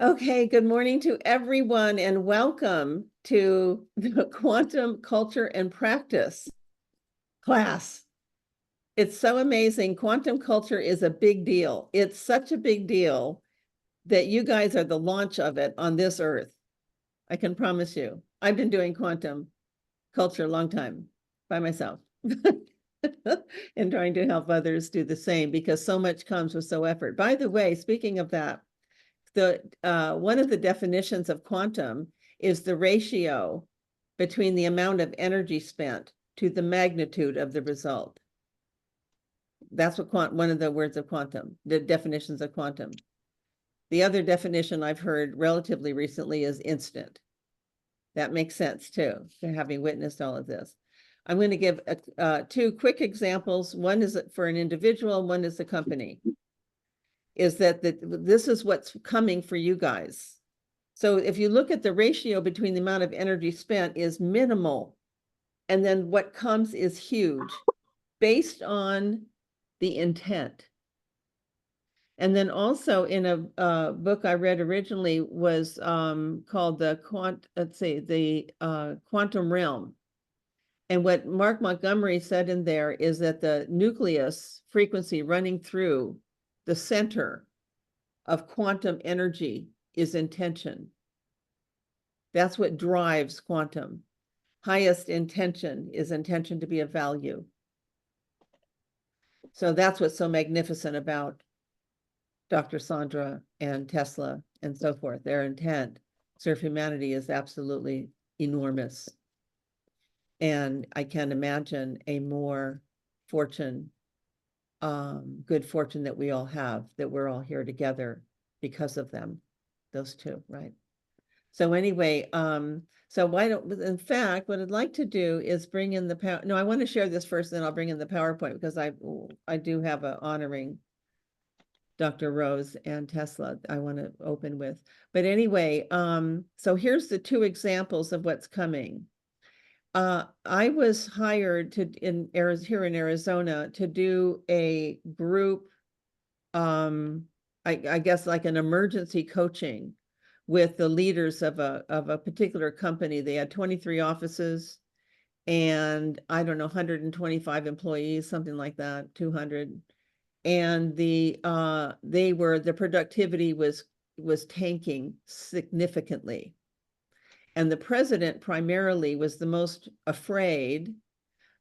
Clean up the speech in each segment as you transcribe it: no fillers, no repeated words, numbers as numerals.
Okay, good morning to everyone and welcome to the Quantum Culture and Practice class. It's so amazing. Quantum culture is a big deal. It's such a big deal that you guys are the launch of it on this earth. I can promise you. I've been doing quantum culture a long time by myself and trying to help others do the same because so much comes with so effort. By the way, speaking of that, one of the definitions of quantum is the ratio between the amount of energy spent to the magnitude of the result. That's what one of the words of quantum, the definitions of quantum. The other definition I've heard relatively recently is instant. That makes sense too, having witnessed all of this. I'm going to give two quick examples. One is for an individual, one is a company. Is that this is what's coming for you guys. So if you look at the ratio between the amount of energy spent is minimal, and then what comes is huge based on the intent. And then also in a book I read originally was called the Quantum Realm. And what Mark Montgomery said in there is that the nucleus frequency running through the center of quantum energy is intention. That's what drives quantum. Highest intention is intention to be of value. So that's what's so magnificent about Dr. Sandra and Tesla and so forth. Their intent to serve humanity is absolutely enormous. And I can't imagine a more good fortune that we all have, that we're all here together because of them, those two, right? So anyway, so in fact, what I'd like to do is bring in the power. No, I want to share this first, then I'll bring in the PowerPoint because I do have a honoring Dr. Rose and Tesla I want to open with. But anyway, so here's the two examples of what's coming. I was hired here in Arizona to do a group, I guess like an emergency coaching with the leaders of a particular company. They had 23 offices and I don't know, 125 employees, something like that, 200. And the productivity was tanking significantly. And the president primarily was the most afraid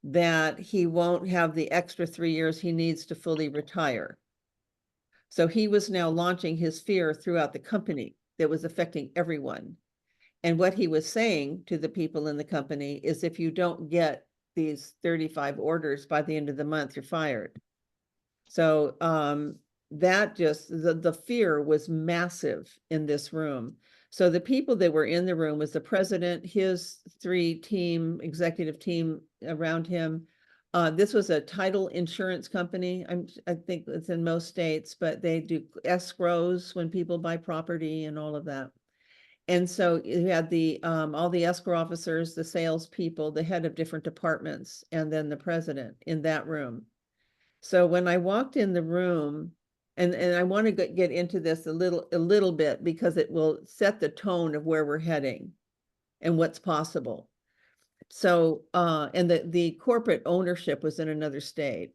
that he won't have the extra 3 years he needs to fully retire. So he was now launching his fear throughout the company that was affecting everyone. And what he was saying to the people in the company is if you don't get these 35 orders by the end of the month, you're fired. So that just, the fear was massive in this room. So the people that were in the room was the president, his executive team around him. This was a title insurance company. I think it's in most states, but they do escrows when people buy property and all of that. And so you had all the escrow officers, the salespeople, the head of different departments, and then the president in that room. So when I walked in the room, and I want to get into this a little bit because it will set the tone of where we're heading and what's possible. So, and the corporate ownership was in another state.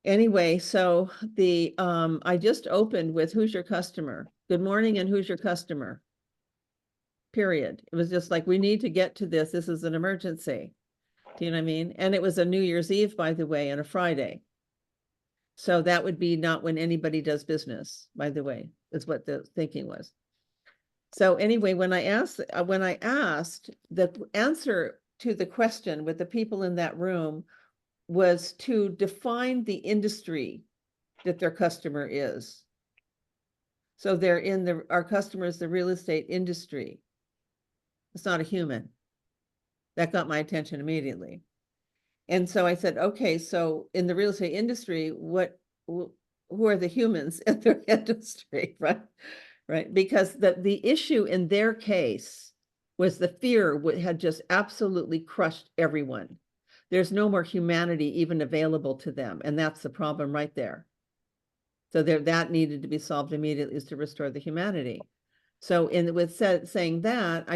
Anyway, so I just opened with who's your customer? Good morning, and who's your customer? Period. It was just like, we need to get to this. This is an emergency. Do you know what I mean? And it was a New Year's Eve, by the way, and a Friday. So that would be not when anybody does business, by the way, is what the thinking was. So anyway, when I asked, the answer to the question with the people in that room was to define the industry that their customer is. So they're in our customer is the real estate industry. It's not a human. That got my attention immediately. And so I said, okay, so in the real estate industry, who are the humans in their industry, right? Right, because the issue in their case was the fear had just absolutely crushed everyone. There's no more humanity even available to them, and that's the problem right there. So that needed to be solved immediately, is to restore the humanity. So saying that,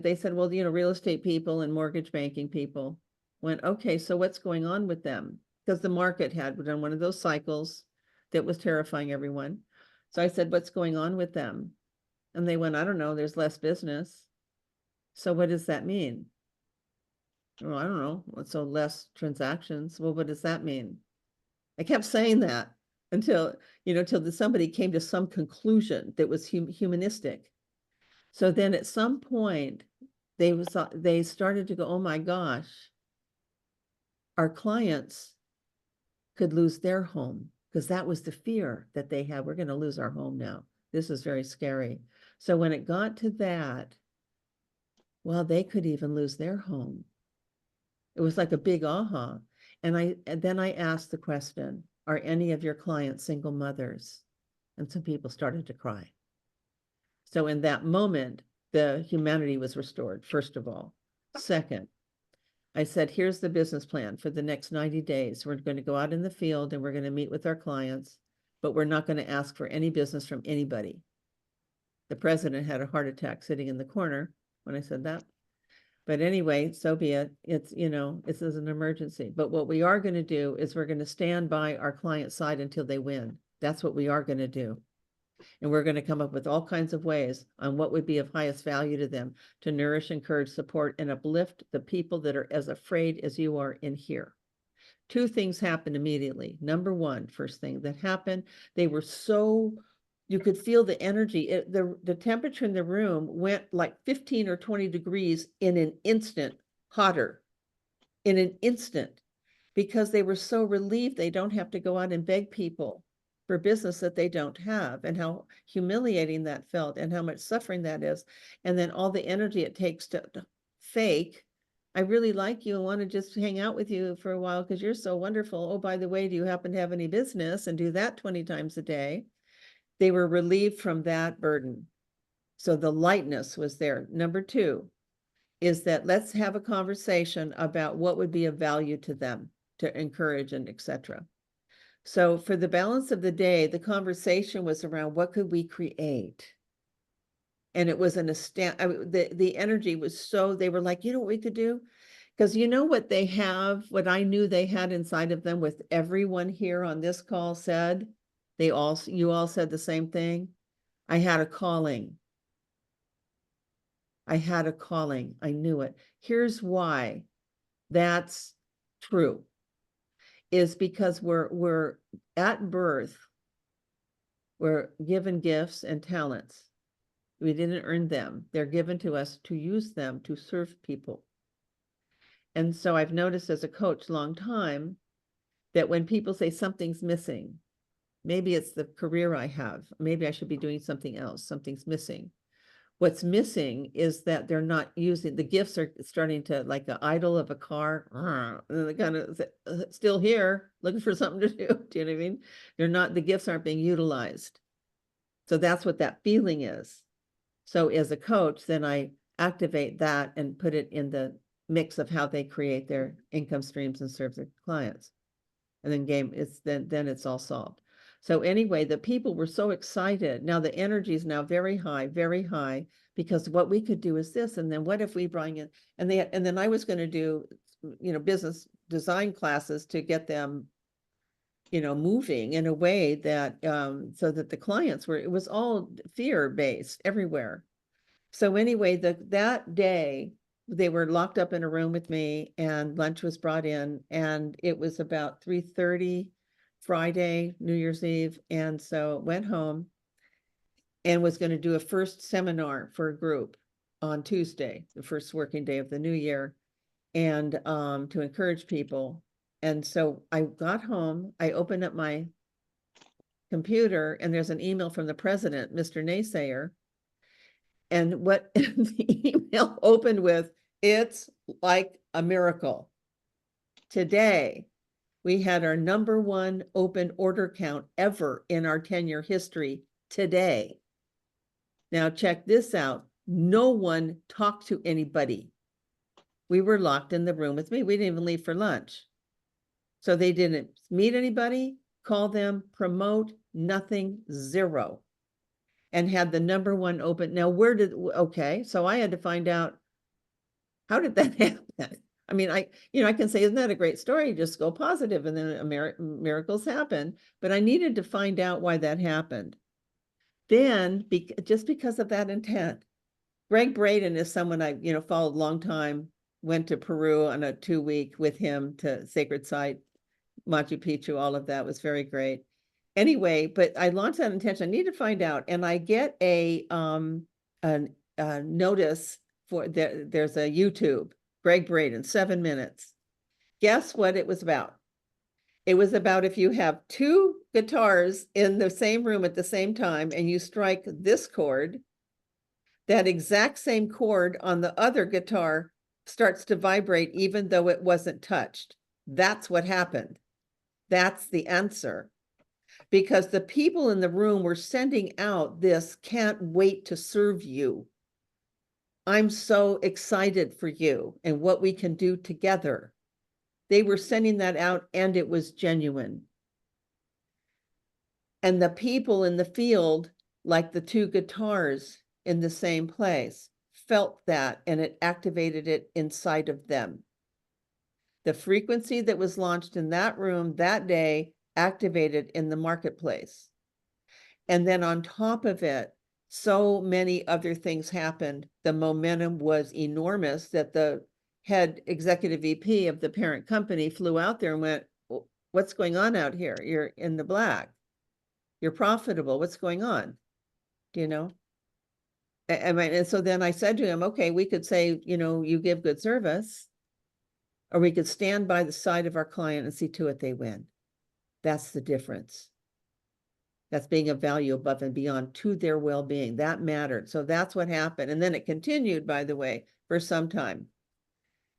they said, well, real estate people and mortgage banking people went, okay, so what's going on with them? Because the market had done one of those cycles that was terrifying everyone. So I said, what's going on with them? And they went, I don't know, there's less business. So what does that mean? Well, I don't know. So less transactions. Well, what does that mean? I kept saying that until somebody came to some conclusion that was humanistic. So then at some point, they started to go, oh my gosh, our clients could lose their home, because that was the fear that they had. We're going to lose our home now. This is very scary. So when it got to that, well, they could even lose their home. It was like a big aha. And then I asked the question, are any of your clients single mothers? And some people started to cry. So in that moment, the humanity was restored, first of all. Second, I said, here's the business plan for the next 90 days. We're going to go out in the field and we're going to meet with our clients, but we're not going to ask for any business from anybody. The president had a heart attack sitting in the corner when I said that. But anyway, so be it. It's an emergency. But what we are going to do is we're going to stand by our client's side until they win. That's what we are going to do. And we're going to come up with all kinds of ways on what would be of highest value to them to nourish, encourage, support, and uplift the people that are as afraid as you are in here. Two things happened immediately. Number one, first thing that happened, they were so, you could feel the energy. The temperature in the room went like 15 or 20 degrees in an instant, hotter, in an instant, because they were so relieved they don't have to go out and beg people for business that they don't have, and how humiliating that felt and how much suffering that is. And then all the energy it takes to fake, I really like you and want to just hang out with you for a while because you're so wonderful. Oh, by the way, do you happen to have any business? And do that 20 times a day. They were relieved from that burden. So the lightness was there. Number two is that let's have a conversation about what would be of value to them to encourage and etc. So for the balance of the day, the conversation was around what could we create? And it was the energy was so, they were like, what we could do? Because what they have, what I knew they had inside of them, with everyone here on this call said, you all said the same thing. I had a calling. I had a calling. I knew it. Here's why that's true. Is because we're at birth, we're given gifts and talents. We didn't earn them. They're given to us to use them to serve people. And so I've noticed as a coach long time that when people say something's missing, maybe it's the career I have, maybe I should be doing something else, something's missing. What's missing is that they're not using, the gifts are starting to, like the idle of a car, and they're kind of still here looking for something to do. Do you know what I mean? The gifts aren't being utilized. So that's what that feeling is. So as a coach, then I activate that and put it in the mix of how they create their income streams and serve their clients. And then it's all solved. So anyway, the people were so excited. Now the energy is now very high, because what we could do is this. And then what if we bring in, and then I was going to do, business design classes to get them, moving in a way that, so that the clients it was all fear-based everywhere. So anyway, that day, they were locked up in a room with me and lunch was brought in, and it was about 3:30 Friday, New Year's Eve. And so went home and was going to do a first seminar for a group on Tuesday, the first working day of the new year, and to encourage people. And so I got home, I opened up my computer, and there's an email from the president, Mr. Naysayer. And what the email opened with, it's like a miracle. Today, we had our #1 open order count ever in our 10-year history today. Now check this out. No one talked to anybody. We were locked in the room with me. We didn't even leave for lunch. So they didn't meet anybody. call them, promote, nothing, zero. And had the #1 open. Now, okay, so I had to find out, how did that happen? I mean, I can say, isn't that a great story? Just go positive and then miracles happen. But I needed to find out why that happened. Then, just because of that intent, Greg Braden is someone I, followed a long time, went to Peru on a 2-week with him to sacred site, Machu Picchu, all of that was very great. Anyway, but I launched that intention. I need to find out. And I get a notice for there's a YouTube, Greg Braden, 7 minutes. Guess what it was about? It was about if you have 2 guitars in the same room at the same time and you strike this chord, that exact same chord on the other guitar starts to vibrate even though it wasn't touched. That's what happened. That's the answer. Because the people in the room were sending out this, can't wait to serve you. I'm so excited for you and what we can do together. They were sending that out and it was genuine. And the people in the field, like the 2 guitars in the same place, felt that and it activated it inside of them. The frequency that was launched in that room that day activated in the marketplace. And then on top of it, so many other things happened. The momentum was enormous that the head executive VP of the parent company flew out there and went, what's going on out here? You're in the black. You're profitable. What's going on? Do you know? And so then I said to him, okay, we could say, you give good service, or we could stand by the side of our client and see to it they win. That's the difference. That's being of value above and beyond to their well-being. That mattered. So that's what happened. And then it continued, by the way, for some time.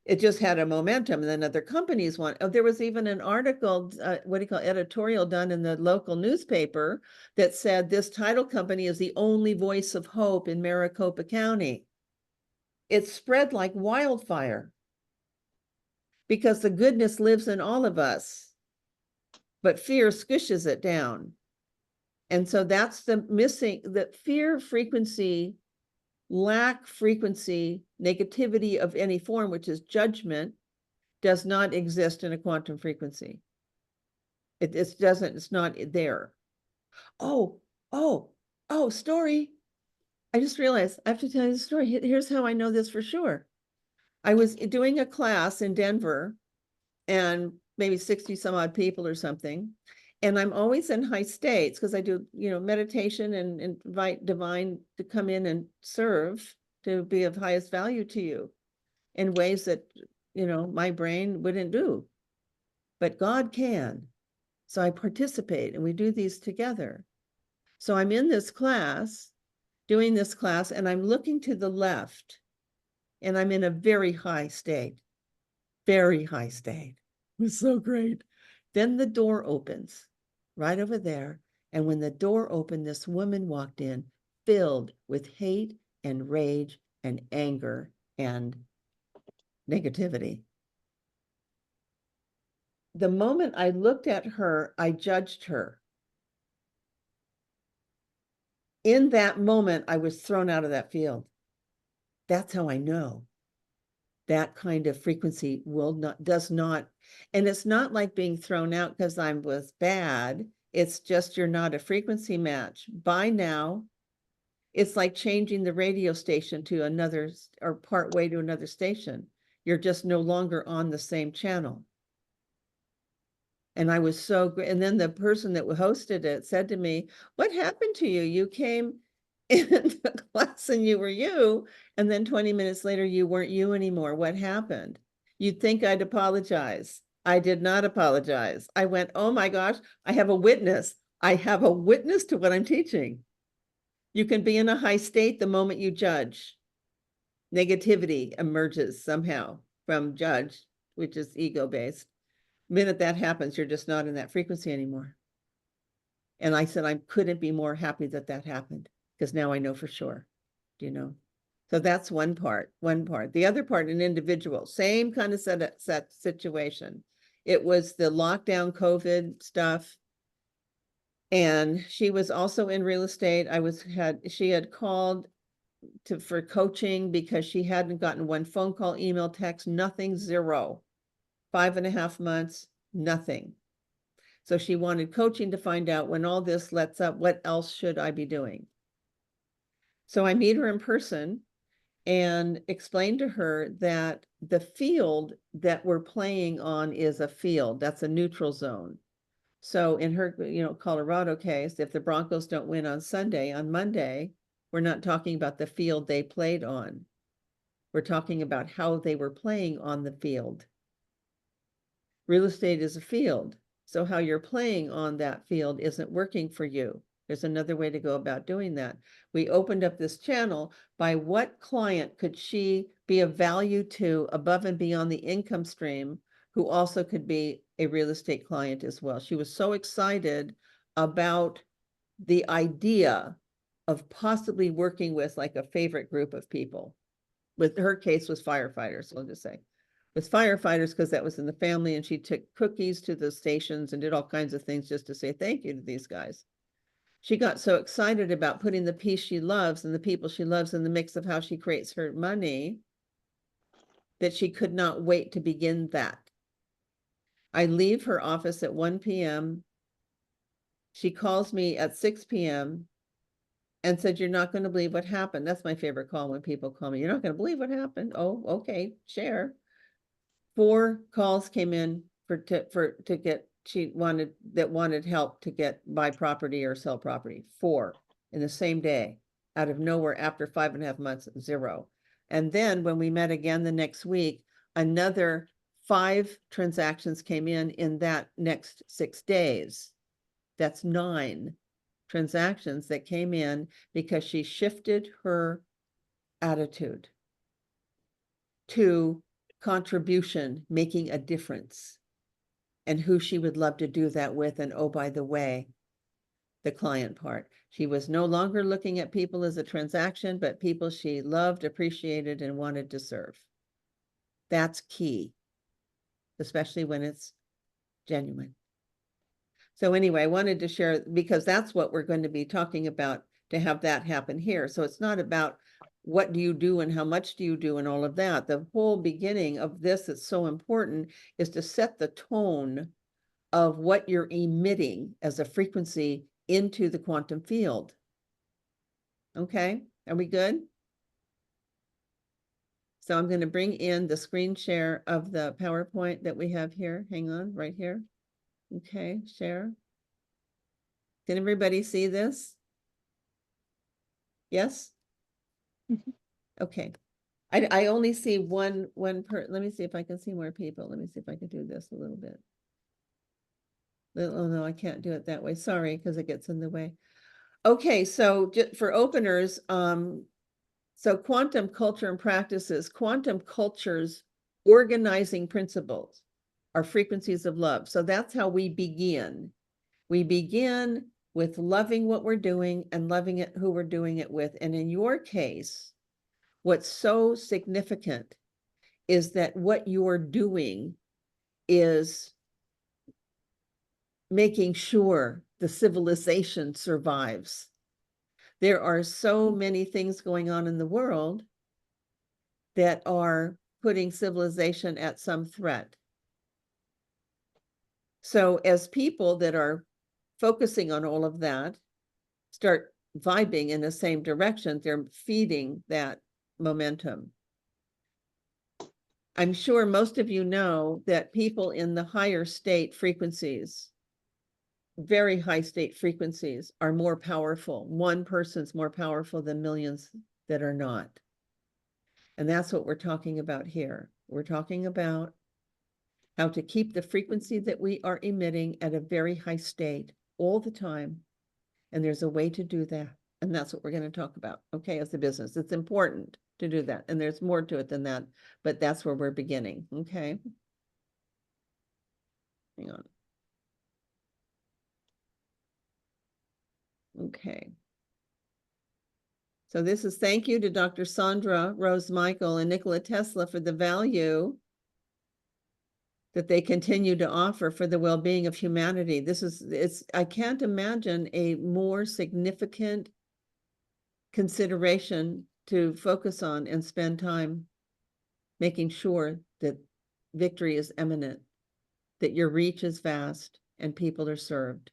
It just had a momentum. And then other companies there was even an article, editorial done in the local newspaper that said this title company is the only voice of hope in Maricopa County. It spread like wildfire because the goodness lives in all of us, but fear squishes it down. And so that's the fear frequency, lack frequency, negativity of any form, which is judgment, does not exist in a quantum frequency. It's not there. Oh, story. I just realized I have to tell you the story. Here's how I know this for sure. I was doing a class in Denver and maybe 60 some odd people or something. And I'm always in high states because I do, meditation and invite divine to come in and serve, to be of highest value to you in ways that, my brain wouldn't do. But God can. So I participate and we do these together. So I'm in this class, doing this class, and I'm looking to the left and I'm in a very high state. Very high state. It was so great. Then the door opens right over there. And when the door opened, this woman walked in filled with hate and rage and anger and negativity. The moment I looked at her, I judged her. In that moment, I was thrown out of that field. That's how I know that kind of frequency does not, and it's not like being thrown out because I was bad. It's just you're not a frequency match. By now, it's like changing the radio station to another or part way to another station. You're just no longer on the same channel. And I was so great. And then the person that hosted it said to me, what happened to you? You came into class and you were you, and then 20 minutes later, you weren't you anymore. What happened? You'd think I'd apologize. I did not apologize. I went, oh my gosh, I have a witness. I have a witness to what I'm teaching. You can be in a high state the moment you judge. Negativity emerges somehow from judge, which is ego-based. The minute that happens, you're just not in that frequency anymore. And I said, I couldn't be more happy that that happened, because now I know for sure, So that's one part. The other part, an individual, same kind of set situation. It was the lockdown COVID stuff. And she was also in real estate. She had called for coaching because she hadn't gotten one phone call, email, text, nothing, zero. 5.5 months, nothing. So she wanted coaching to find out, when all this lets up, what else should I be doing? So I meet her in person and explain to her that the field that we're playing on is a field, that's a neutral zone. So in her, Colorado case, if the Broncos don't win on Sunday, on Monday, we're not talking about the field they played on. We're talking about how they were playing on the field. Real estate is a field. So how you're playing on that field isn't working for you. There's another way to go about doing that. We opened up this channel by what client could she be of value to above and beyond the income stream, who also could be a real estate client as well. She was so excited about the idea of possibly working with like a favorite group of people. With her case was firefighters, I'll just say. With firefighters, because that was in the family, and she took cookies to the stations and did all kinds of things just to say thank you to these guys. She got so excited about putting the piece she loves and the people she loves in the mix of how she creates her money that she could not wait to begin that. I leave her office at 1 p.m. She calls me at 6 p.m. and said, "You're not going to believe what happened." That's my favorite call, when people call me. "You're not going to believe what happened." "Oh, okay, share." 4 calls came in she wanted help to buy property or sell property. 4 in the same day, out of nowhere, after 5.5 months, 0. And then when we met again the next week, another 5 transactions came in that next 6 days. That's 9 transactions that came in because she shifted her attitude to contribution, making a difference, and who she would love to do that with. And oh, by the way, the client part. She was no longer looking at people as a transaction, but people she loved, appreciated, and wanted to serve. That's key, especially when it's genuine. So anyway, I wanted to share, because that's what we're going to be talking about, to have that happen here. So it's not about what do you do and how much do you do and all of that. The whole beginning of this that's so important is to set the tone of what you're emitting as a frequency into the quantum field. Okay, are we good? So I'm going to bring in the screen share of the PowerPoint that we have here. Hang on, right here. Okay, share. Can everybody see this? Yes? Okay. I only see one let me see if I can see more people. Let me see if I can do this a little bit. Oh no, I can't do it that way. Sorry, because it gets in the way. Okay, so just for openers, so quantum culture and practices, quantum culture's organizing principles are frequencies of love. So that's how we begin. We begin with loving what we're doing and loving it who we're doing it with. And in your case, what's so significant is that what you're doing is making sure the civilization survives. There are so many things going on in the world that are putting civilization at some threat. So as people that are focusing on all of that start vibing in the same direction, they're feeding that momentum. I'm sure most of you know that people in the higher state frequencies, very high state frequencies, are more powerful. One person's more powerful than millions that are not. And that's what we're talking about here. We're talking about how to keep the frequency that we are emitting at a very high state all the time. And there's a way to do that. And that's what we're going to talk about, okay, as a business. It's important to do that. And there's more to it than that, but that's where we're beginning, okay? Hang on. Okay. So this is thank you to Dr. Sandra Rose Michael and Nikola Tesla for the value that they continue to offer for the well-being of humanity. I can't imagine a more significant consideration to focus on and spend time making sure that victory is imminent, that your reach is vast and people are served,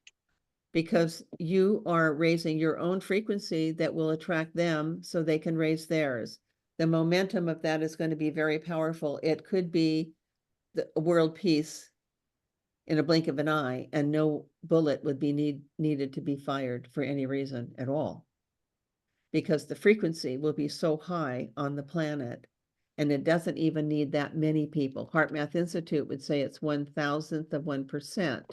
because you are raising your own frequency that will attract them so they can raise theirs. The momentum of that is going to be very powerful. It could be the world peace in a blink of an eye, and no bullet would be needed to be fired for any reason at all, because the frequency will be so high on the planet, and it doesn't even need that many people. HeartMath Institute would say it's 1,000th of 1%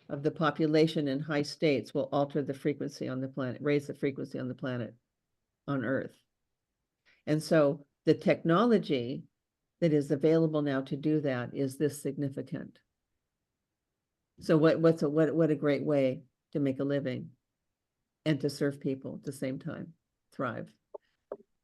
of the population in high states will alter the frequency on the planet, raise the frequency on the planet, on Earth. And so the technology that is available now to do that is this significant. So what a great way to make a living and to serve people at the same time, thrive.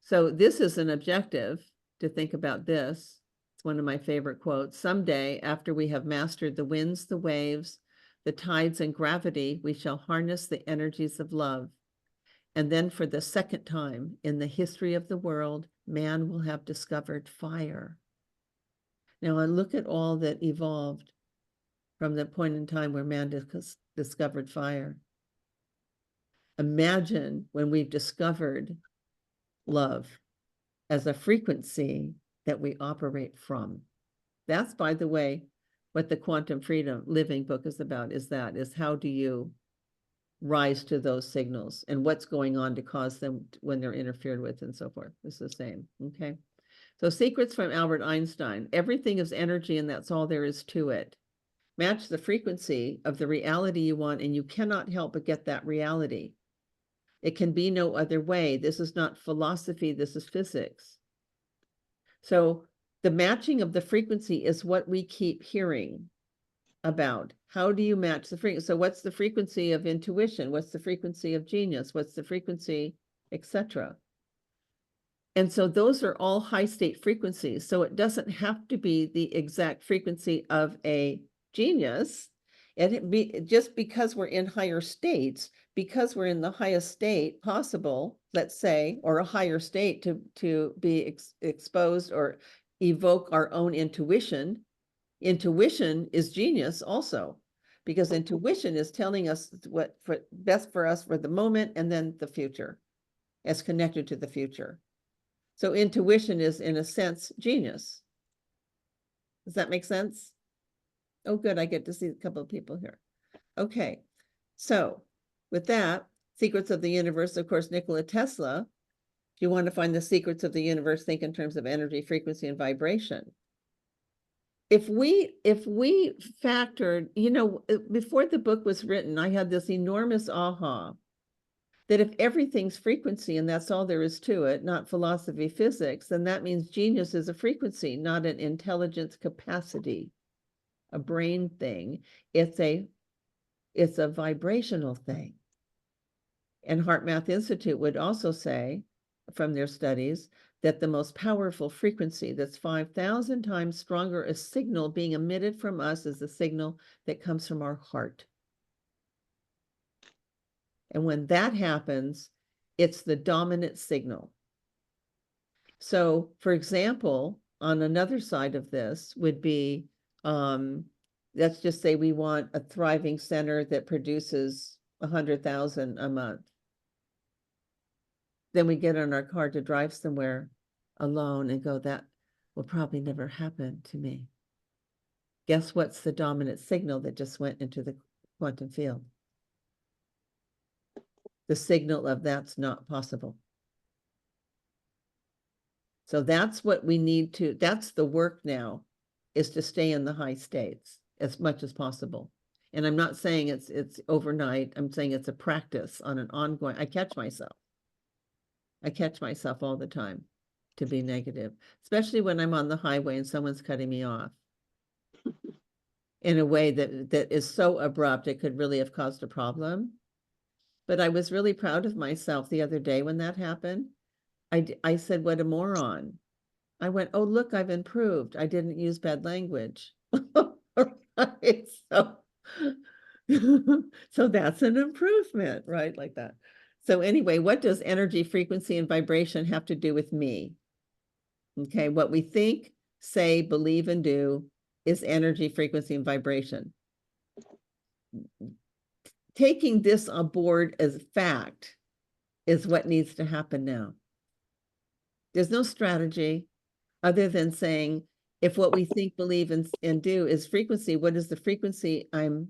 So this is an objective to think about this. It's one of my favorite quotes. Someday, after we have mastered the winds, the waves, the tides, and gravity, we shall harness the energies of love. And then for the second time in the history of the world, man will have discovered fire. Now, I look at all that evolved from the point in time where man discovered fire. Imagine when we've discovered love as a frequency that we operate from. That's, by the way, what the Quantum Freedom Living book is about, is how do you rise to those signals and what's going on to cause them when they're interfered with and so forth. It's the same, okay? So secrets from Albert Einstein. Everything is energy, and that's all there is to it. Match the frequency of the reality you want, and you cannot help but get that reality. It can be no other way. This is not philosophy, this is physics. So the matching of the frequency is what we keep hearing about. How do you match the frequency? So what's the frequency of intuition? What's the frequency of genius? What's the frequency, etc.? And so those are all high state frequencies. So it doesn't have to be the exact frequency of a genius. Just because we're in higher states, because we're in the highest state possible, let's say, or a higher state to be exposed or evoke our own intuition. Intuition is genius also, because intuition is telling us what best for us for the moment and then the future, as connected to the future. So intuition is, in a sense, genius. Does that make sense? Oh, good. I get to see a couple of people here. Okay. So with that, secrets of the universe, of course, Nikola Tesla. If you want to find the secrets of the universe, think in terms of energy, frequency, and vibration. If we factored, before the book was written, I had this enormous aha that if everything's frequency and that's all there is to it, not philosophy, physics, then that means genius is a frequency, not an intelligence capacity, a brain thing. It's a vibrational thing. And HeartMath Institute would also say, from their studies, that the most powerful frequency, that's 5,000 times stronger a signal being emitted from us, is the signal that comes from our heart. And when that happens, it's the dominant signal. So, for example, on another side of this would be, let's just say we want a thriving center that produces 100,000 a month. Then we get in our car to drive somewhere alone and go, that will probably never happen to me. Guess what's the dominant signal that just went into the quantum field? The signal of that's not possible. So that's what we need to, that's the work now, is to stay in the high states as much as possible. And I'm not saying it's overnight. I'm saying it's a practice on an ongoing, I catch myself all the time to be negative, especially when I'm on the highway and someone's cutting me off in a way that is so abrupt, it could really have caused a problem. But I was really proud of myself the other day when that happened. I said, what a moron. I went, oh, look, I've improved. I didn't use bad language. Right, so so that's an improvement, right? Like that. So anyway, what does energy, frequency, and vibration have to do with me? Okay, what we think, say, believe, and do is energy, frequency, and vibration. Taking this on board as fact is what needs to happen now. There's no strategy other than saying, if what we think, believe, and do is frequency, what is the frequency I'm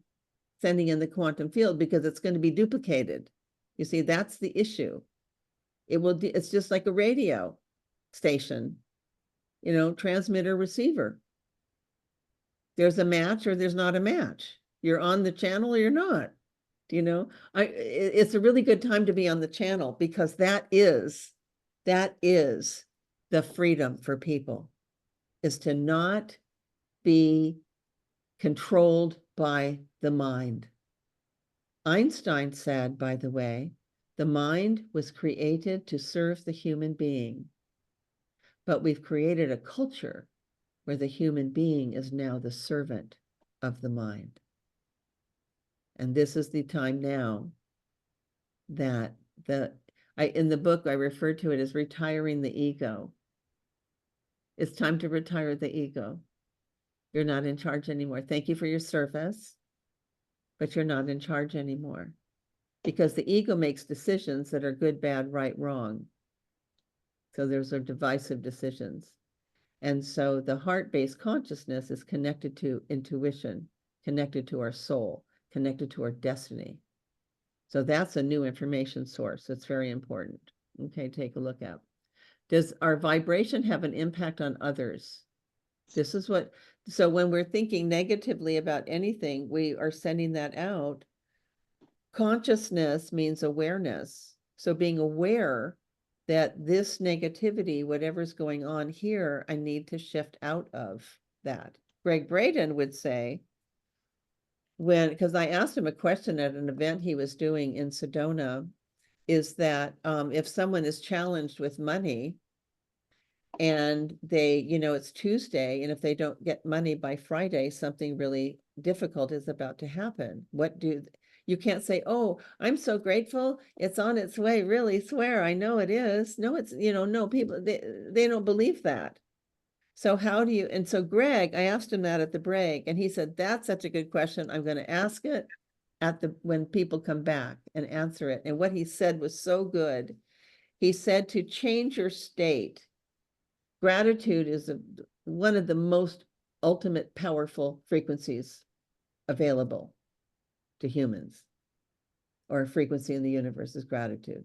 sending in the quantum field? Because it's going to be duplicated. You see, that's the issue. It's just like a radio station, transmitter, receiver. There's a match or there's not a match. You're on the channel or you're not. It's a really good time to be on the channel, because that is the freedom for people, is to not be controlled by the mind. Einstein said, by the way, the mind was created to serve the human being, but we've created a culture where the human being is now the servant of the mind. And this is the time now that in the book, I refer to it as retiring the ego. It's time to retire the ego. You're not in charge anymore. Thank you for your service, but you're not in charge anymore, because the ego makes decisions that are good, bad, right, wrong. So those are divisive decisions. And so the heart-based consciousness is connected to intuition, connected to our soul, connected to our destiny. So that's a new information source. It's very important. Okay, take a look at. Does our vibration have an impact on others? So when we're thinking negatively about anything, we are sending that out. Consciousness means awareness. So being aware that this negativity, whatever's going on here, I need to shift out of that. Greg Braden would say, because I asked him a question at an event he was doing in Sedona, is that if someone is challenged with money and it's Tuesday, and if they don't get money by Friday, something really difficult is about to happen. You can't say, oh, I'm so grateful, it's on its way, really swear, I know it is. No, it's, no, people, they don't believe that. So and so Greg, I asked him that at the break, and he said, that's such a good question. I'm going to ask it when people come back and answer it. And what he said was so good. He said to change your state. Gratitude is one of the most ultimate powerful frequencies available to humans, or a frequency in the universe is gratitude.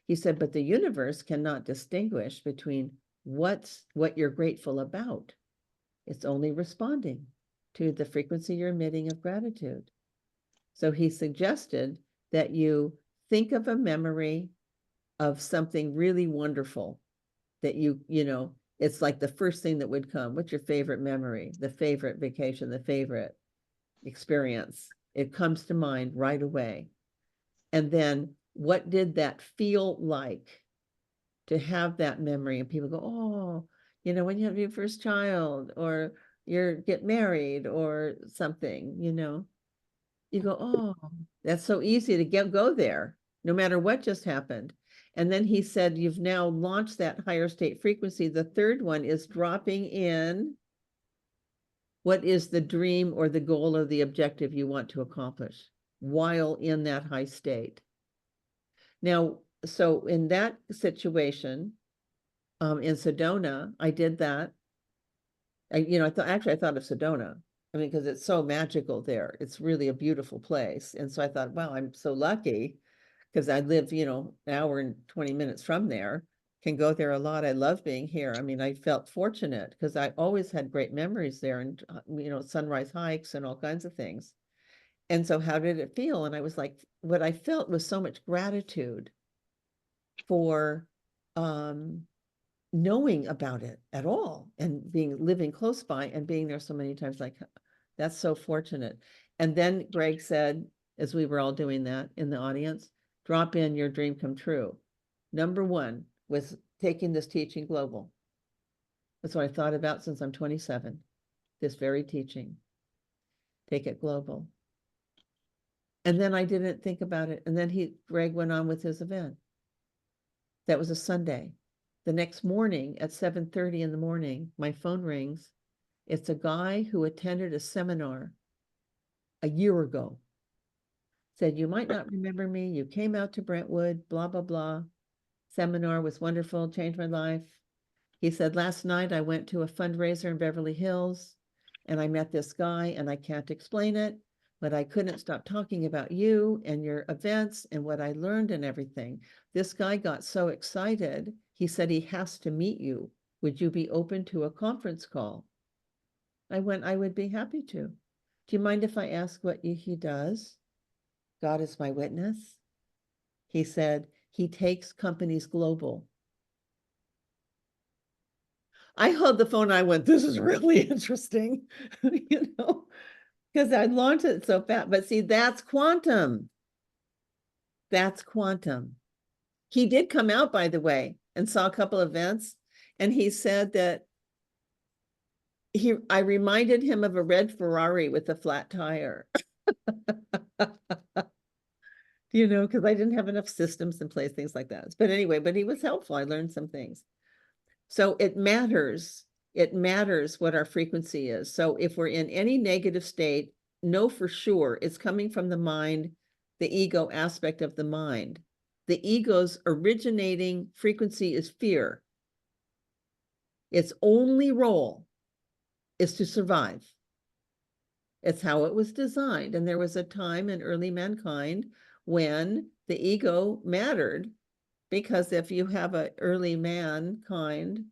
He said, but the universe cannot distinguish between what you're grateful about. It's only responding to the frequency you're emitting of gratitude. So he suggested that you think of a memory of something really wonderful that it's like the first thing that would come. What's your favorite memory, the favorite vacation, the favorite experience? It comes to mind right away. And then what did that feel like to have that memory? And people go, oh, when you have your first child, or get married or something, you go, oh, that's so easy to go there, no matter what just happened. And then he said, you've now launched that higher state frequency. The third one is dropping in what is the dream or the goal or the objective you want to accomplish while in that high state. Now, so in that situation, in Sedona, I did that. I thought of Sedona. I mean, because it's so magical there. It's really a beautiful place. And so I thought, wow, I'm so lucky, because I live, an hour and 20 minutes from there, can go there a lot. I love being here. I mean, I felt fortunate because I always had great memories there, and, sunrise hikes and all kinds of things. And so how did it feel? And I was like, what I felt was so much gratitude for knowing about it at all, and living close by and being there so many times. Like, that's so fortunate. And then Greg said, as we were all doing that in the audience, drop in your dream come true. Number one was taking this teaching global. That's what I thought about since I'm 27. this very teaching. Take it global. And then I didn't think about it. And then Greg went on with his event. That was a Sunday. The next morning at 7:30 in the morning, my phone rings. It's a guy who attended a seminar a year ago. Said, you might not remember me. You came out to Brentwood, blah, blah, blah. Seminar was wonderful, changed my life. He said, last night I went to a fundraiser in Beverly Hills and I met this guy and I can't explain it, but I couldn't stop talking about you and your events and what I learned and everything. This guy got so excited. He said he has to meet you. Would you be open to a conference call? I went, I would be happy to. Do you mind if I ask what he does? God is my witness. He said, he takes companies global. I held the phone and I went, this is really interesting, you know, because I launched it so fast. But see, that's quantum. That's quantum. He did come out, by the way, and saw a couple events. And he said that I reminded him of a red Ferrari with a flat tire. You know, because I didn't have enough systems in place, things like that. But anyway, but he was helpful. I learned some things. So it matters what our frequency is. So if we're in any negative state, know for sure it's coming from the mind, the ego aspect of the mind. The ego's originating frequency is fear. Its only role is to survive. It's how it was designed. And there was a time in early mankind when the ego mattered, because if you have an early mankind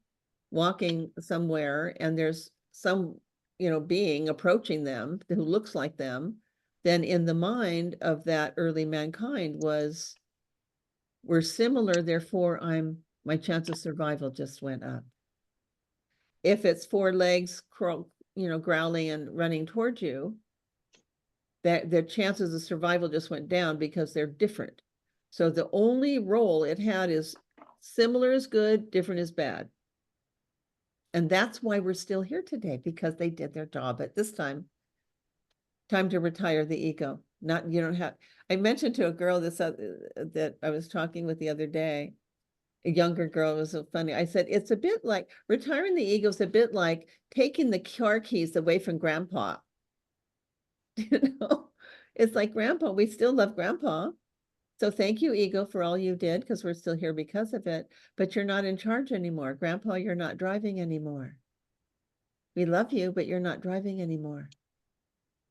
walking somewhere and there's some, you know, being approaching them who looks like them, then in the mind of that early mankind we're similar, therefore my chance of survival just went up. If it's four legs growling and running towards you, that their chances of survival just went down because they're different. So the only role it had is similar is good, different is bad. And that's why we're still here today, because they did their job at this time. Time to retire the ego. Not, you don't have, I mentioned to a girl that I was talking with the other day, a younger girl, it was so funny. I said, it's a bit like retiring the ego is a bit like taking the car keys away from grandpa. You know, it's like grandpa, we still love grandpa. So thank you, ego, for all you did, because we're still here because of it, but you're not in charge anymore. Grandpa, you're not driving anymore. We love you, but you're not driving anymore.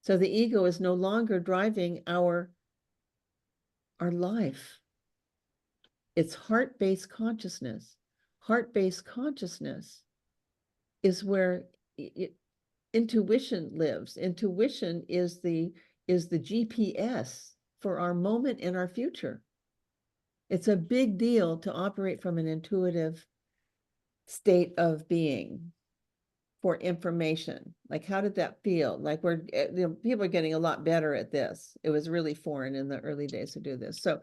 So the ego is no longer driving our life. It's heart-based consciousness. Heart-based consciousness is where intuition lives. Intuition is the GPS for our moment and our future. It's a big deal to operate from an intuitive state of being for information. Like, how did that feel? Like people are getting a lot better at this. It was really foreign in the early days to do this. So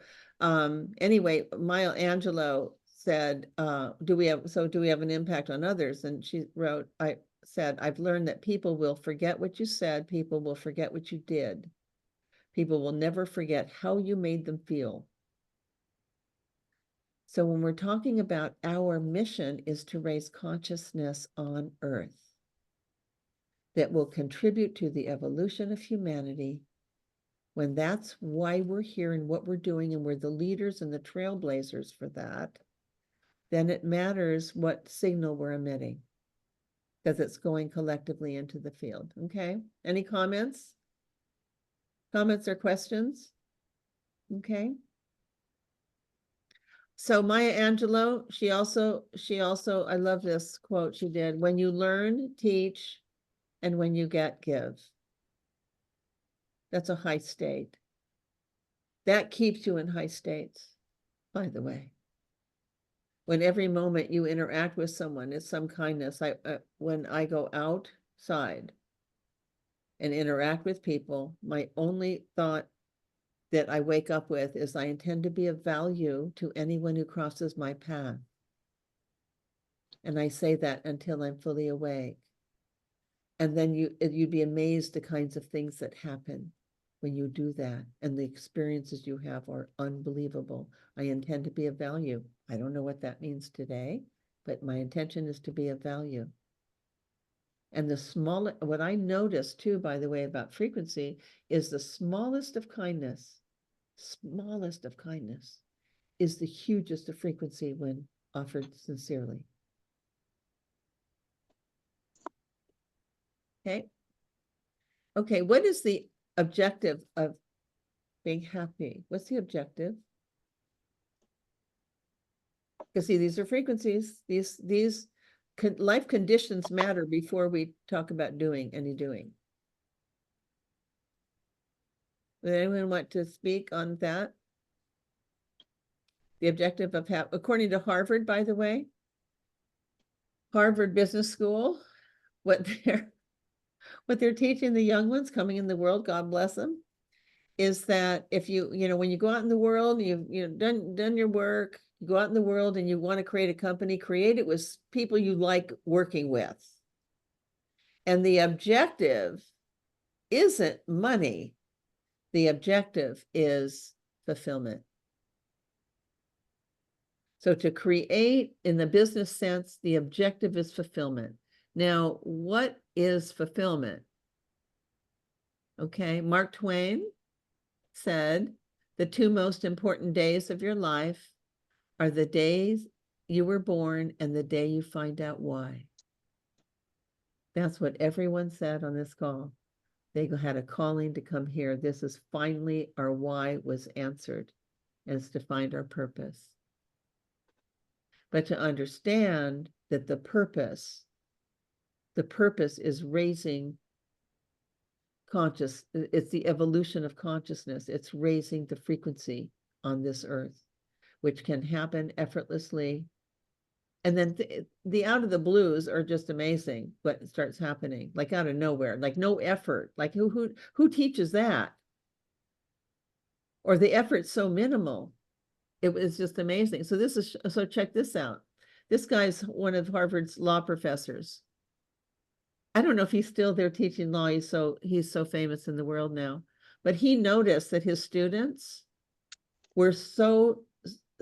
anyway, Maya Angelou said, do we have an impact on others? And she wrote, I said, I've learned that people will forget what you said. People will forget what you did. People will never forget how you made them feel. So when we're talking about our mission is to raise consciousness on Earth that will contribute to the evolution of humanity, when that's why we're here and what we're doing, and we're the leaders and the trailblazers for that, then it matters what signal we're emitting, because it's going collectively into the field. Okay, any comments? Comments or questions? Okay. So Maya Angelou, she also, I love this quote she did: when you learn, teach, and when you get, give. That's a high state. That keeps you in high states, by the way. When every moment you interact with someone is some kindness. When I go outside and interact with people, my only thought that I wake up with is I intend to be of value to anyone who crosses my path. And I say that until I'm fully awake. And then you'd be amazed the kinds of things that happen when you do that. And the experiences you have are unbelievable. I intend to be of value. I don't know what that means today, but my intention is to be of value. And the small, what I noticed too, by the way, about frequency is the smallest of kindness is the hugest of frequency when offered sincerely. Okay. Okay, what is the objective of being happy? What's the objective? Because see, these are frequencies. These life conditions matter before we talk about doing any doing. Would anyone want to speak on that? The objective of according to Harvard, by the way, Harvard Business School, what they're teaching the young ones coming in the world, God bless them, is that if when you go out in the world, you've done your work, you go out in the world and you want to create a company, create it with people you like working with. And the objective isn't money. The objective is fulfillment. So to create in the business sense, the objective is fulfillment. Now, what is fulfillment? Okay, Mark Twain said, the two most important days of your life are the days you were born and the day you find out why. That's what everyone said on this call. They had a calling to come here. This is finally our why was answered, as to find our purpose. But to understand that the purpose is raising it's the evolution of consciousness. It's raising the frequency on this earth, which can happen effortlessly. And then the out of the blues are just amazing what starts happening, like out of nowhere, like no effort. Like who teaches that? Or the effort's so minimal. It was just amazing. So check this out. This guy's one of Harvard's law professors. I don't know if he's still there teaching law. He's so famous in the world now. But he noticed that his students were so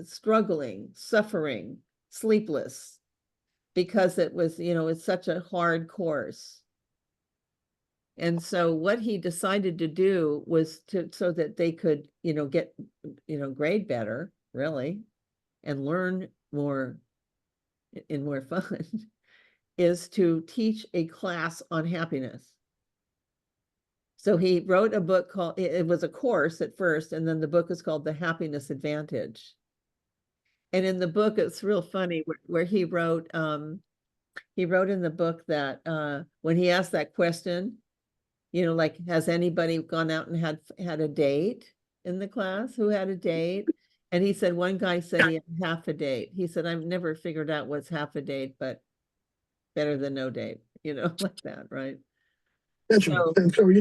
struggling, suffering, sleepless, because it was, it's such a hard course. And so what he decided to do was so that they could, get, grade better, really, and learn more and more fun, is to teach a class on happiness. So he wrote a book called, it was a course at first, and then the book is called The Happiness Advantage. And in the book, it's real funny where he wrote in the book that when he asked that question, like, has anybody gone out and had a date in the class? Who had a date? And he said, one guy said he had half a date. He said, I've never figured out what's half a date, but better than no date, like that, right? That's right. And so,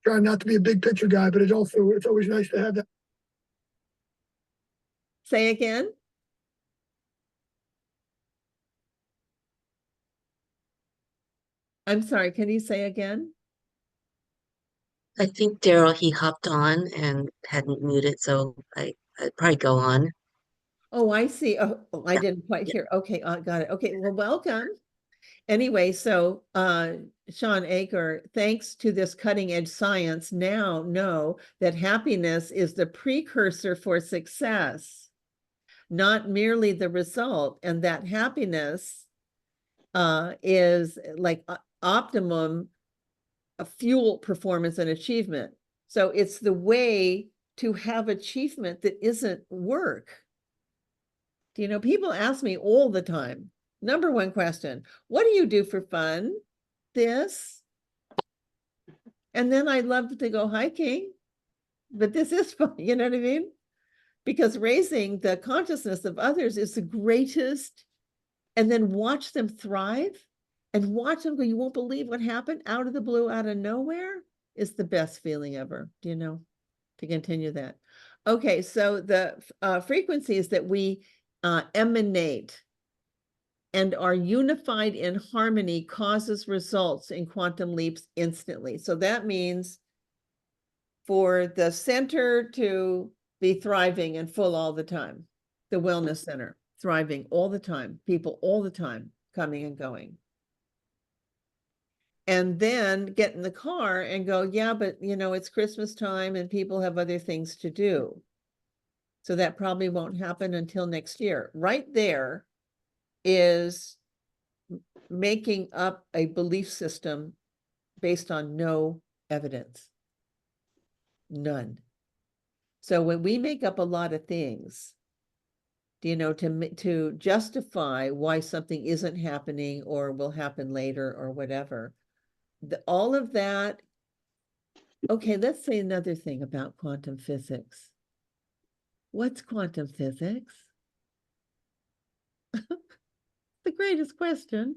try not to be a big picture guy, but it's always nice to have that. Say again? I'm sorry, can you say again? I think Daryl, he hopped on and hadn't muted, so I'd probably go on. Oh, I see. Oh, I didn't quite hear. Okay, got it. Okay, well, welcome. Anyway, so Shawn Achor, thanks to this cutting edge science, now know that happiness is the precursor for success, not merely the result, and that happiness is like optimum fuel performance and achievement. So it's the way to have achievement that isn't work. People ask me all the time, number one question, what do you do for fun? This. And then I love to go hiking, but this is fun, you know what I mean? Because raising the consciousness of others is the greatest, and then watch them thrive and watch them go, you won't believe what happened out of the blue, out of nowhere, is the best feeling ever, to continue that. Okay, so the frequencies that we emanate and are unified in harmony causes results in quantum leaps instantly. So that means for the center to be thriving and full all the time, the wellness center thriving all the time, people all the time coming and going. And then get in the car and go, yeah, but you know, it's Christmas time and people have other things to do. So that probably won't happen until next year. Right there is making up a belief system based on no evidence. None. So when we make up a lot of things, you know, to justify why something isn't happening or will happen later or whatever, all of that. Okay, let's say another thing about quantum physics. What's quantum physics? The greatest question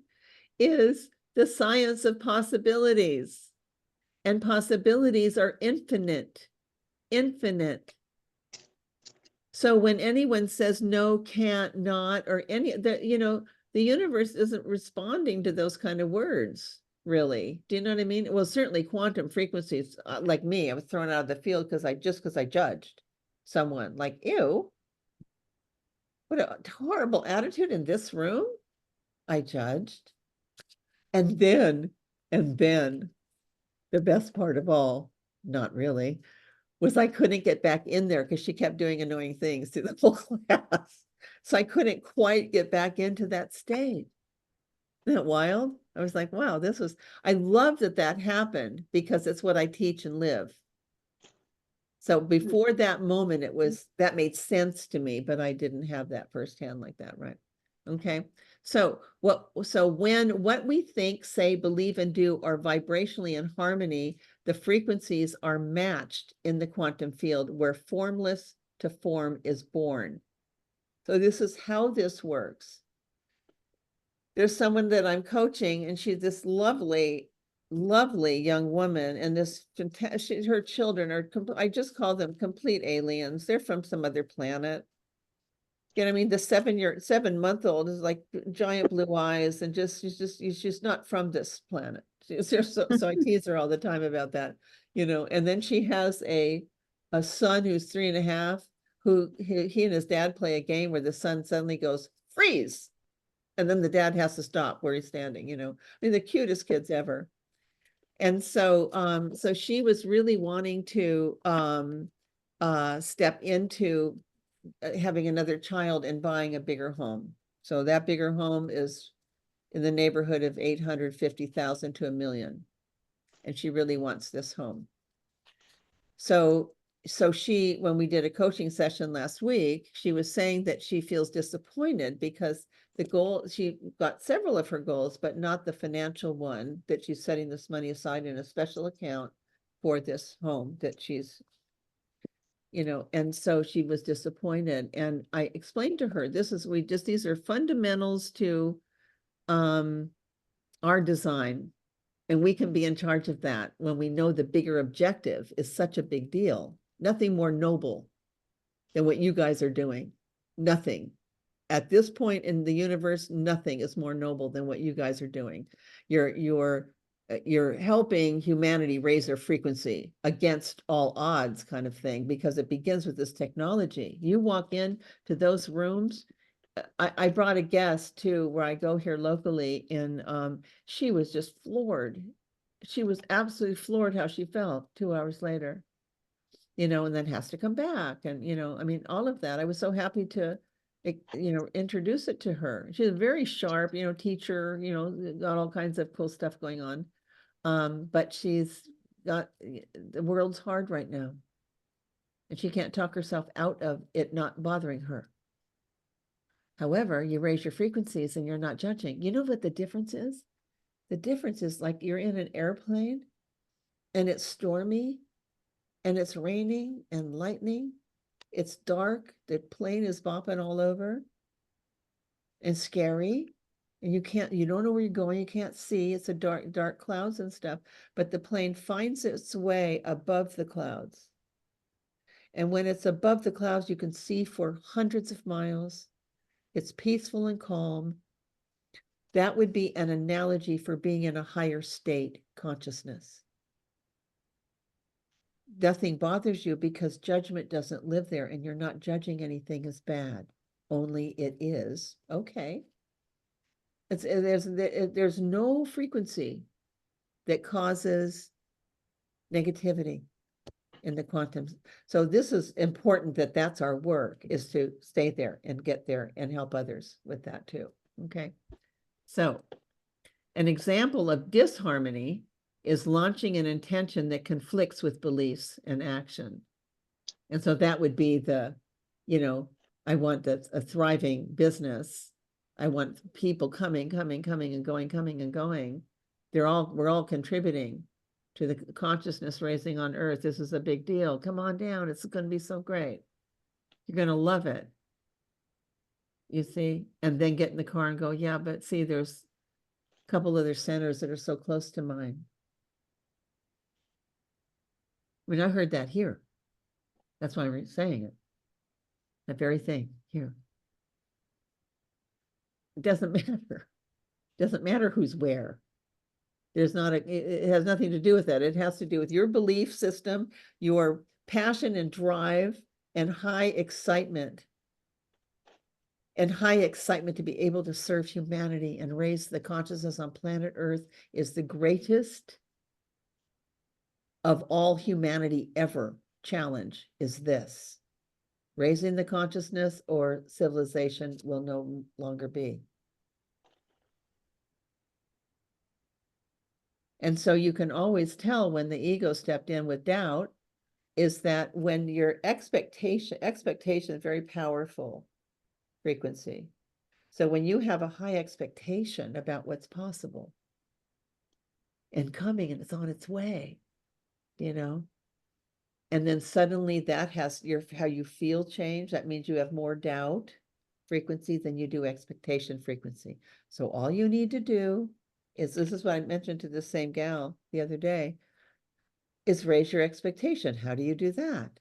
is the science of possibilities. And possibilities are infinite, infinite. So when anyone says no, can't, not, or any, you know, the universe isn't responding to those kind of words, really. Do you know what I mean? Well, certainly quantum frequencies, like me, I was thrown out of the field because I judged someone. Like, ew, what a horrible attitude in this room. I judged. And then the best part of all, not really, was I couldn't get back in there because she kept doing annoying things to the whole class. So I couldn't quite get back into that state. Isn't that wild? I was like, wow, I love that that happened because it's what I teach and live. So before that moment, that made sense to me, but I didn't have that firsthand like that, right? Okay. So what we think, say, believe, and do are vibrationally in harmony, the frequencies are matched in the quantum field where formless to form is born. So this is how this works. There's someone that I'm coaching, and she's this lovely, lovely young woman, and this fantastic, her children are, I just call them complete aliens. They're from some other planet. You know what I mean? The 7-month-old is like giant blue eyes, and she's not from this planet. So I tease her all the time about that, you know. And then she has a son who's 3.5, who he and his dad play a game where the son suddenly goes, freeze. And then the dad has to stop where he's standing, you know. I mean, the cutest kids ever. And so so she was really wanting to step into having another child and buying a bigger home. So that bigger home is in the neighborhood of 850,000 to $1 million. And she really wants this home. So she, when we did a coaching session last week, she was saying that she feels disappointed because the goal, she got several of her goals, but not the financial one, that she's setting this money aside in a special account for this home that she's, you know. And so she was disappointed. And I explained to her, these are fundamentals to our design. And we can be in charge of that when we know the bigger objective is such a big deal. Nothing more noble than what you guys are doing. Nothing. At this point in the universe, nothing is more noble than what you guys are doing. You're helping humanity raise their frequency against all odds, kind of thing, because it begins with this technology. You walk in to those rooms. I brought a guest to where I go here locally, and she was just floored. She was absolutely floored how she felt 2 hours later, you know, and then has to come back. And, you know, I mean, all of that. I was so happy to, you know, introduce it to her. She's a very sharp, you know, teacher, you know, got all kinds of cool stuff going on. But she's got, the world's hard right now. And she can't talk herself out of it not bothering her. However, you raise your frequencies and you're not judging. You know what the difference is? The difference is like you're in an airplane and it's stormy and it's raining and lightning. It's dark. The plane is bopping all over and scary. And you don't know where you're going. You can't see. It's a dark clouds and stuff. But the plane finds its way above the clouds. And when it's above the clouds, you can see for hundreds of miles. It's peaceful and calm. That would be an analogy for being in a higher state consciousness. Nothing bothers you because judgment doesn't live there, and you're not judging anything as bad. Only it is okay. There's no frequency that causes negativity in the quantum. So this is important, that that's our work, is to stay there and get there and help others with that too. Okay. So an example of disharmony is launching an intention that conflicts with beliefs and action. And so that would be the, I want a thriving business. I want people coming and going. We're all contributing to the consciousness raising on earth. This is a big deal. Come on down. It's going to be so great. You're going to love it. You see? And then get in the car and go, yeah, but see, there's a couple other centers that are so close to mine. I mean, I heard that here. That's why I'm saying it. That very thing here. It doesn't matter. It doesn't matter who's where. It has nothing to do with that. It has to do with your belief system, your passion and drive, and high excitement. And high excitement to be able to serve humanity and raise the consciousness on planet Earth is the greatest of all humanity ever. Challenge is this: raising the consciousness, or civilization will no longer be. And so you can always tell when the ego stepped in with doubt, is that when your expectation is very powerful frequency. So when you have a high expectation about what's possible and coming, and it's on its way, and then suddenly that has how you feel change. That means you have more doubt frequency than you do expectation frequency. So all you need to do is, this is what I mentioned to the same gal the other day, is raise your expectation. How do you do that?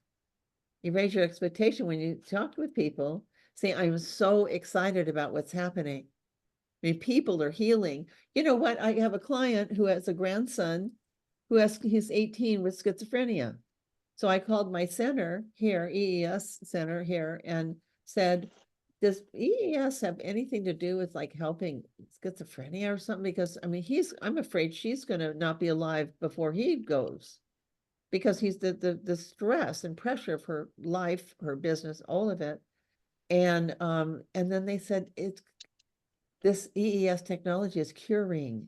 You raise your expectation when you talk with people. Say, I'm so excited about what's happening. I mean, people are healing. You know what? I have a client who has a grandson he's 18 with schizophrenia. So I called my center here, EES center here, and said, does EES have anything to do with like helping schizophrenia or something? Because I mean, I'm afraid she's going to not be alive before he goes, because he's the stress and pressure of her life, her business, all of it. And then they said, this EES technology is curing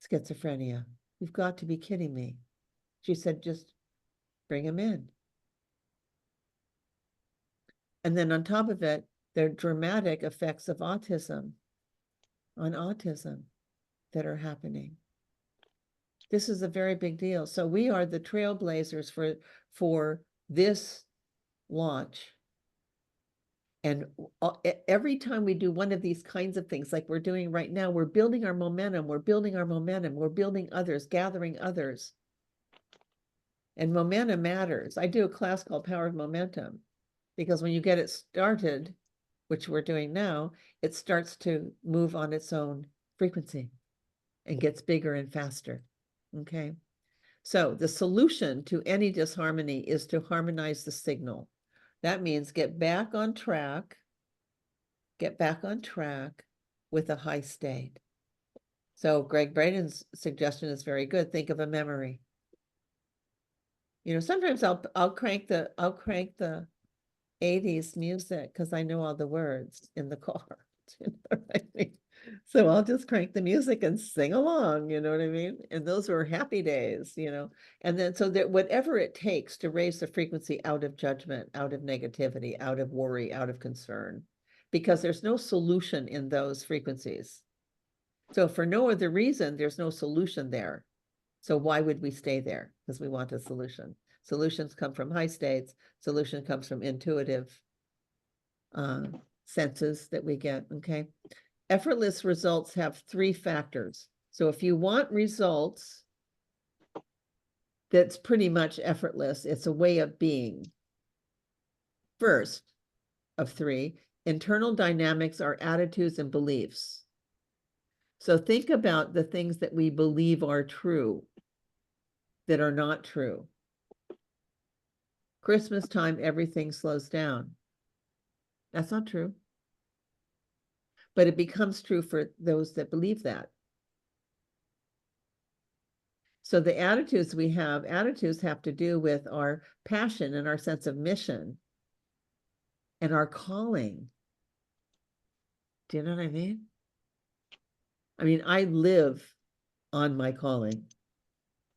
schizophrenia. You've got to be kidding me. She said, just bring him in. And then on top of it, there are dramatic effects of autism that are happening. This is a very big deal. So we are the trailblazers for this launch. And every time we do one of these kinds of things, like we're doing right now, we're building our momentum, we're building others, gathering others. And momentum matters. I do a class called Power of Momentum, because when you get it started, which we're doing now, it starts to move on its own frequency and gets bigger and faster. Okay. So the solution to any disharmony is to harmonize the signal. That means get back on track with a high state. So Greg Braden's suggestion is very good. Think of a memory. Sometimes I'll crank the 80s music because I know all the words in the car. So I'll just crank the music and sing along, you know what I mean? And those were happy days, And then so that whatever it takes to raise the frequency out of judgment, out of negativity, out of worry, out of concern, because there's no solution in those frequencies. So for no other reason, there's no solution there. So why would we stay there? Because we want a solution. Solutions come from high states. Solution comes from intuitive senses that we get, okay? Effortless results have 3 factors. So if you want results that's pretty much effortless, it's a way of being. First of 3, internal dynamics are attitudes and beliefs. So think about the things that we believe are true that are not true. Christmas time, everything slows down. That's not true. But it becomes true for those that believe that. So the attitudes have to do with our passion and our sense of mission and our calling. Do you know what I mean? I mean, I live on my calling.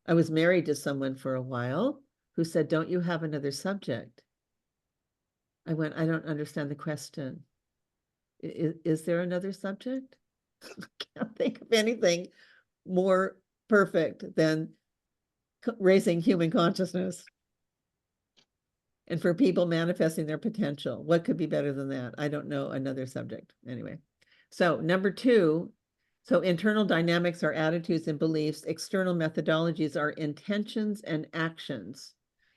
I was married to someone for a while who said, "Don't you have another subject?" I went, "I don't understand the question. Is there another subject?" I can't think of anything more perfect than raising human consciousness and for people manifesting their potential. What could be better than that? I don't know another subject. Anyway, so number 2, so internal dynamics are attitudes and beliefs. External methodologies are intentions and actions.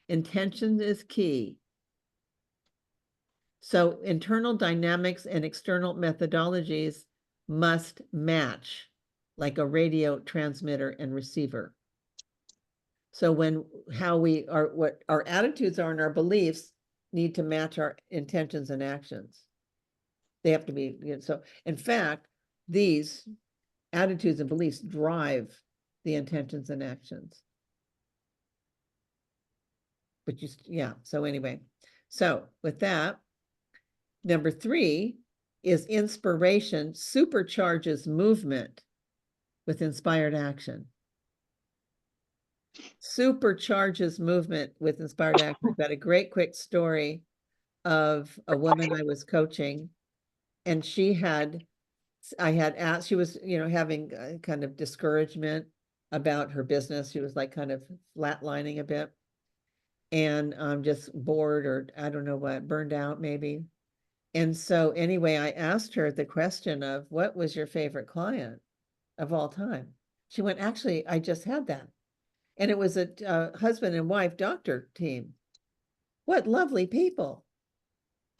Intention is key. So internal dynamics and external methodologies must match, like a radio transmitter and receiver. So what our attitudes are and our beliefs need to match our intentions and actions. They have to be, so in fact, these attitudes and beliefs drive the intentions and actions. But so anyway, so with that, number 3 is inspiration supercharges movement with inspired action. Supercharges movement with inspired action. I've got a great quick story of a woman I was coaching, and I had asked, she was, having a kind of discouragement about her business. She was like kind of flatlining a bit and just bored, or I don't know what, burned out maybe. And so anyway, I asked her the question of, what was your favorite client of all time? She went, actually, I just had that. And it was a husband and wife doctor team. What lovely people.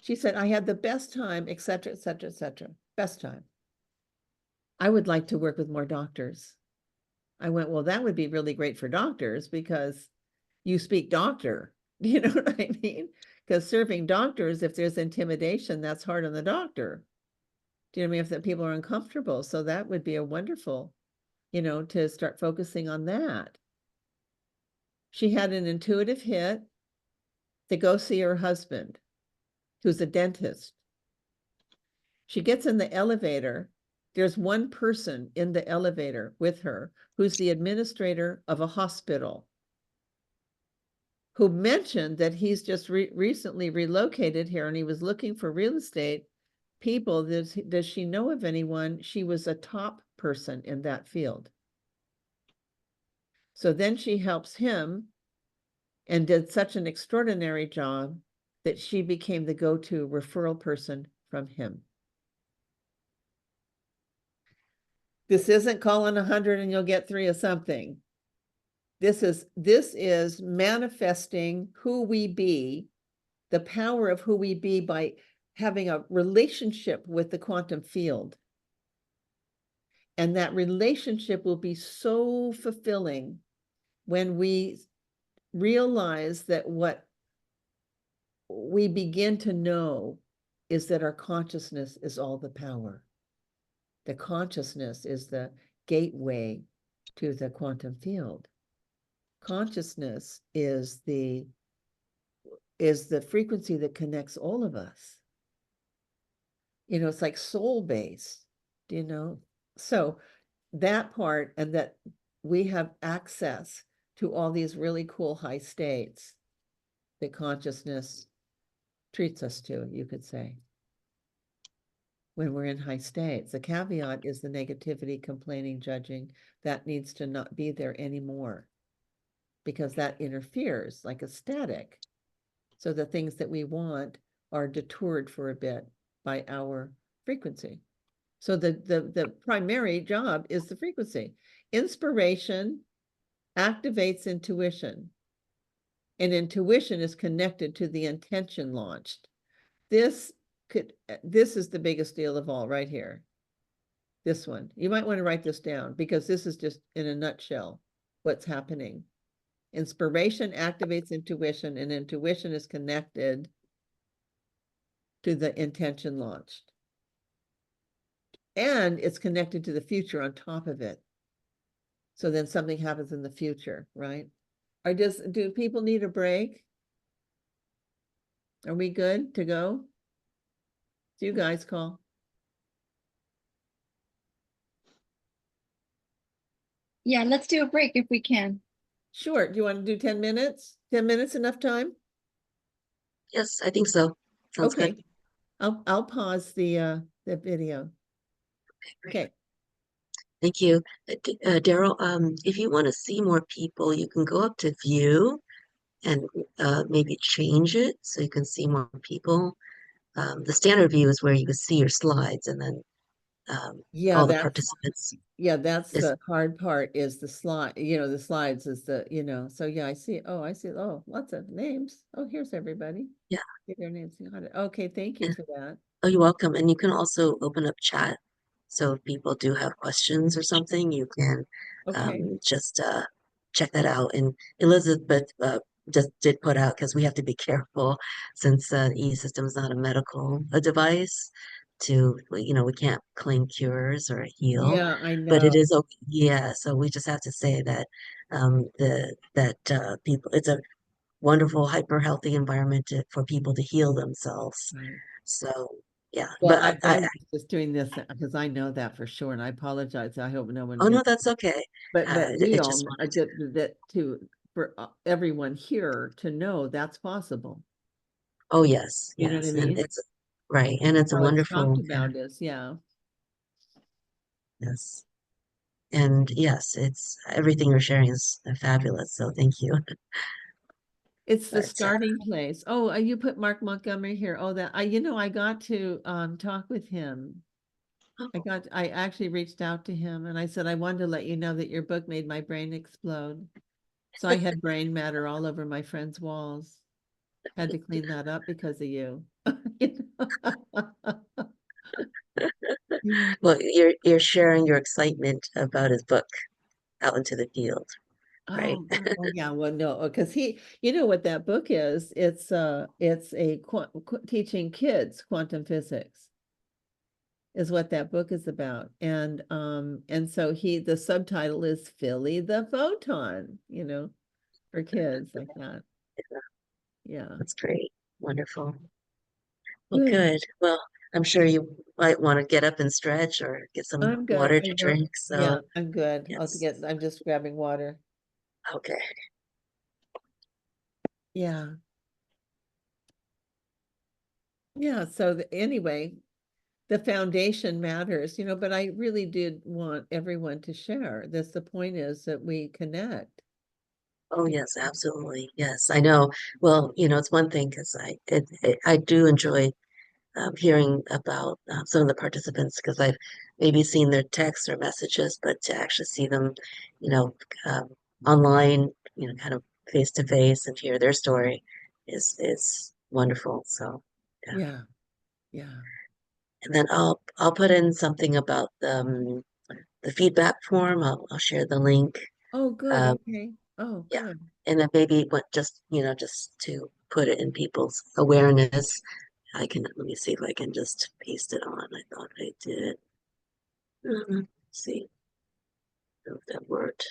She said, I had the best time, et cetera, et cetera, et cetera. Best time. I would like to work with more doctors. I went, well, that would be really great for doctors because you speak doctor. Do you know what I mean? Because serving doctors, if there's intimidation, that's hard on the doctor. Do you know what I mean? If the people are uncomfortable. So that would be a wonderful, to start focusing on that. She had an intuitive hit to go see her husband, who's a dentist. She gets in the elevator. There's one person in the elevator with her who's the administrator of a hospital, who mentioned that he's just recently relocated here and he was looking for real estate people. Does she know of anyone? She was a top person in that field. So then she helps him and did such an extraordinary job that she became the go-to referral person from him. This isn't calling 100 and you'll get 3 of something. This is manifesting who we be, the power of who we be by having a relationship with the quantum field. And that relationship will be so fulfilling when we realize that what we begin to know is that our consciousness is all the power. The consciousness is the gateway to the quantum field. Consciousness is the frequency that connects all of us. It's like soul base, So that part, and that we have access to all these really cool high states that consciousness treats us to, you could say, when we're in high states. The caveat is the negativity, complaining, judging. That needs to not be there anymore, because that interferes like a static. So the things that we want are detoured for a bit by our frequency. So the primary job is the frequency. Inspiration activates intuition, and intuition is connected to the intention launched. This is the biggest deal of all right here. This one. You might want to write this down because this is just in a nutshell what's happening. Inspiration activates intuition, and intuition is connected to the intention launched. And it's connected to the future on top of it. So then something happens in the future, right? Do people need a break? Are we good to go? Do you guys call? Yeah, let's do a break if we can. Sure. Do you want to do 10 minutes? 10 minutes enough time? Yes, I think so. Sounds Okay. good. I'll pause the video. Great. Okay. Thank you. Daryl, if you want to see more people, you can go up to view and maybe change it so you can see more people. The standard view is where you can see your slides and then Yeah, all the that's participants. that's Is- the hard part is the slide, the slides is so yeah, I see. Oh, I see. Oh, lots of names. Oh, here's everybody. Yeah. Get their names. Okay, thank you And- for that. Oh, you're welcome. And you can also open up chat. So if people do have questions or something, you can Okay. just check that out. And Elizabeth just did put out, because we have to be careful since E-System is not a medical device we can't claim cures or heal, Yeah, I but it know. is okay. Yeah, so we just have to say that people, it's a wonderful, hyper healthy environment for people to heal themselves. Right. So yeah, Well, but I was just doing this because I know that for sure, and I apologize. I hope no one oh no, missed. that's okay. But we It all just wanted that for everyone here to know that's possible. oh yes, You know what I yes, and mean? it's right, and it's a How it's talked wonderful about is, yeah. yes, and yes, it's everything you're sharing is fabulous. So thank you. It's the But starting place. Oh, you put Mark Montgomery here. Oh, I got to talk with him. I actually reached out to him and I said, I wanted to let you know that your book made my brain explode. So I had brain matter all over my friend's walls. Had to clean that up because of you. Yeah. well, you're sharing your excitement about his book out into the field, right? Oh, oh yeah. Well, no, because you know what that book is? It's a teaching kids quantum physics is what that book is about. And so the subtitle is Philly the Photon, for kids like that. Yeah. That's great. Wonderful. Well, Good. good. Well, I'm sure you might want to get up and stretch or get some I'm good. water I to know. drink. Yeah, So, I'm good. yes. I'm just grabbing water. Okay. Yeah. Yeah. So anyway, the foundation matters, but I really did want everyone to share. The point is that we connect. Oh, yes, absolutely. Yes, I know. Well, it's one thing because I do enjoy hearing about some of the participants because I've maybe seen their texts or messages, but to actually see them, you know, um, online, kind of face to face and hear their story is wonderful. So, yeah. Yeah. Yeah. And then I'll put in something about the feedback form. I'll share the link. Oh, good. Um, Okay. Oh, yeah, good. and then maybe what just to put it in people's awareness. Let me see if I can just paste it on. I thought I did. Let's see if that worked.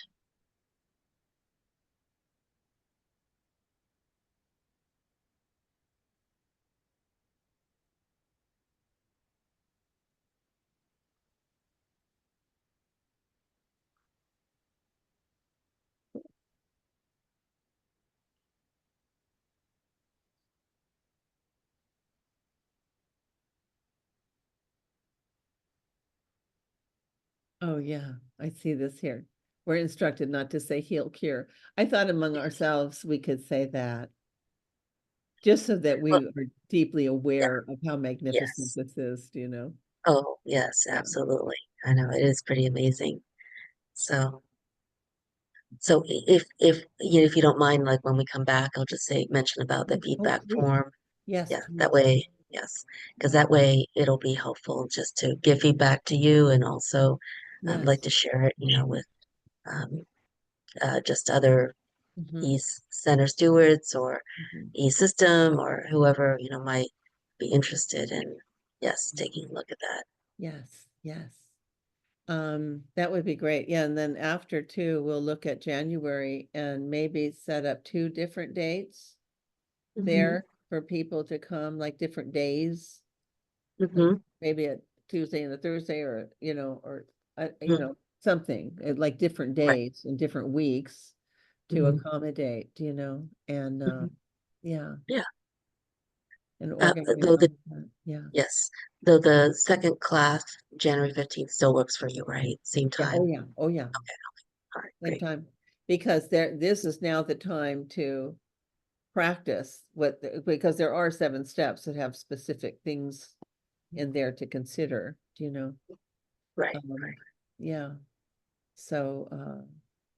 Oh, yeah. I see this here. We're instructed not to say heal, cure. I thought among ourselves we could say that just so that Well, we are deeply yeah, aware of how magnificent yes. this is. Oh, yes, Yeah. absolutely. I know it is pretty amazing. So if you don't mind, like when we come back, I'll just mention about the Oh, feedback please. form. Yes, Yeah, that please. way Yes, because that way it'll be helpful just to give feedback to you and also like Yes. to share it, with um, just other Mhm, e-center stewards or mhm. e-system or whoever, might be interested in, yes, taking a look at that. Yes, yes. That would be great. Yeah, and then after too, we'll look at January and maybe set up 2 different dates Hmm. there for people to come, like different days. Like Hmm. maybe a Tuesday and a Thursday, or something like different Right. days and different weeks to Hmm. accommodate, and Hmm. yeah, Yeah. and organize Though all the of that. Yeah. Yes, though the second class, January 15th, still works for you, right? Same Yeah. Oh, time. yeah. Oh, yeah. All right, Same great. time. Because this is now the time to practice because there are 7 steps that have specific things in there to consider, Right, Um, right. yeah. So,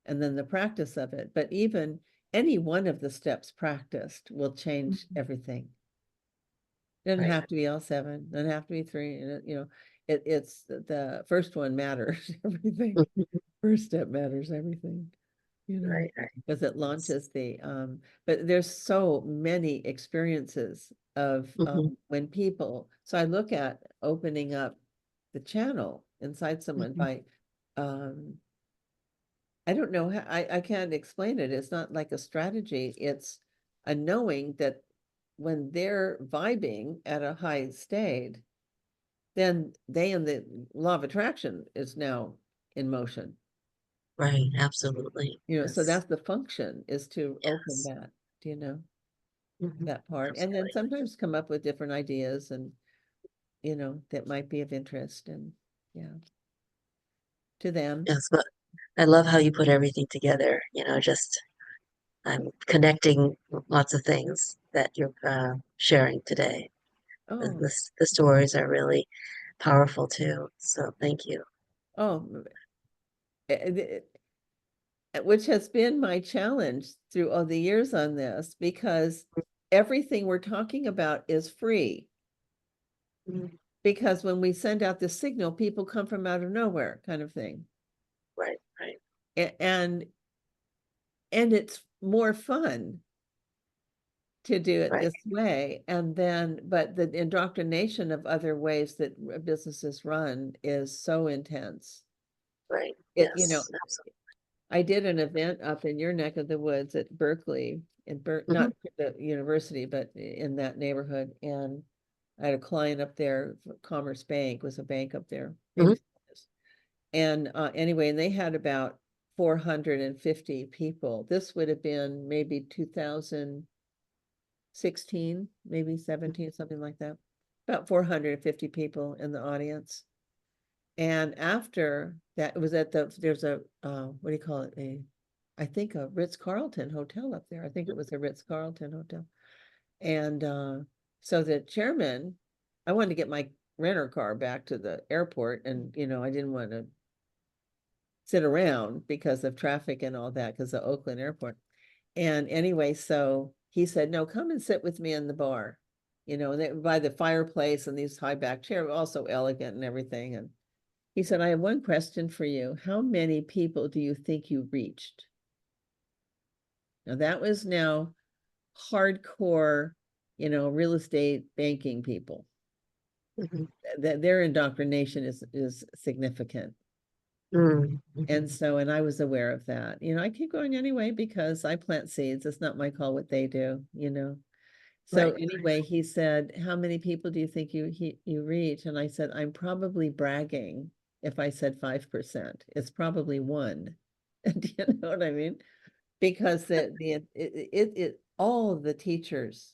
and then the practice of it, but even any one of the steps practiced will change Mhm. everything. Doesn't Right. have to be all 7, doesn't have to be 3, and it's the first one matters, everything. Mhm. First step matters, everything, Right, right. because it Yes. launches but there's so many experiences of, Hmm. when people, so I look at opening up the channel inside someone Hmm. by, um, I don't know how, I can't explain it. It's not like a strategy. It's a knowing that when they're vibing at a high state, then they and the law of attraction is now in motion. Right, absolutely. So Yes, that's the function, is to open yes. that, you know, Hmm. that part. And then Absolutely. sometimes come up with different ideas and, that might be of interest, and yeah, to them. Yes, but I love how you put everything together, just connecting lots of things that you're sharing today. Oh, The stories are really powerful too. So thank you. oh, which has been my challenge through all the years on this, because everything we're talking about is free. Mhm. Because when we send out the signal, people come from out of nowhere, kind of thing. Right, right, And it's more fun to do it right, this way. And then, but the indoctrination of other ways that businesses run is so intense. right. It, Yes, absolutely. I did an event up in your neck of the woods at Berkeley, Hmm. not the university, but in that neighborhood. And I had a client up there, Commerce Bank was a bank up there, maybe. Hmm. Still is. And anyway, and they had about 450 people. This would have been maybe 2016, maybe 17, something like that. About 450 people in the audience. And after that, it was at there's a, what do you call it? I think a Ritz-Carlton hotel up there. I think it was a Ritz-Carlton hotel. And so the chairman, I wanted to get my renter car back to the airport, and I didn't want to sit around because of traffic and all that, because of Oakland Airport. And anyway, so he said, no, come and sit with me in the bar, by the fireplace, and these high back chairs, also elegant and everything. And he said, I have one question for you. How many people do you think you reached? Now that was now hardcore, real estate banking people. Hmm. That their indoctrination is significant. Hmm. And so, and I was aware of that. I keep going anyway because I plant seeds. It's not my call what they do. So Right, right. anyway, he said, how many people do you think you reach? And I said, I'm probably bragging if I said 5%. It's probably 1. Do you know what I mean? Because all of the teachers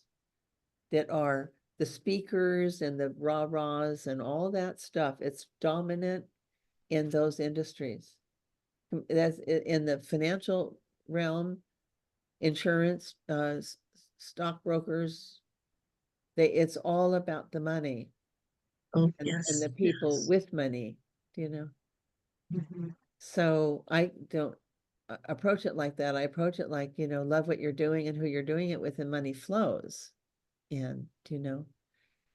that are the speakers and the rah-rahs and all that stuff, it's dominant in those industries. That's in the financial realm, insurance, stockbrokers. It's all about the money Oh, and yes, the people yes. with money, you know. Hmm. So I don't approach it like that. I approach it like, love what you're doing and who you're doing it with, and money flows. And,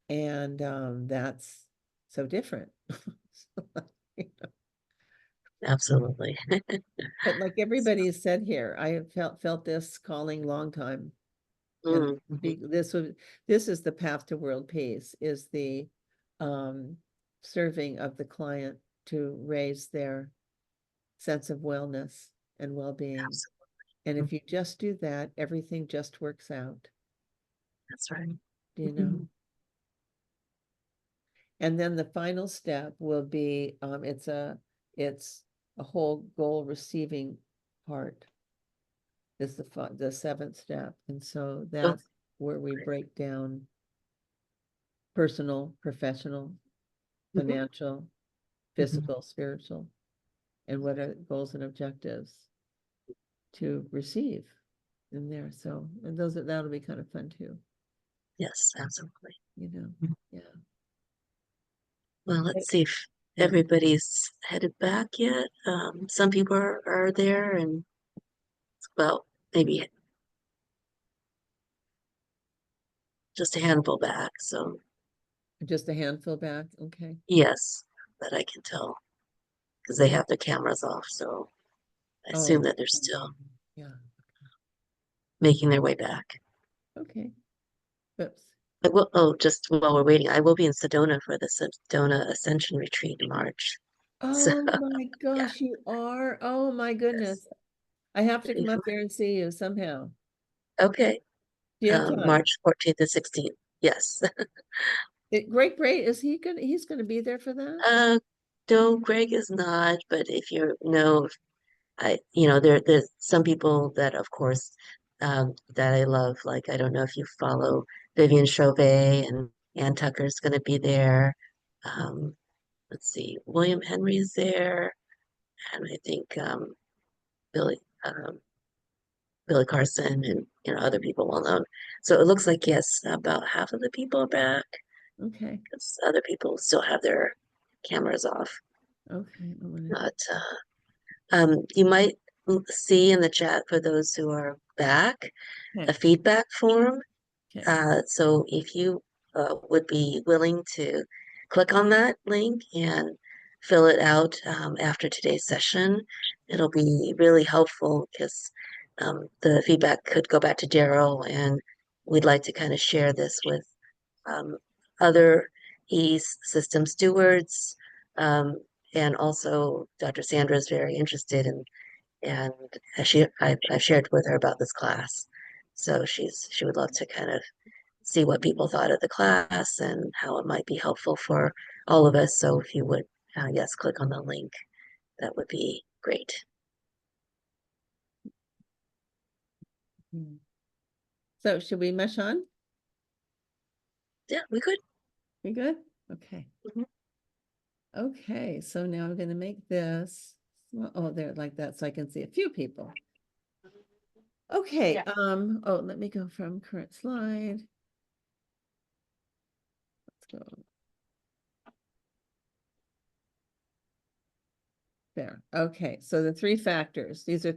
And that's so different. You know, Absolutely. but like everybody has said here, I have felt this calling long time. And Mhm. this is the path to world peace, is the serving of the client to raise their sense of wellness and well-being. And if you just do that, everything just works out, That's right. you know? And then the final step will be, it's a whole goal receiving part is the seventh step. And so Oh, that's where we great. break down personal, professional, Mhm. financial, physical, spiritual, and what are goals and objectives to receive in there. So, and that'll be kind of fun too, Yes, absolutely. you know? Mhm. Yeah. Well, But- let's see if Yeah. everybody's headed back yet. Some people are there, and well, maybe just a handful back. So Just a handful back. Okay. yes, that I can tell because they have their cameras off. So I assume Oh, that they're still yeah. making their way back. Okay. Oops. I will, oh, just while we're waiting, I will be in Sedona for the Sedona Ascension Retreat in March. So Oh my yeah, gosh, you are. Oh my yes. goodness. I have to It'll be come up fun. there and see you somehow. Okay, Do you have time? March 14th to 16th. Yes. Great. He's gonna be there for that? Uh, no, Greg is not, but if you know, there's some people that, of course, that I love. Like, I don't know if you follow Vivian Chauvet and Ann Tucker's going to be there. Um, let's see, William Henry's there, and I think Billy um, Billy Carson and other people well known. So it looks like yes, about half of the people are back Okay. because other people still have their cameras off. Okay. But you might see in the chat for those who are back a Okay. feedback form. Okay. So if you would be willing to click on that link and fill it out after today's session, it'll be really helpful because the feedback could go back to Daryl, and we'd like to kind of share this with um, other system stewards. Um, and also, Dr. Sandra is very interested in, and I've shared with her about this class. So she would love to kind of see what people thought of the class and how it might be helpful for all of us. So if you would, yes, click on the link, that would be great. So should we mesh on? Yeah, we could. We good? Okay. Mhm. Okay, so now I'm gonna make this, oh, there like that, so I can see a few people. Okay, Yeah. oh, let me go from current slide. Let's go. There, okay, so the three factors, those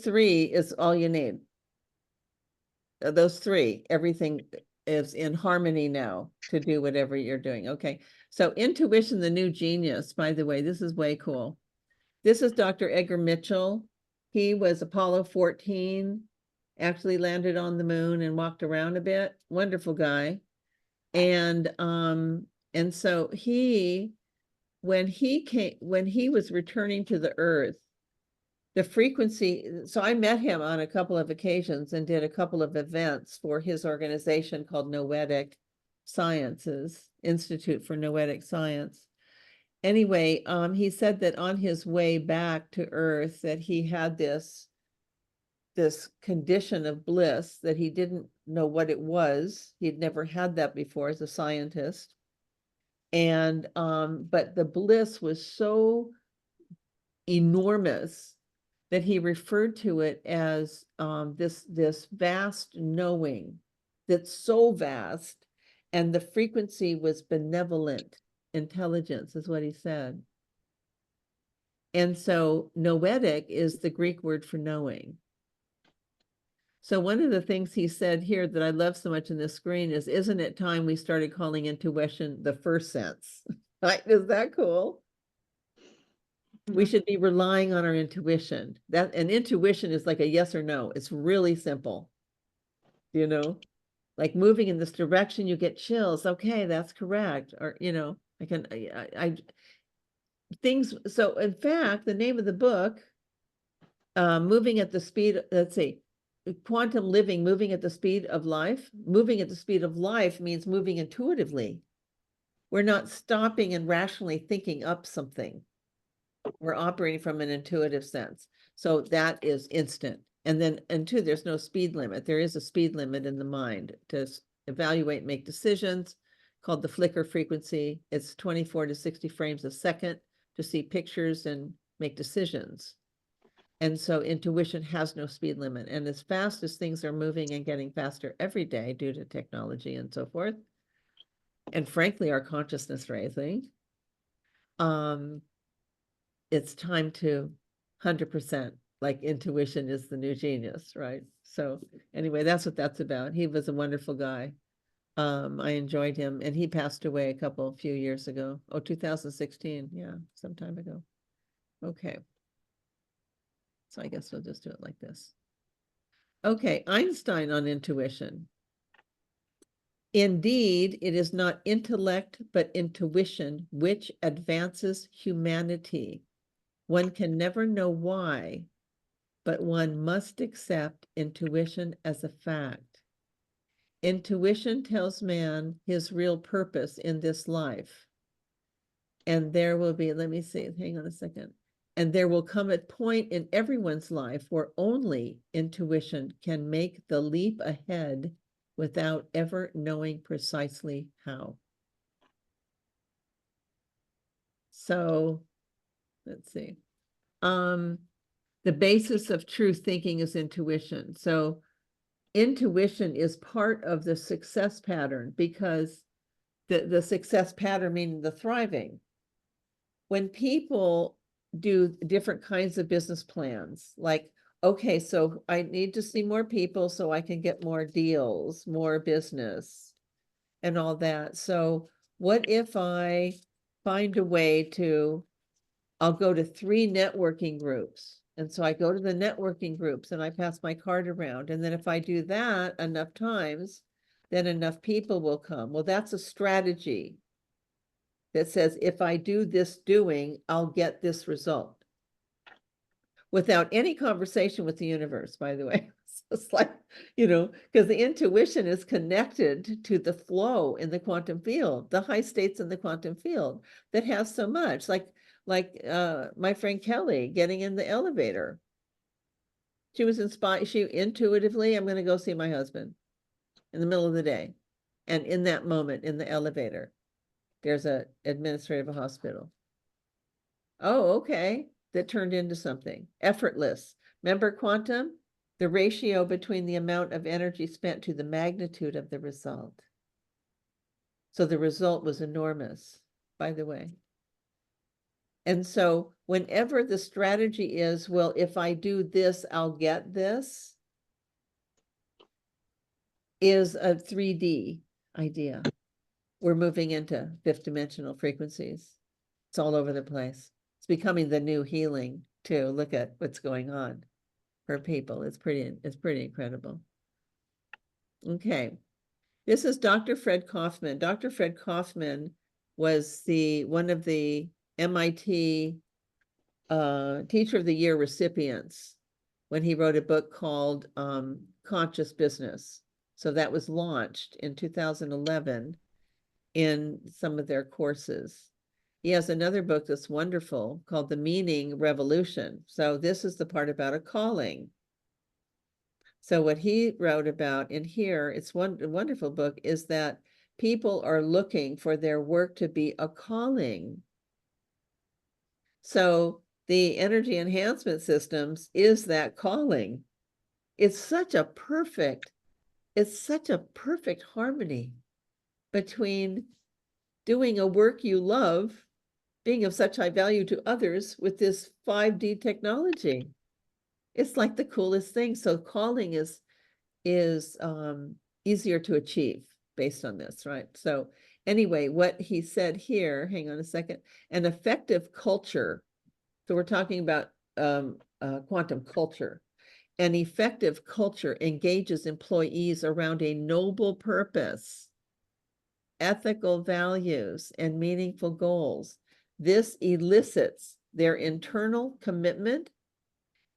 three is all you need. Those three, everything is in harmony now to do whatever you're doing. Okay, so intuition, the new genius, by the way, this is way cool. This is Dr. Edgar Mitchell. He was Apollo 14, actually landed on the moon and walked around a bit. Wonderful guy. And so when he was returning to the earth, the frequency, so I met him on a couple of occasions and did a couple of events for his organization called Noetic Sciences, Institute for Noetic Science. Anyway, he said that on his way back to Earth that he had this condition of bliss that he didn't know what it was. He'd never had that before as a scientist. And but the bliss was so enormous that he referred to it as this vast knowing that's so vast, and the frequency was benevolent intelligence, is what he said. And so noetic is the Greek word for knowing. So one of the things he said here that I love so much in this screen is, isn't it time we started calling intuition the first sense? Right? Is that cool? We should be relying on our intuition. And intuition is like a yes or no. It's really simple. You know, like moving in this direction, you get chills. Okay, that's correct. Or, you know, things. So in fact, the name of the book, moving at the speed, let's see, quantum living, moving at the speed of life. Moving at the speed of life means moving intuitively. We're not stopping and rationally thinking up something. We're operating from an intuitive sense. So that is instant. And two, there's no speed limit. There is a speed limit in the mind to evaluate, make decisions, called the flicker frequency. It's 24 to 60 frames a second to see pictures and make decisions. And so intuition has no speed limit. And as fast as things are moving and getting faster every day due to technology and so forth, and frankly, our consciousness raising, it's time to 100%, like intuition is the new genius, right? So anyway, that's what that's about. He was a wonderful guy. I enjoyed him, and he passed away a few years ago. Oh, 2016. Yeah, some time ago. Okay. So I guess we'll just do it like this. Okay, Einstein on intuition. Indeed, it is not intellect, but intuition which advances humanity. One can never know why, but one must accept intuition as a fact. Intuition tells man his real purpose in this life. And there will be, let me see, hang on a second. And there will come a point in everyone's life where only intuition can make the leap ahead without ever knowing precisely how. So let's see. The basis of true thinking is intuition. So intuition is part of the success pattern, because the success pattern meaning the thriving. When people do different kinds of business plans, like, okay, so I need to see more people so I can get more deals, more business and all that. So what if I find a way to, I'll go to 3 networking groups. And so I go to the networking groups and I pass my card around. And then if I do that enough times, then enough people will come. Well, that's a strategy that says, if I do this doing, I'll get this result. Without any conversation with the universe, by the way. It's like, you know, because the intuition is connected to the flow in the quantum field, the high states in the quantum field that has so much, like my friend Kelly getting in the elevator. She was inspired, she intuitively, I'm going to go see my husband in the middle of the day. And in that moment in the elevator, there's a administrator of a hospital. Oh, okay. That turned into something effortless. Remember quantum? The ratio between the amount of energy spent to the magnitude of the result. So the result was enormous, by the way. And so whenever the strategy is, well, if I do this, I'll get this, is a 3D idea. We're moving into 5th dimensional frequencies. It's all over the place. It's becoming the new healing too. Look at what's going on for people. It's pretty incredible. Okay. This is Dr. Fred Kaufman. Dr. Fred Kaufman was one of the MIT Teacher of the Year recipients when he wrote a book called Conscious Business. So that was launched in 2011 in some of their courses. He has another book that's wonderful called The Meaning Revolution. So this is the part about a calling. So what he wrote about in here, it's a wonderful book, is that people are looking for their work to be a calling. So the energy enhancement systems is that calling. It's such a perfect harmony between doing a work you love, being of such high value to others with this 5D technology. It's like the coolest thing. So calling is is easier to achieve based on this, right? So anyway, what he said here, hang on a second, an effective culture. So we're talking about quantum culture. An effective culture engages employees around a noble purpose, ethical values, and meaningful goals. This elicits their internal commitment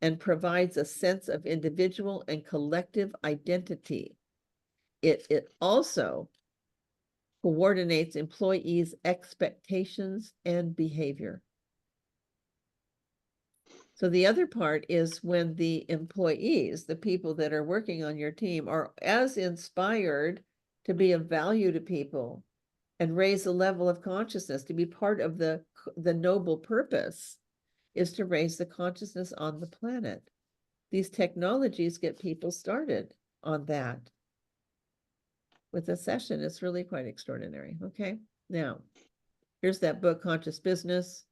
and provides a sense of individual and collective identity. It also coordinates employees' expectations and behavior. So the other part is when the employees, the people that are working on your team, are as inspired to be of value to people and raise the level of consciousness to be part of the noble purpose is to raise the consciousness on the planet. These technologies get people started on that. With a session, it's really quite extraordinary. Okay, now, here's that book, Conscious Business.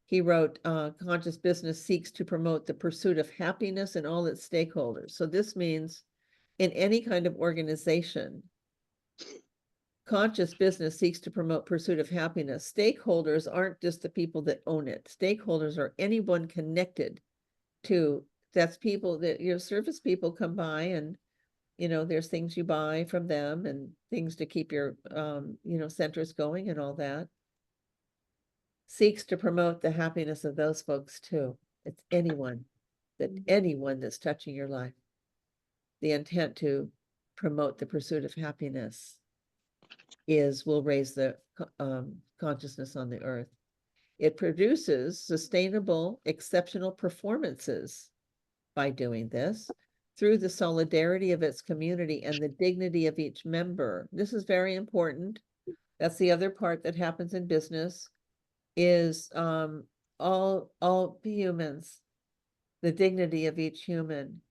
He wrote, Conscious Business seeks to promote the pursuit of happiness in all its stakeholders. So this means in any kind of organization, conscious business seeks to promote pursuit of happiness. Stakeholders aren't just the people that own it. Stakeholders are anyone connected to, that's people that, service people come by and, there's things you buy from them and things to keep your, centers going and all that. Seeks to promote the happiness of those folks too. It's anyone that's touching your life. The intent to promote the pursuit of happiness will raise the consciousness on the earth. It produces sustainable, exceptional performances by doing this through the solidarity of its community and the dignity of each member. This is very important. That's the other part that happens in business is all humans, the dignity of each human.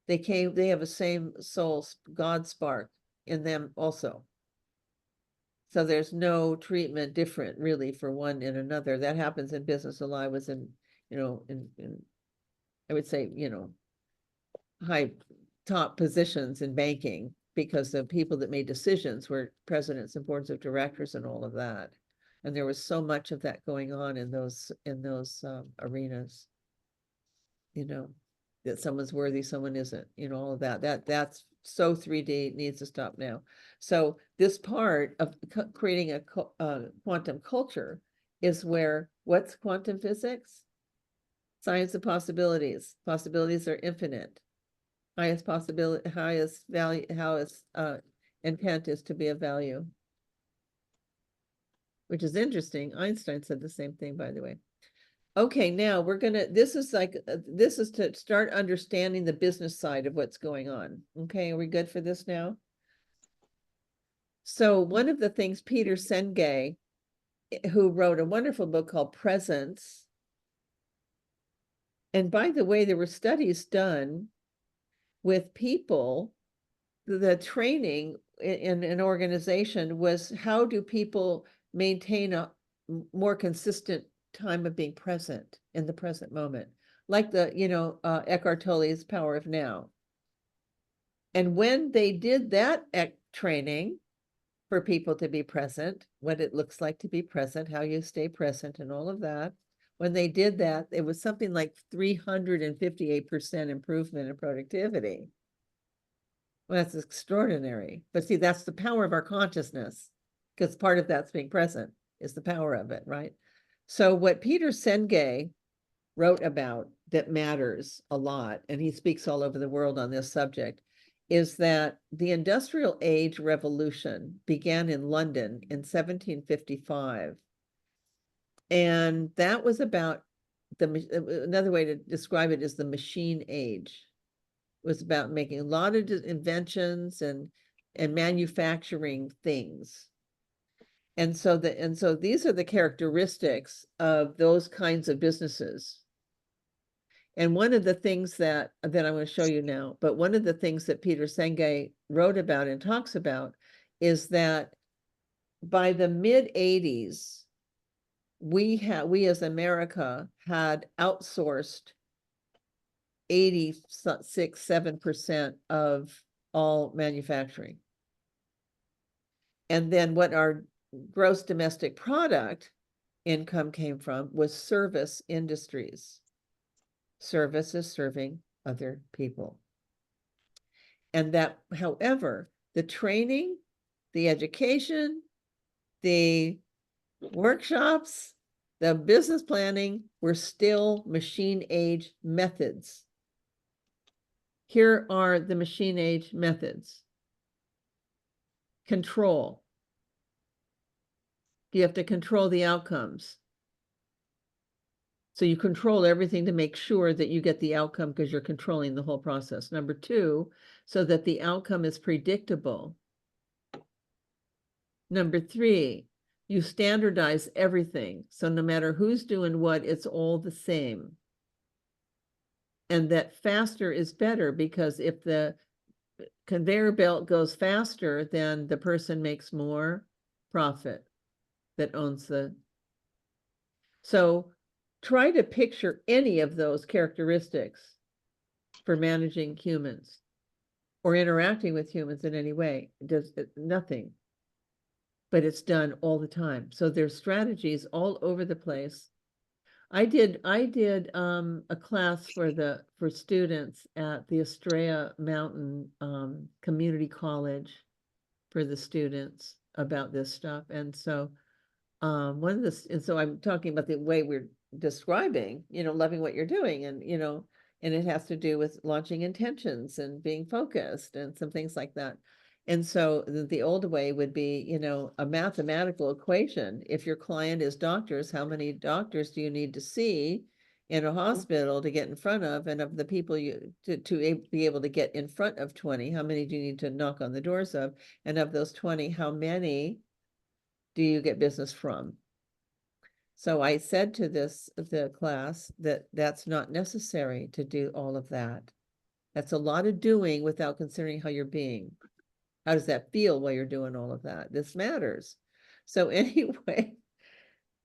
They have the same soul, God spark in them also. So there's no treatment different really for one and another. That happens in business. While I was in I would say, high top positions in banking, because the people that made decisions were presidents and boards of directors and all of that. And there was so much of that going on in those arenas, that someone's worthy, someone isn't, all of that's so 3D, needs to stop now. So this part of creating a quantum culture is where, what's quantum physics? Science of possibilities. Possibilities are infinite. Highest possibility, highest value, highest intent is to be of value. Which is interesting. Einstein said the same thing, by the way. Okay, now this is to start understanding the business side of what's going on. Okay, are we good for this now? So one of the things Peter Senge, who wrote a wonderful book called Presence, and by the way, there were studies done with people, the training in an organization was, how do people maintain a more consistent time of being present in the present moment, like the Eckhart Tolle's Power of Now. And when they did that training for people to be present, what it looks like to be present, how you stay present and all of that, when they did that, it was something like 358% improvement in productivity. Well, that's extraordinary. But see, that's the power of our consciousness, because part of that's being present is the power of it, right? So what Peter Senge wrote about that matters a lot, and he speaks all over the world on this subject, is that the industrial age revolution began in London in 1755. And that was about another way to describe it is the machine age. It was about making a lot of inventions and manufacturing things. And so these are the characteristics of those kinds of businesses. And one of the things that I'm going to show you now, but one of the things that Peter Senge wrote about and talks about is that by the mid-80s, we as America had outsourced 86-7% of all manufacturing. And then what our gross domestic product income came from was service industries. Service is serving other people. And that, however, the training, the education, the workshops, the business planning were still machine age methods. Here are the machine age methods. Control. You have to control the outcomes. So you control everything to make sure that you get the outcome because you're controlling the whole process. Number two, so that the outcome is predictable. Number three, you standardize everything. So no matter who's doing what, it's all the same. And that faster is better because if the conveyor belt goes faster, then the person makes more profit that owns the. So try to picture any of those characteristics for managing humans or interacting with humans in any way. It does nothing, but it's done all the time. So there's strategies all over the place. I did a class for students at the Estrella Mountain Community College for the students about this stuff. And so so I'm talking about the way we're describing, loving what you're doing, and and it has to do with launching intentions and being focused and some things like that. And so the old way would be, a mathematical equation. If your client is doctors, how many doctors do you need to see in a hospital to get in front of? And of the people to be able to get in front of 20, how many do you need to knock on the doors of? And of those 20, how many do you get business from? So I said to the class that that's not necessary to do all of that. That's a lot of doing without considering how you're being. How does that feel while you're doing all of that? This matters. So anyway,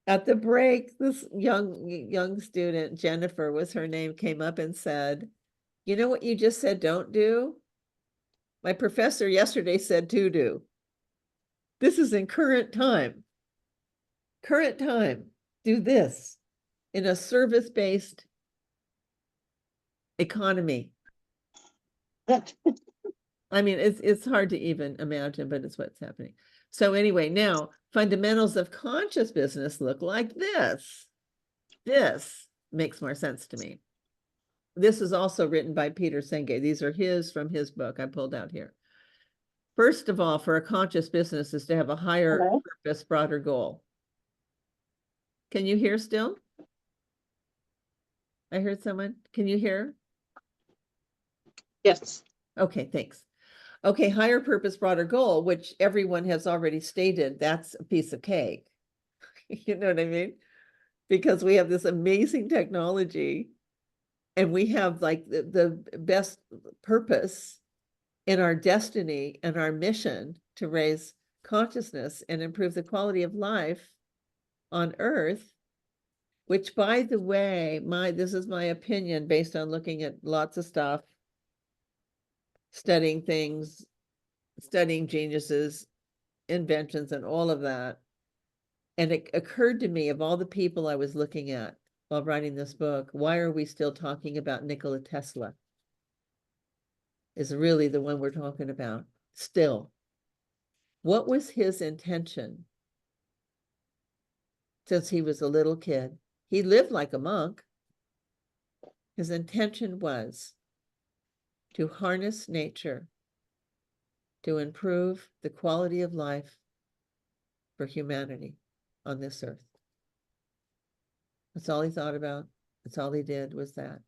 at the break, this young student, Jennifer was her name, came up and said, "You know what you just said don't do? My professor yesterday said to do." This is in current time. Current time. Do this in a service-based economy. I mean, it's hard to even imagine, but it's what's happening. So anyway, now fundamentals of conscious business look like this. This makes more sense to me. This is also written by Peter Senge. These are from his book I pulled out here. First of all, for a conscious business is to have a higher purpose, broader goal. Can you hear still? I heard someone. Can you hear? Yes. Okay, thanks. Okay, higher purpose, broader goal, which everyone has already stated, that's a piece of cake. You know what I mean? Because we have this amazing technology and we have like the best purpose in our destiny and our mission to raise consciousness and improve the quality of life on Earth, which, by the way, this is my opinion based on looking at lots of stuff, studying things, studying geniuses, inventions, and all of that. And it occurred to me, of all the people I was looking at while writing this book, why are we still talking about Nikola Tesla? Is really the one we're talking about still. What was his intention since he was a little kid? He lived like a monk. His intention was to harness nature to improve the quality of life for humanity on this earth. That's all he thought about. That's all he did was that.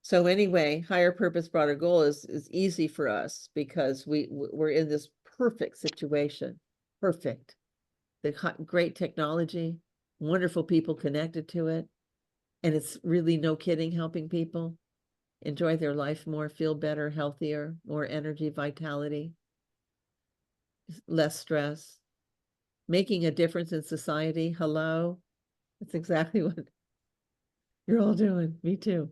So anyway, higher purpose, broader goal is easy for us because we're in this perfect situation. Perfect. The great technology, wonderful people connected to it. And it's really, no kidding, helping people enjoy their life more, feel better, healthier, more energy, vitality, less stress, making a difference in society. Hello. That's exactly what you're all doing. Me too.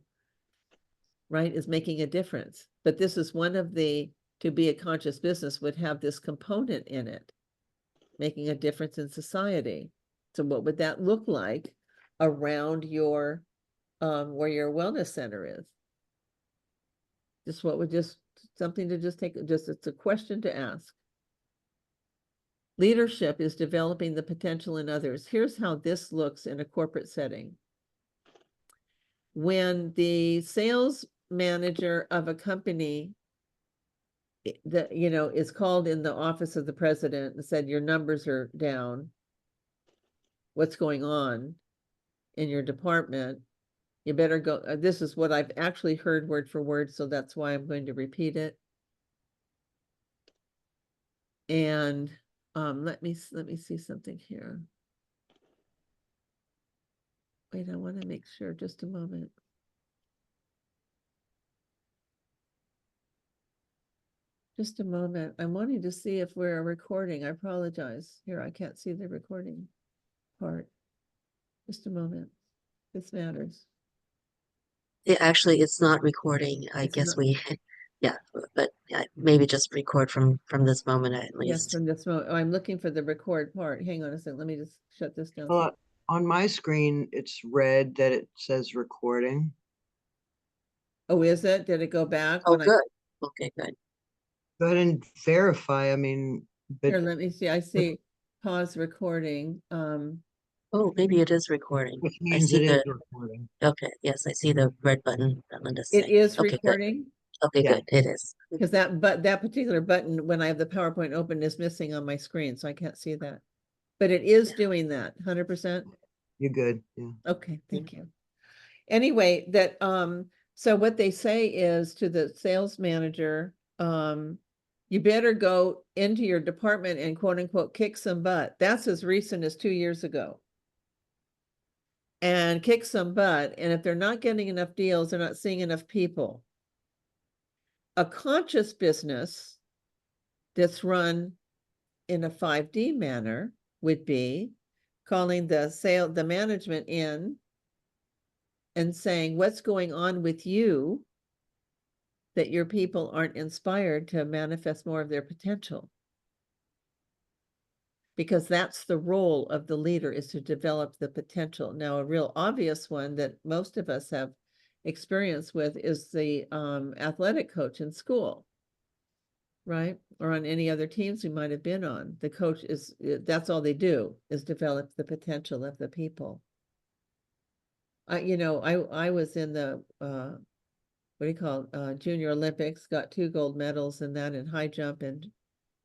right, is making a difference. But this is one of the, to be a conscious business would have this component in it, making a difference in society. So what would that look like around your, where your wellness center is? Just what would just, something to just take, just, it's a question to ask. Leadership is developing the potential in others. Here's how this looks in a corporate setting. When the sales manager of a company that, you know, is called in the office of the president and said, your numbers are down, what's going on in your department, you better go, this is what I've actually heard word for word, so that's why I'm going to repeat it. And let me see something here. Wait, I want to make sure, just a moment. Just a moment. I'm wanting to see if we're recording. I apologize. Here, I can't see the recording part. Just a moment. This matters. Yeah, actually, it's not recording. I It's guess not- we, yeah, but yeah, maybe just record from this moment at Yes, least. from this moment. Oh, I'm looking for the record part. Hang on a second. Let me just shut this down. On my screen, it's red that it says recording. Oh, is it? Did it go back? Oh, when good. Okay, good. Go ahead and verify. I mean, but Here, let me see. I see pause recording. Oh, maybe it is recording. which I means see it is the, recording. okay, yes, I see the red button that Linda's It saying. is Okay, good. recording Okay, Yeah. good. It is. because that particular button, when I have the PowerPoint open, is missing on my screen, so I can't see that. But it is doing that 100%. You're good. Yeah. Okay, thank you. Anyway, that so what they say is to the sales manager, you better go into your department and quote unquote kick some butt. That's as recent as 2 years ago. And kick some butt. And if they're not getting enough deals, they're not seeing enough people. A conscious business that's run in a 5D manner would be calling the management in and saying, what's going on with you that your people aren't inspired to manifest more of their potential? Because that's the role of the leader, is to develop the potential. Now, a real obvious one that most of us have experience with is the athletic coach in school, right? Or on any other teams we might have been on. The coach is, that's all they do, is develop the potential of the people. I was in the, what do you call it? Junior Olympics, got 2 gold medals in that, in high jump and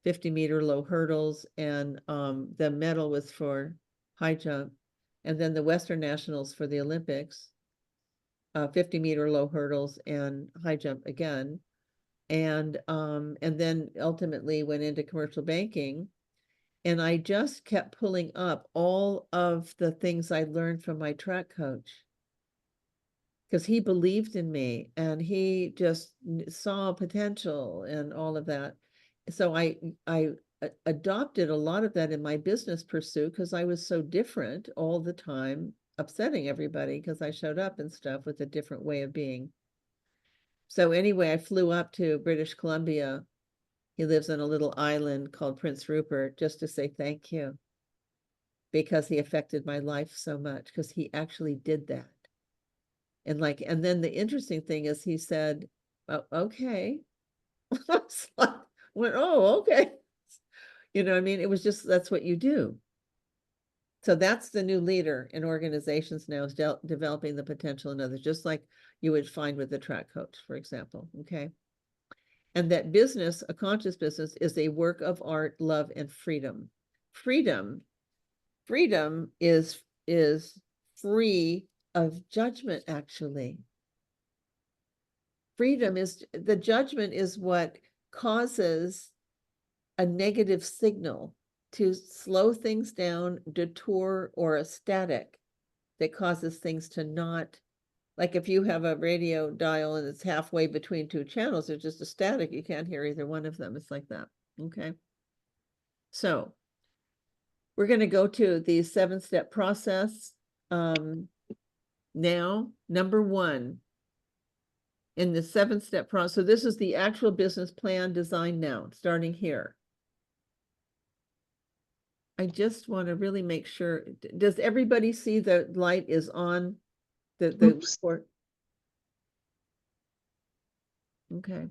50-meter low hurdles. And the medal was for high jump. And then the Western Nationals for the Olympics, 50-meter low hurdles and high jump again. And then ultimately went into commercial banking. And I just kept pulling up all of the things I learned from my track coach, because he believed in me and he just saw potential and all of that. So I adopted a lot of that in my business pursuit, because I was so different all the time, upsetting everybody because I showed up and stuff with a different way of being. So anyway, I flew up to British Columbia. He lives on a little island called Prince Rupert, just to say thank you, because he affected my life so much, because he actually did that. And then the interesting thing is he said, oh, okay. Went, oh, okay. You know what I mean? It was just, that's what you do. So that's the new leader in organizations now, is developing the potential in others, just like you would find with the track coach, for example. Okay. And that business, a conscious business, is a work of art, love, and freedom. Freedom is free of judgment, actually. Freedom is, the judgment is what causes a negative signal to slow things down, detour, or a static that causes things to not, like if you have a radio dial and it's halfway between 2 channels, there's just a static, you can't hear either one of them. It's like that. Okay. So we're going to go to the 7-step process. Now, number 1 in the 7-step process. So this is the actual business plan design now, starting here. I just want to really make sure, does everybody see the light is on the Oops. report? Okay.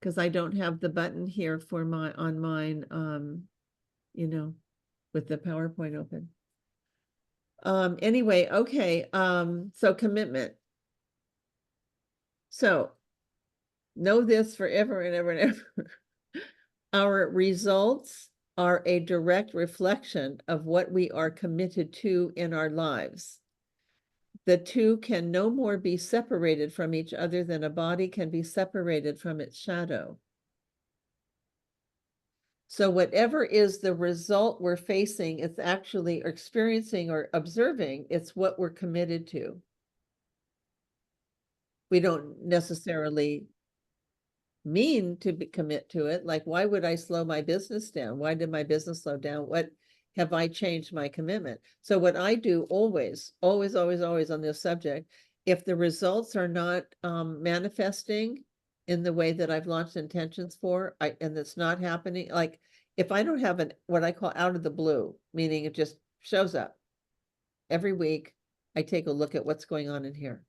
Because I don't have the button here for on mine, you know, with the PowerPoint open. Anyway, okay, so commitment. So know this forever and ever and ever. Our results are a direct reflection of what we are committed to in our lives. The two can no more be separated from each other than a body can be separated from its shadow. So whatever is the result we're facing, it's actually experiencing or observing, it's what we're committed to. We don't necessarily mean to commit to it. Like, why would I slow my business down? Why did my business slow down? What have I changed my commitment? So what I do always on this subject, if the results are not manifesting in the way that I've launched intentions for, and it's not happening, like if I don't have what I call out of the blue, meaning it just shows up every week, I take a look at what's going on in here.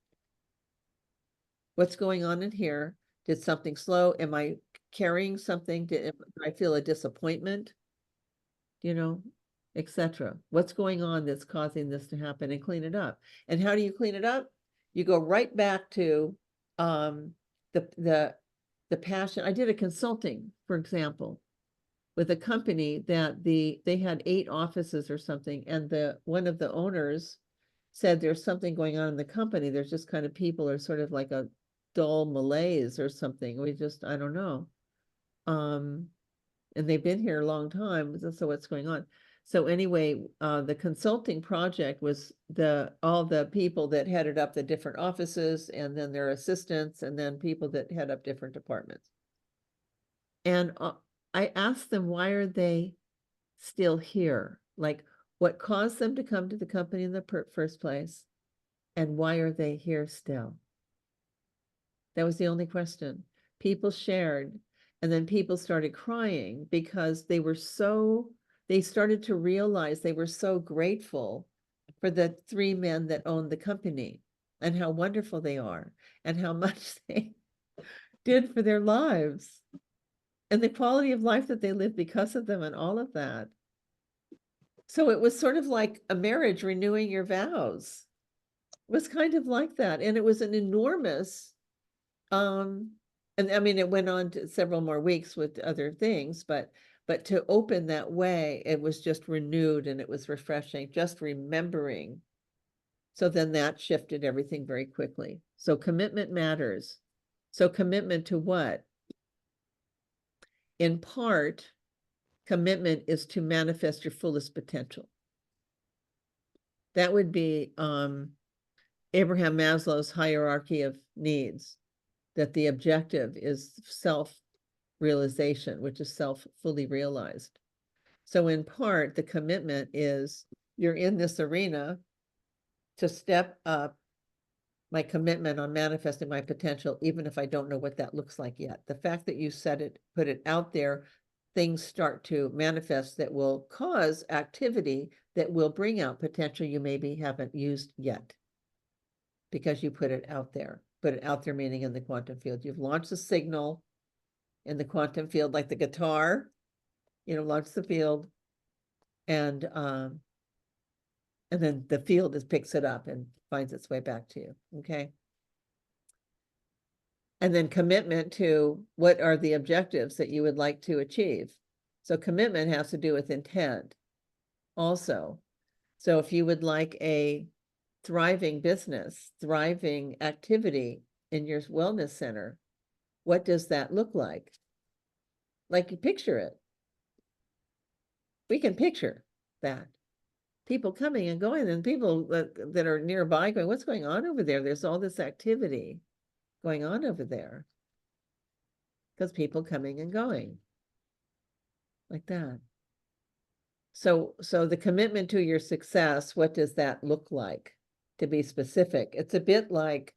What's going on in here? Did something slow? Am I carrying something? Did I feel a disappointment? You know, etc. What's going on that's causing this to happen, and clean it up. And how do you clean it up? You go right back to the passion. I did a consulting, for example, with a company that they had 8 offices or something, and one of the owners said there's something going on in the company. There's just kind of people are sort of like a dull malaise or something. I don't know. And they've been here a long time. So what's going on? So anyway, the consulting project was all the people that headed up the different offices, and then their assistants, and then people that head up different departments. And I asked them, why are they still here? Like, what caused them to come to the company in the first place? And why are they here still? That was the only question. People shared, and then people started crying because they started to realize they were so grateful for the 3 men that owned the company, and how wonderful they are, and how much they did for their lives, and the quality of life that they lived because of them, and all of that. So it was sort of like a marriage, renewing your vows. It was kind of like that. And it was an enormous, and I mean, it went on to several more weeks with other things, but to open that way, it was just renewed, and it was refreshing, just remembering. So then that shifted everything very quickly. So commitment matters. So commitment to what? In part, commitment is to manifest your fullest potential. That would be Abraham Maslow's hierarchy of needs, that the objective is self-realization, which is self fully realized. So in part, the commitment is you're in this arena to step up my commitment on manifesting my potential, even if I don't know what that looks like yet. The fact that you said it, put it out there, things start to manifest that will cause activity that will bring out potential you maybe haven't used yet, because you put it out there. Put it out there meaning in the quantum field. You've launched a signal in the quantum field, like the guitar, launch the field, and then the field picks it up and finds its way back to you. Okay. And then commitment to what are the objectives that you would like to achieve. So commitment has to do with intent also. So if you would like a thriving business, thriving activity in your wellness center, what does that look like? Like, you picture it. We can picture that. People coming and going, and people that are nearby going, what's going on over there? There's all this activity going on over there. Because people coming and going like that. So the commitment to your success, what does that look like? To be specific, it's a bit like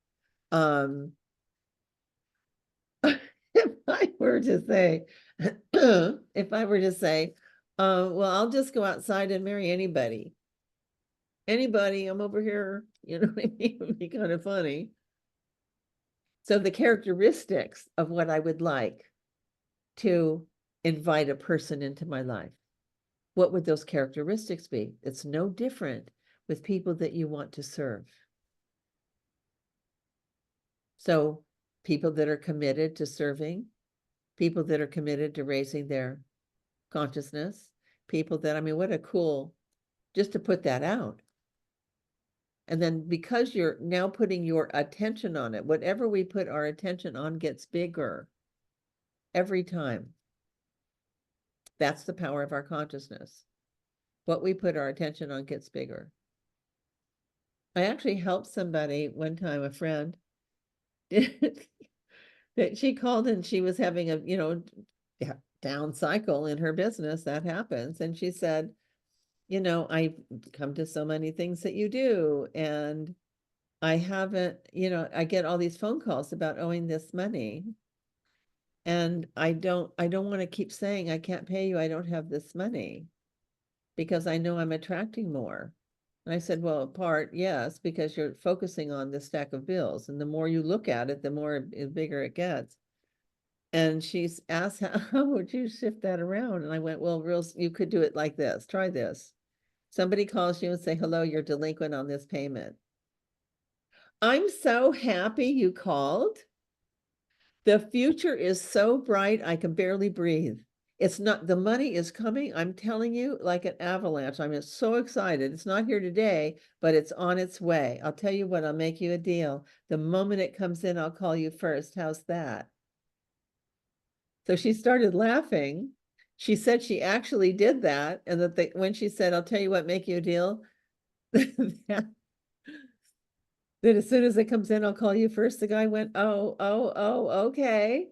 If I were to say, if I were to say, well, I'll just go outside and marry anybody. Anybody, I'm over here, you know what I mean? It would be kind of funny. So the characteristics of what I would like to invite a person into my life, what would those characteristics be? It's no different with people that you want to serve. So people that are committed to serving, people that are committed to raising their consciousness, people that, I mean, what a cool, just to put that out. And then because you're now putting your attention on it, whatever we put our attention on gets bigger every time. That's the power of our consciousness. What we put our attention on gets bigger. I actually helped somebody one time, a friend, that she called and she was having a, you know, down cycle in her business. That happens. And she said, you know, I come to so many things that you do, and I haven't, you know, I get all these phone calls about owing this money. And I don't want to keep saying, I can't pay you, I don't have this money, because I know I'm attracting more. And I said, well, part, yes, because you're focusing on the stack of bills. And the more you look at it, the more bigger it gets. And she's asked, how would you shift that around? And I went, well, you could do it like this. Try this. Somebody calls you and say, hello, you're delinquent on this payment. I'm so happy you called. The future is so bright, I can barely breathe. It's not, the money is coming, I'm telling you, like an avalanche. I'm just so excited. It's not here today, but it's on its way. I'll tell you what, I'll make you a deal. The moment it comes in, I'll call you first. How's that? So she started laughing. She said she actually did that. And that when she said, I'll tell you what, make you a deal, that as soon as it comes in, I'll call you first. The guy went, oh, okay.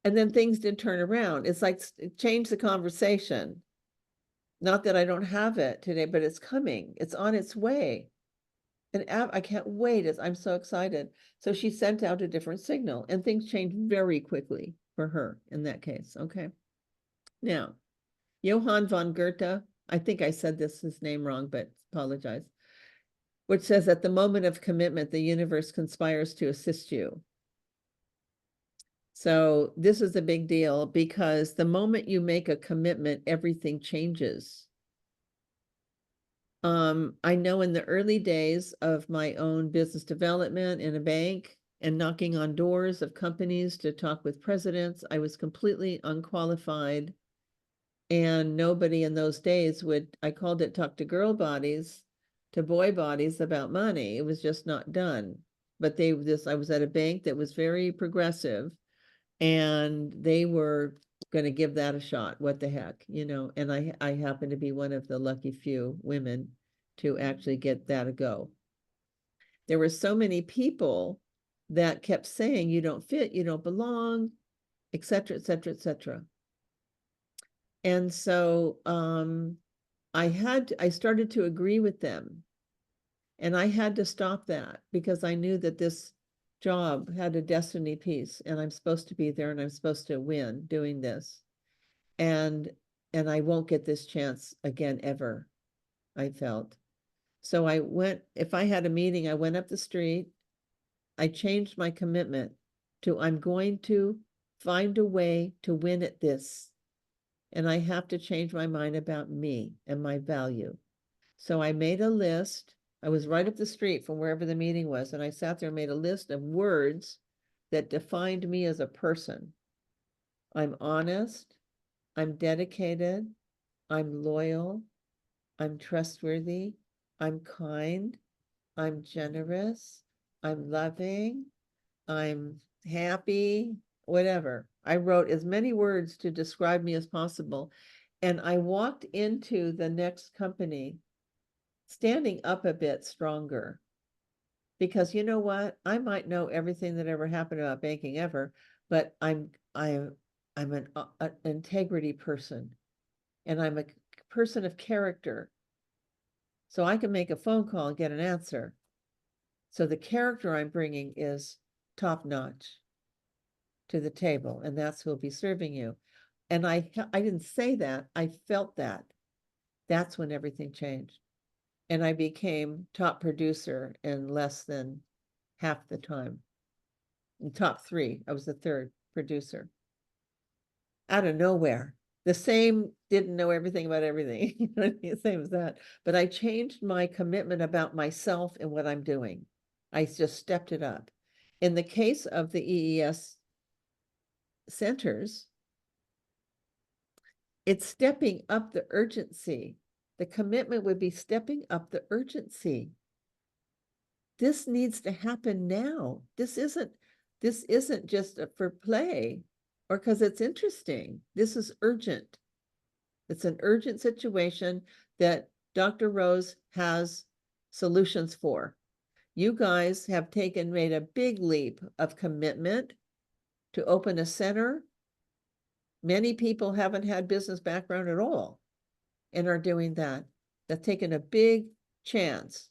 And then things did turn around. It's like it changed the conversation. Not that I don't have it today, but it's coming. It's on its way. And I can't wait. I'm so excited. So she sent out a different signal, and things changed very quickly for her in that case. Okay. Now, Johann von Goethe, I think I said his name wrong, but apologize, which says, at the moment of commitment, the universe conspires to assist you. So this is a big deal, because the moment you make a commitment, everything changes. I know in the early days of my own business development in a bank and knocking on doors of companies to talk with presidents, I was completely unqualified. And nobody in those days I called it talk to girl bodies, to boy bodies about money. It was just not done. But I was at a bank that was very progressive, and they were going to give that a shot. What the heck, you know? And I happen to be one of the lucky few women to actually get that a go. There were so many people that kept saying, you don't fit, you don't belong, et cetera, et cetera, et cetera. And so I started to agree with them, and I had to stop that, because I knew that this job had a destiny piece, and I'm supposed to be there, and I'm supposed to win doing this. And I won't get this chance again ever, I felt. So I went, if I had a meeting, I went up the street, I changed my commitment to, I'm going to find a way to win at this. And I have to change my mind about me and my value. So I made a list. I was right up the street from wherever the meeting was, and I sat there and made a list of words that defined me as a person. I'm honest, I'm dedicated, I'm loyal, I'm trustworthy, I'm kind, I'm generous, I'm loving, I'm happy, whatever. I wrote as many words to describe me as possible. And I walked into the next company standing up a bit stronger, because you know what? I might know everything that ever happened about banking ever, but I'm an integrity person, and I'm a person of character. So I can make a phone call and get an answer. So the character I'm bringing is top notch to the table, and that's who'll be serving you. And I didn't say that, I felt that. That's when everything changed. And I became top producer in less than half the time. In top 3, I was the 3rd producer. Out of nowhere. The same didn't know everything about everything, you know, same as that. But I changed my commitment about myself and what I'm doing. I just stepped it up. In the case of the EES centers, it's stepping up the urgency. The commitment would be stepping up the urgency. This needs to happen now. This isn't just for play or because it's interesting. This is urgent. It's an urgent situation that Dr. Rose has solutions for. You guys have made a big leap of commitment to open a center. Many people haven't had business background at all and are doing that. They've taken a big chance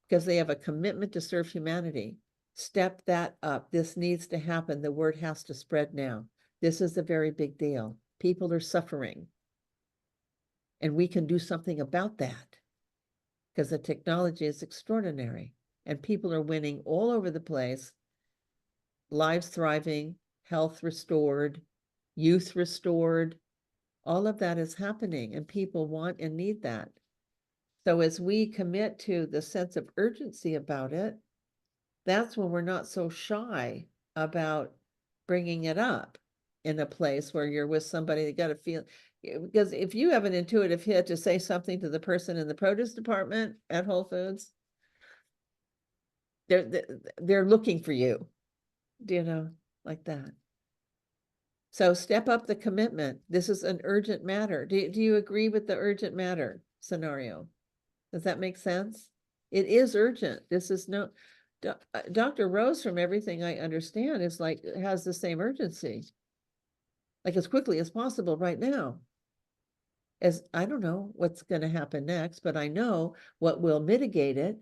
because they have a commitment to serve humanity. Step that up. This needs to happen. The word has to spread now. This is a very big deal. People are suffering. And we can do something about that because the technology is extraordinary and people are winning all over the place. Lives thriving, health restored, youth restored. All of that is happening and people want and need that. So as we commit to the sense of urgency about it, that's when we're not so shy about bringing it up in a place where you're with somebody that got to feel, because if you have an intuitive hit to say something to the person in the produce department at Whole Foods, they're looking for you, you know, like that. So step up the commitment. This is an urgent matter. Do you agree with the urgent matter scenario? Does that make sense? It is urgent. This is no, Dr. Rose, from everything I understand, is like, has the same urgency. Like as quickly as possible right now. As I don't know what's going to happen next, but I know what will mitigate it.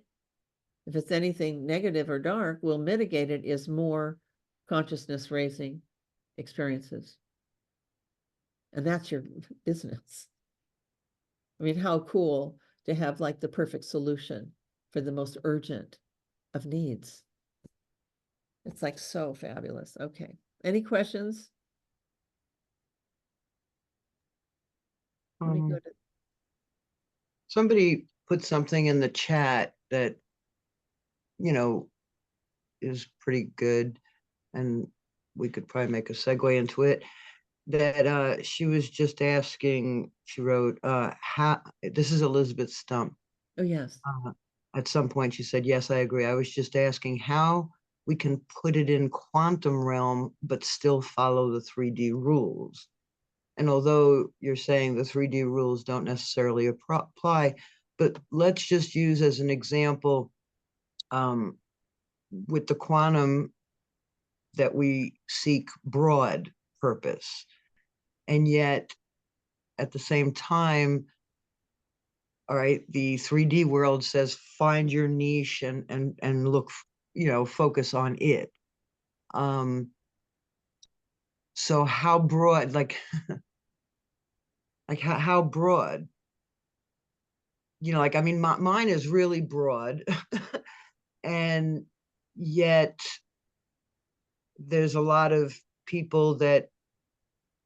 If it's anything negative or dark, will mitigate it is more consciousness raising experiences. And that's your business. I mean, how cool to have like the perfect solution for the most urgent of needs. It's like so fabulous. Okay. Any questions? Let me go to, Somebody put something in the chat that, you know, is pretty good, and we could probably make a segue into it. That she was just asking, she wrote, how, this is Elizabeth Stump. oh yes. At some point she said, yes, I agree. I was just asking how we can put it in quantum realm, but still follow the 3D rules. And although you're saying the 3D rules don't necessarily apply, but let's just use as an example, with the quantum, that we seek broad purpose. And yet at the same time, all right, the 3D world says find your niche and look, you know, focus on it. So how broad, like like how broad? You know, like, I mean, mine is really broad. And yet there's a lot of people that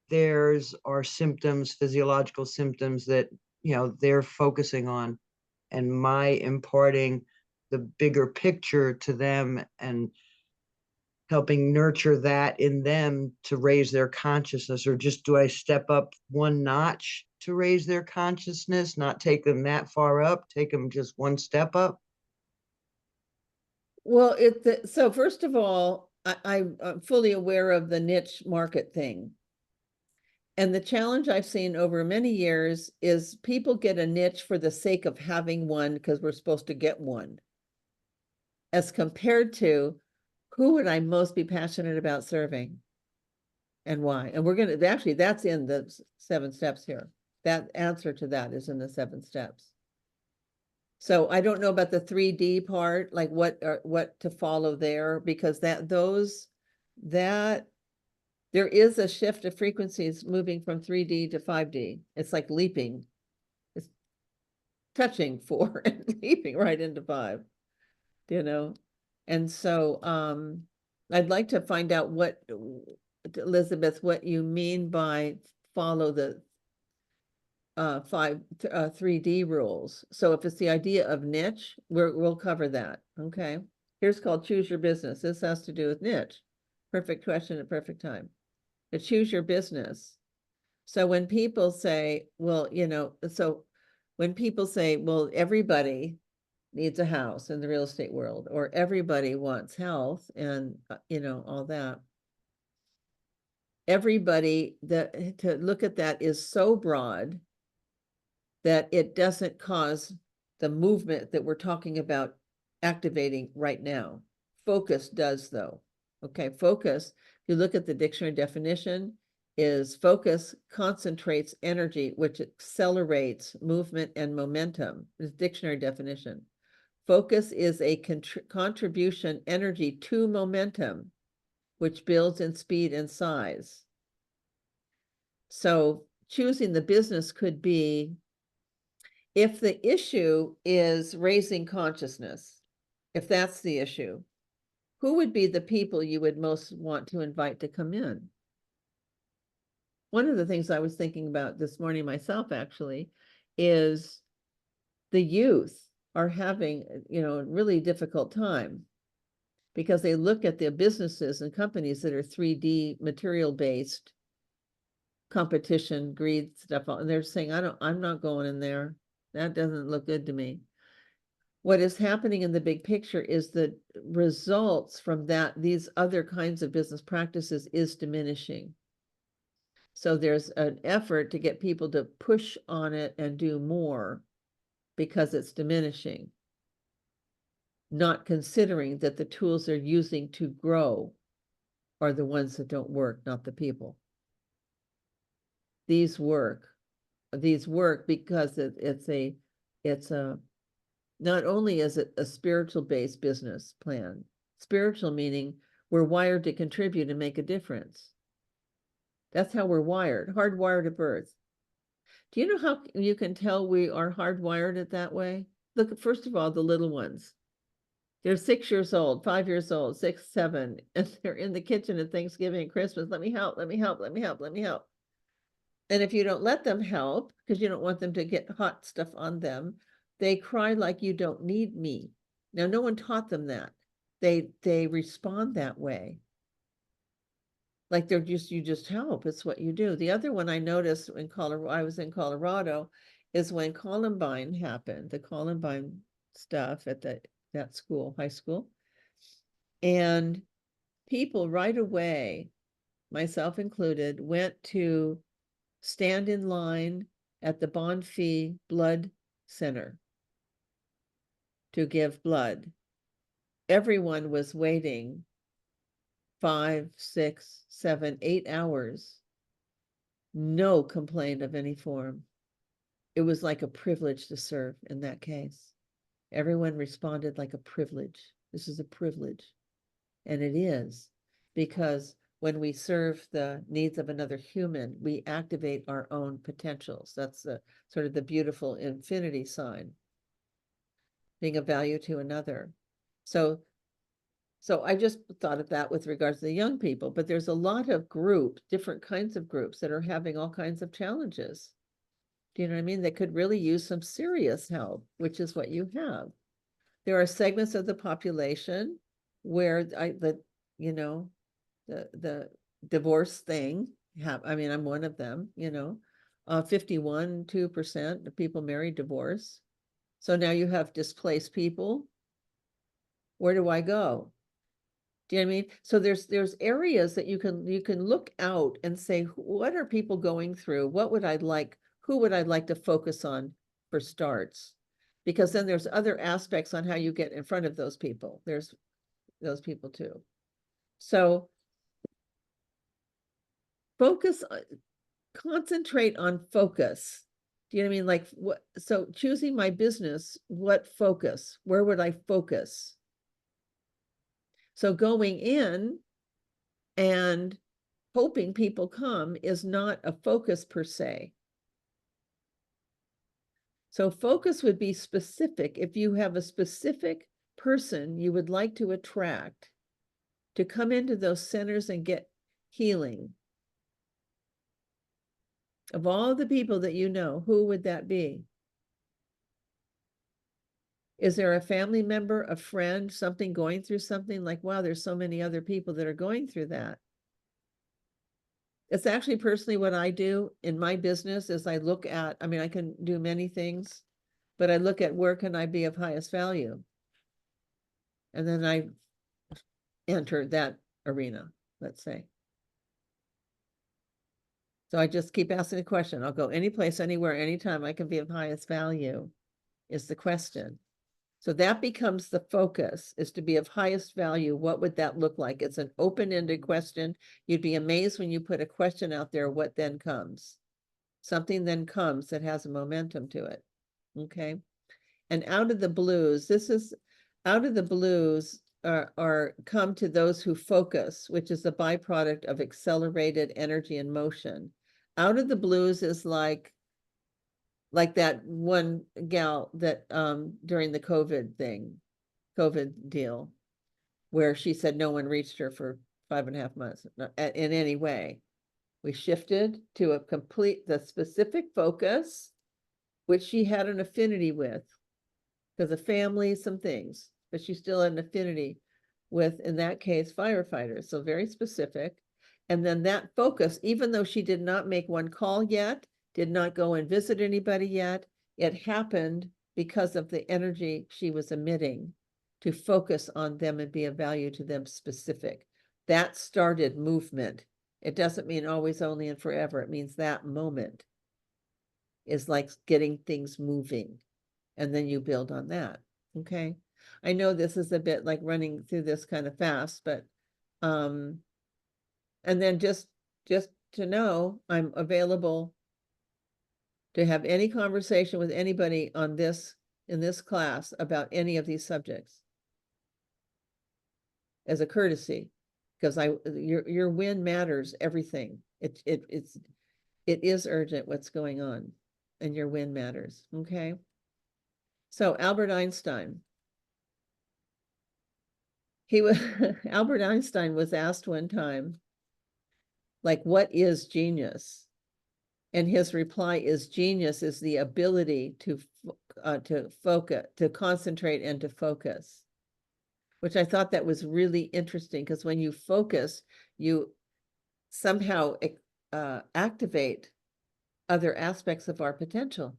theirs are symptoms, physiological symptoms that, you know, they're focusing on, and my imparting the bigger picture to them and helping nurture that in them to raise their consciousness? Or just do I step up one notch to raise their consciousness, not take them that far up, take them just one step up? Well, so first of all, I'm fully aware of the niche market thing. And the challenge I've seen over many years is people get a niche for the sake of having one because we're supposed to get one, as compared to who would I most be passionate about serving and why. And we're going to, actually, that's in the 7 steps here. That answer to that is in the 7 steps. So I don't know about the 3D part, like what to follow there, because that there is a shift of frequencies moving from 3D to 5D. It's like leaping. It's touching 4 and leaping right into 5, you know? And so I'd like to find out what, Elizabeth, what you mean by follow the 3D rules. So if it's the idea of niche, we'll cover that. Okay. Here's called choose your business. This has to do with niche. Perfect question at perfect time. To choose your business. So when people say, well, so when people say, well, everybody needs a house in the real estate world, or everybody wants health and, all that. Everybody to look at that is so broad that it doesn't cause the movement that we're talking about activating right now. Focus does though. Okay, focus, if you look at the dictionary definition, is focus concentrates energy, which accelerates movement and momentum. Is dictionary definition. Focus is a contribution energy to momentum, which builds in speed and size. So choosing the business could be, if the issue is raising consciousness, if that's the issue, who would be the people you would most want to invite to come in? One of the things I was thinking about this morning myself, actually, is the youth are having, a really difficult time because they look at the businesses and companies that are 3D material based, competition, greed stuff, and they're saying, I'm not going in there. That doesn't look good to me. What is happening in the big picture is the results from these other kinds of business practices is diminishing. So there's an effort to get people to push on it and do more because it's diminishing, not considering that the tools they're using to grow are the ones that don't work, not the people. These work because it's a not only is it a spiritual based business plan, spiritual meaning we're wired to contribute and make a difference. That's how we're wired, hardwired at birth. Do you know how you can tell we are hardwired it that way? Look, first of all, the little ones. They're 6 years old, 5 years old, 6, 7, and they're in the kitchen at Thanksgiving and Christmas. Let me help, let me help, let me help, let me help. And if you don't let them help, because you don't want them to get hot stuff on them, they cry like you don't need me. Now, no one taught them that. They respond that way. Like you just help. It's what you do. The other one I noticed in Colorado, I was in Colorado, is when Columbine happened, the Columbine stuff at that school, high school. And people right away, myself included, went to stand in line at the Bonfils Blood Center to give blood. Everyone was waiting 5, 6, 7, 8 hours. No complaint of any form. It was like a privilege to serve in that case. Everyone responded like a privilege. This is a privilege. And it is, because when we serve the needs of another human, we activate our own potentials. That's the sort of the beautiful infinity sign, being of value to another. So I just thought of that with regards to the young people, but there's a lot of groups, different kinds of groups that are having all kinds of challenges. Do you know what I mean? They could really use some serious help, which is what you have. There are segments of the population where the divorce thing I'm one of them, 51.2% of people marry divorce. So now you have displaced people. Where do I go? Do you know what I mean? So there's areas that you can look out and say, what are people going through? Who would I like to focus on for starts? Because then there's other aspects on how you get in front of those people. There's those people too. So concentrate on focus. Do you know what I mean? Like what, so choosing my business, what focus, where would I focus? So going in and hoping people come is not a focus per se. So focus would be specific. If you have a specific person you would like to attract to come into those centers and get healing. Of all the people that you know, who would that be? Is there a family member, a friend, something going through something like, wow, there's so many other people that are going through that? It's actually personally what I do in my business is I look at, I mean, I can do many things, but I look at where can I be of highest value? And then I enter that arena, let's say. So I just keep asking the question. I'll go any place, anywhere, anytime I can be of highest value is the question. So that becomes the focus, is to be of highest value. What would that look like? It's an open-ended question. You'd be amazed when you put a question out there, what then comes? Something then comes that has a momentum to it. Okay. And out of the blues, this is out of the blues are come to those who focus, which is a byproduct of accelerated energy and motion. Out of the blues is like that one gal that during the COVID deal, where she said no one reached her for 5.5 months in any way. We shifted to the specific focus, which she had an affinity with, because of family, some things, but she still had an affinity with, in that case, firefighters. So very specific. And then that focus, even though she did not make one call yet, did not go and visit anybody yet, it happened because of the energy she was emitting to focus on them and be of value to them specific. That started movement. It doesn't mean always, only, and forever. It means that moment is like getting things moving. And then you build on that. Okay. I know this is a bit like running through this kind of fast, but and then just to know I'm available to have any conversation with anybody on this in this class about any of these subjects as a courtesy, because your win matters everything. It is urgent what's going on, and your win matters. Okay. So Albert Einstein, Albert Einstein was asked one time, like, what is genius? And his reply is, genius is the ability to focus, to concentrate and to focus, which I thought that was really interesting, because when you focus, you somehow activate other aspects of our potential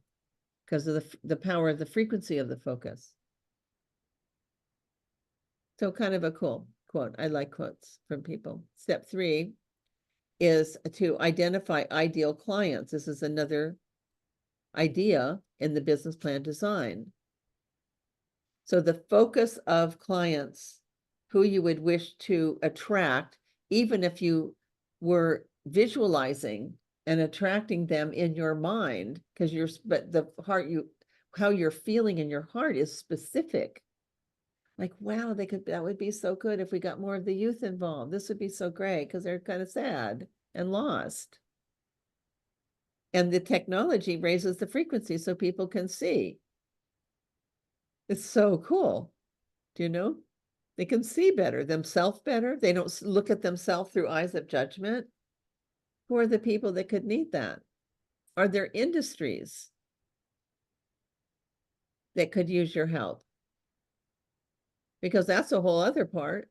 because of the power of the frequency of the focus. So kind of a cool quote. I like quotes from people. Step 3 is to identify ideal clients. This is another idea in the business plan design. So the focus of clients who you would wish to attract, even if you were visualizing and attracting them in your mind, because but the heart, how you're feeling in your heart is specific. Like, wow, that would be so good if we got more of the youth involved. This would be so great because they're kind of sad and lost. And the technology raises the frequency so people can see. It's so cool. Do you know? They can see better, themselves better. They don't look at themselves through eyes of judgment. Who are the people that could need that? Are there industries that could use your help? Because that's a whole other part.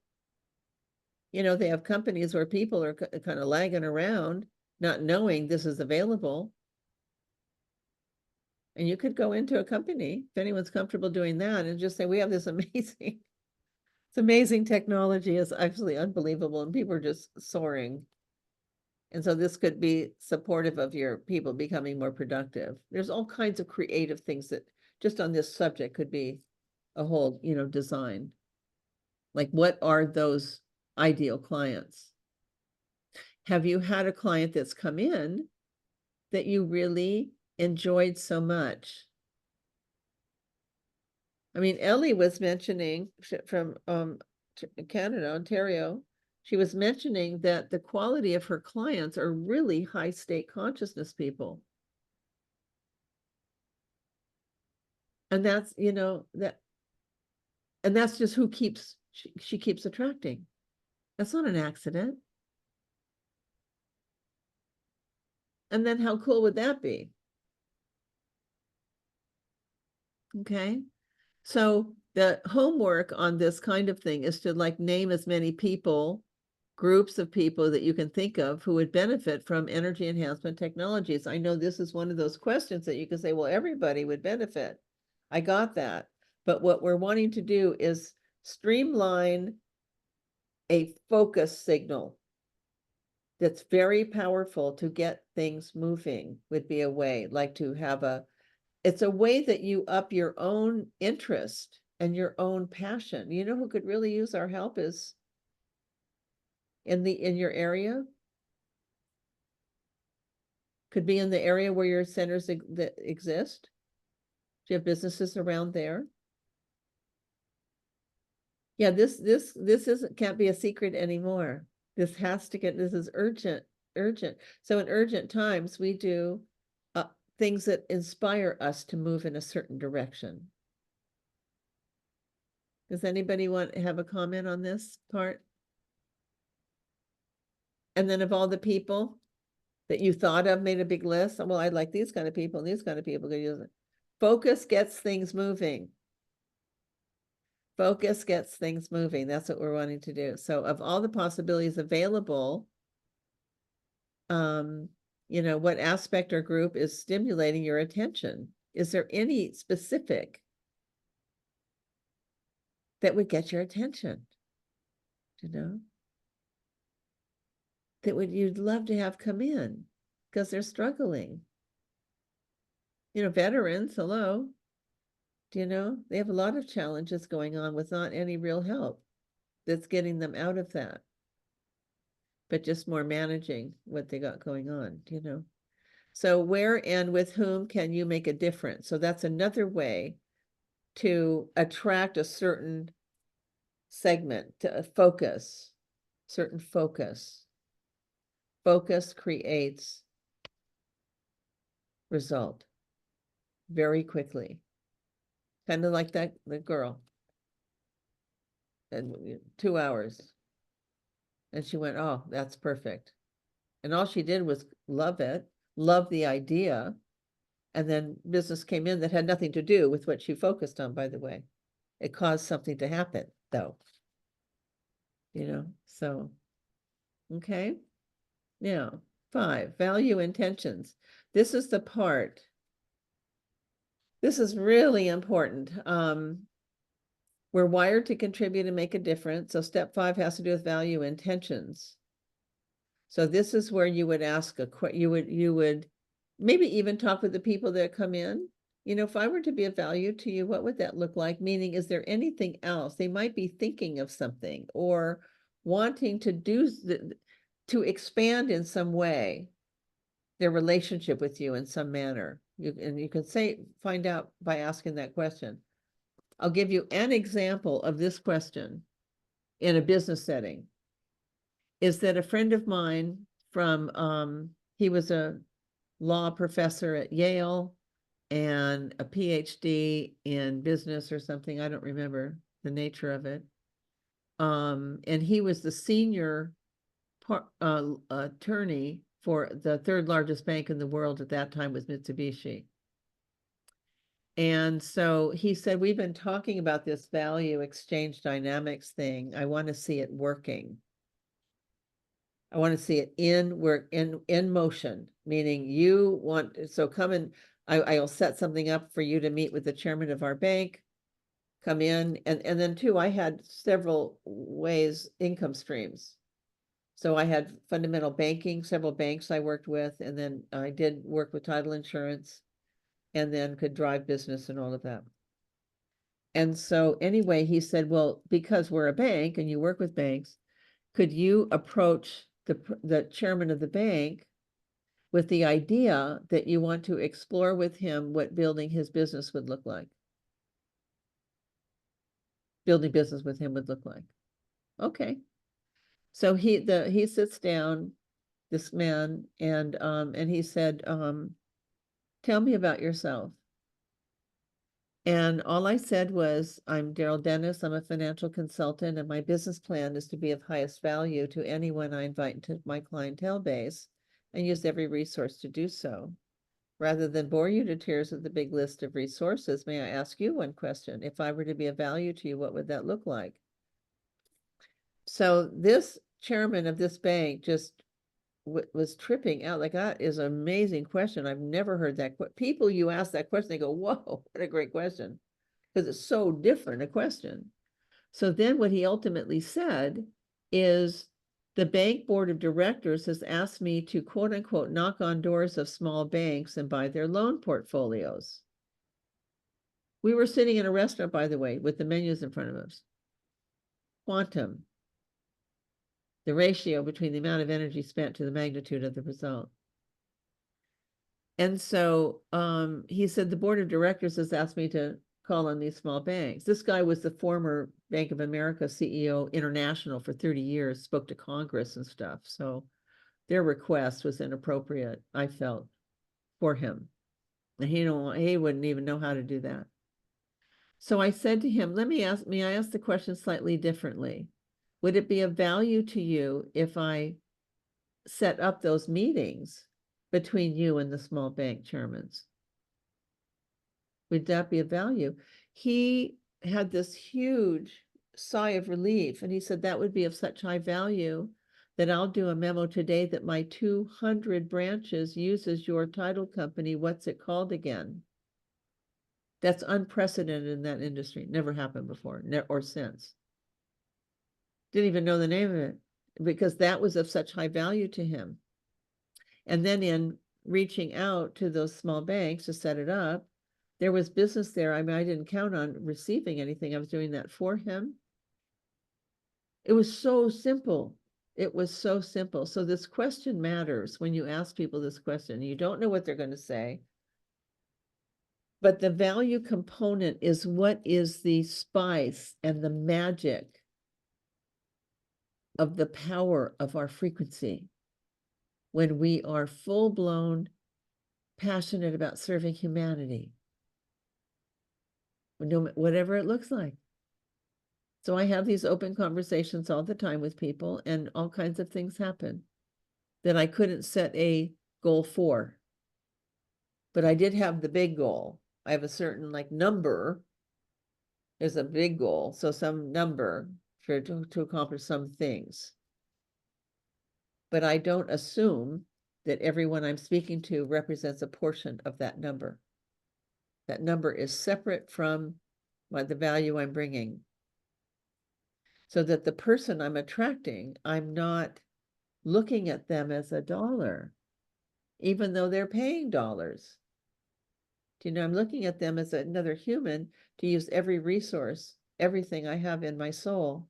You know, they have companies where people are kind of lagging around, not knowing this is available. And you could go into a company, if anyone's comfortable doing that, and just say, we have this amazing, it's amazing technology is actually unbelievable, and people are just soaring. And so this could be supportive of your people becoming more productive. There's all kinds of creative things that just on this subject could be a whole, design. Like, what are those ideal clients? Have you had a client that's come in that you really enjoyed so much. I mean, Ellie was mentioning from Canada, Ontario, she was mentioning that the quality of her clients are really high state consciousness people. And that's, you know, and that's just who she keeps attracting. That's not an accident. And then how cool would that be? Okay. So the homework on this kind of thing is to like name as many people, groups of people that you can think of who would benefit from energy enhancement technologies. I know this is one of those questions that you can say, well, everybody would benefit. I got that. But what we're wanting to do is streamline a focus signal that's very powerful to get things moving would be a way, like to have it's a way that you up your own interest and your own passion. You know who could really use our help is in your area? Could be in the area where your centers that exist. Do you have businesses around there? Yeah, this can't be a secret anymore. This is urgent. So in urgent times, we do things that inspire us to move in a certain direction. Does anybody have a comment on this part? And then of all the people that you thought of, made a big list, well, I'd like these kind of people and these kind of people to use it. Focus gets things moving. Focus gets things moving. That's what we're wanting to do. So of all the possibilities available, you know, what aspect or group is stimulating your attention? Is there any specific that would get your attention? You know? That you'd love to have come in because they're struggling. You know, veterans, hello. Do you know, they have a lot of challenges going on with not any real help that's getting them out of that, but just more managing what they got going on, you know. So where and with whom can you make a difference? So that's another way to attract a certain segment, to focus, certain focus. Focus creates result very quickly. Kind of like the girl. And 2 hours. And she went, oh, that's perfect. And all she did was love it, love the idea. And then business came in that had nothing to do with what she focused on, by the way. It caused something to happen, though. You know, so, okay. Now, 5, value intentions. This is the part. This is really important. We're wired to contribute and make a difference. So step 5 has to do with value intentions. So this is where you would ask you would maybe even talk with the people that come in. You know, if I were to be of value to you, what would that look like? Meaning, is there anything else? They might be thinking of something or wanting to to expand in some way their relationship with you in some manner. And you can find out by asking that question. I'll give you an example of this question in a business setting. Is that a friend of mine from, he was a law professor at Yale and a PhD in business or something. I don't remember the nature of it. And he was the senior attorney for the 3rd largest bank in the world at that time was Mitsubishi. And so he said, we've been talking about this value exchange dynamics thing. I want to see it working. I want to see it in motion, meaning you want, so come and I'll set something up for you to meet with the chairman of our bank, come in. And then too, I had several income streams. So I had fundamental banking, several banks I worked with, and then I did work with title insurance and then could drive business and all of that. And so anyway, he said, well, because we're a bank and you work with banks, could you approach the chairman of the bank with the idea that you want to explore with him what building his business would look like. Building business with him would look like. Okay. So he sits down, this man, and he said, tell me about yourself. And all I said was, I'm Daryl Dennis. I'm a financial consultant, and my business plan is to be of highest value to anyone I invite into my clientele base, and use every resource to do so. Rather than bore you to tears with the big list of resources, may I ask you one question? If I were to be of value to you, what would that look like? So this chairman of this bank just was tripping out. Like, that is an amazing question. I've never heard that. People, you ask that question, they go, whoa, what a great question. Because it's so different a question. So then what he ultimately said is, the bank board of directors has asked me to, quote unquote, knock on doors of small banks and buy their loan portfolios. We were sitting in a restaurant, by the way, with the menus in front of us. Quantum. The ratio between the amount of energy spent to the magnitude of the result. And so he said, the board of directors has asked me to call on these small banks. This guy was the former Bank of America CEO international for 30 years, spoke to Congress and stuff. So their request was inappropriate, I felt, for him. And he wouldn't even know how to do that. So I said to him, may I ask the question slightly differently? Would it be of value to you if I set up those meetings between you and the small bank chairmans? Would that be of value? He had this huge sigh of relief, and he said that would be of such high value that I'll do a memo today that my 200 branches uses your title company. What's it called again? That's unprecedented in that industry. Never happened before, or since. Didn't even know the name of it, because that was of such high value to him. And then in reaching out to those small banks to set it up, there was business there. I mean, I didn't count on receiving anything. I was doing that for him. It was so simple. It was so simple. So this question matters when you ask people this question. You don't know what they're going to say. But the value component is what is the spice and the magic of the power of our frequency when we are full-blown passionate about serving humanity, whatever it looks like. So I have these open conversations all the time with people, and all kinds of things happen that I couldn't set a goal for. But I did have the big goal. I have a certain number. There's a big goal, so some number to accomplish some things. But I don't assume that everyone I'm speaking to represents a portion of that number. That number is separate from the value I'm bringing. So that the person I'm attracting, I'm not looking at them as a dollar, even though they're paying dollars. I'm looking at them as another human to use every resource, everything I have in my soul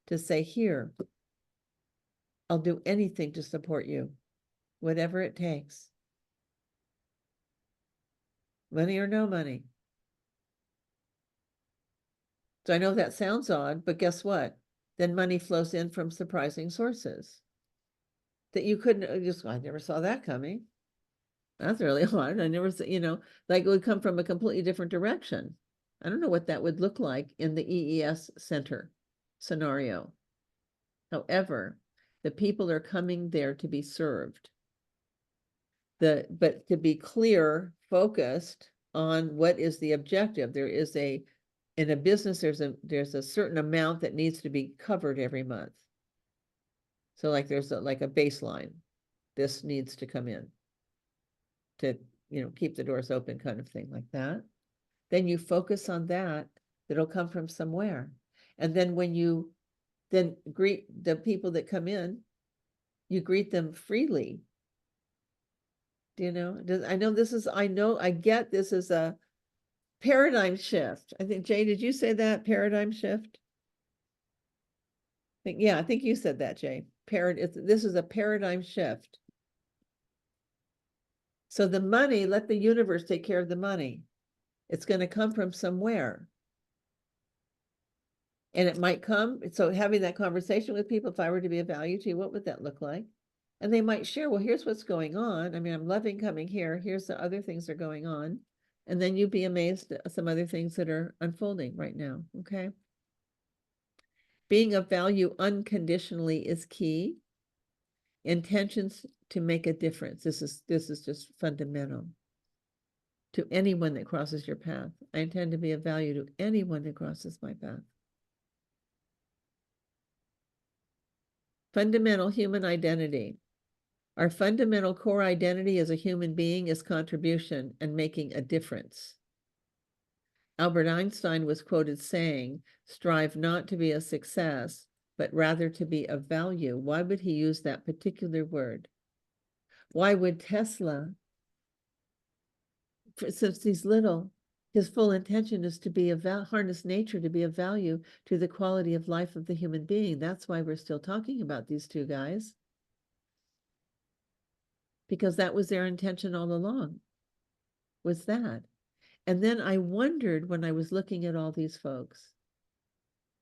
to say, here, I'll do anything to support you, whatever it takes. Money or no money. So I know that sounds odd, but guess what? Then money flows in from surprising sources that you couldn't I never saw that coming. That's really hard. I never, it would come from a completely different direction. I don't know what that would look like in the EES center scenario. However, the people are coming there to be served. But to be clear, focused on what is the objective. There is in a business, there's a certain amount that needs to be covered every month. So there's a baseline. This needs to come in to, keep the doors open, kind of thing like that. Then you focus on that, that'll come from somewhere. And then when you then greet the people that come in, you greet them freely. I get this is a paradigm shift. I think, Jay, did you say that? Paradigm shift? I think you said that, Jay. This is a paradigm shift. So the money, let the universe take care of the money. It's going to come from somewhere. And it might come, so having that conversation with people, if I were to be of value to you, what would that look like? And they might share, well, here's what's going on. I mean, I'm loving coming here. Here's the other things that are going on. And then you'd be amazed at some other things that are unfolding right now, okay? Being of value unconditionally is key. Intentions to make a difference. This is just fundamental to anyone that crosses your path. I intend to be of value to anyone that crosses my path. Fundamental human identity. Our fundamental core identity as a human being is contribution and making a difference. Albert Einstein was quoted saying, "Strive not to be a success, but rather to be of value." Why would he use that particular word? Why would Tesla, since he's little, his full intention is to be harness nature to be of value to the quality of life of the human being. That's why we're still talking about these two guys. Because that was their intention all along, was that. And then I wondered when I was looking at all these folks,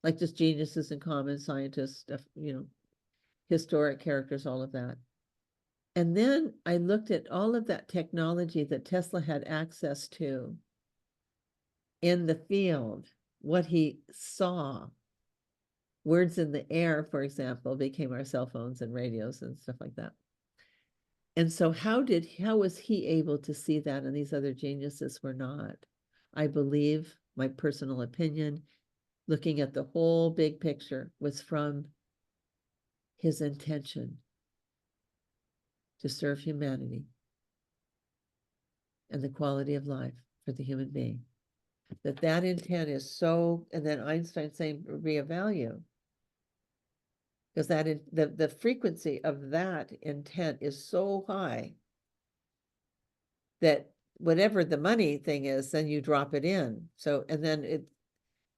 like just geniuses and common scientists, stuff, you know, historic characters, all of that. And then I looked at all of that technology that Tesla had access to in the field, what he saw. Words in the air, for example, became our cell phones and radios and stuff like that. And so how was he able to see that and these other geniuses were not? I believe, my personal opinion, looking at the whole big picture, was from his intention to serve humanity and the quality of life for the human being. That intent is so, and then Einstein saying be of value. Because the frequency of that intent is so high that whatever the money thing is, then you drop it in. So, and then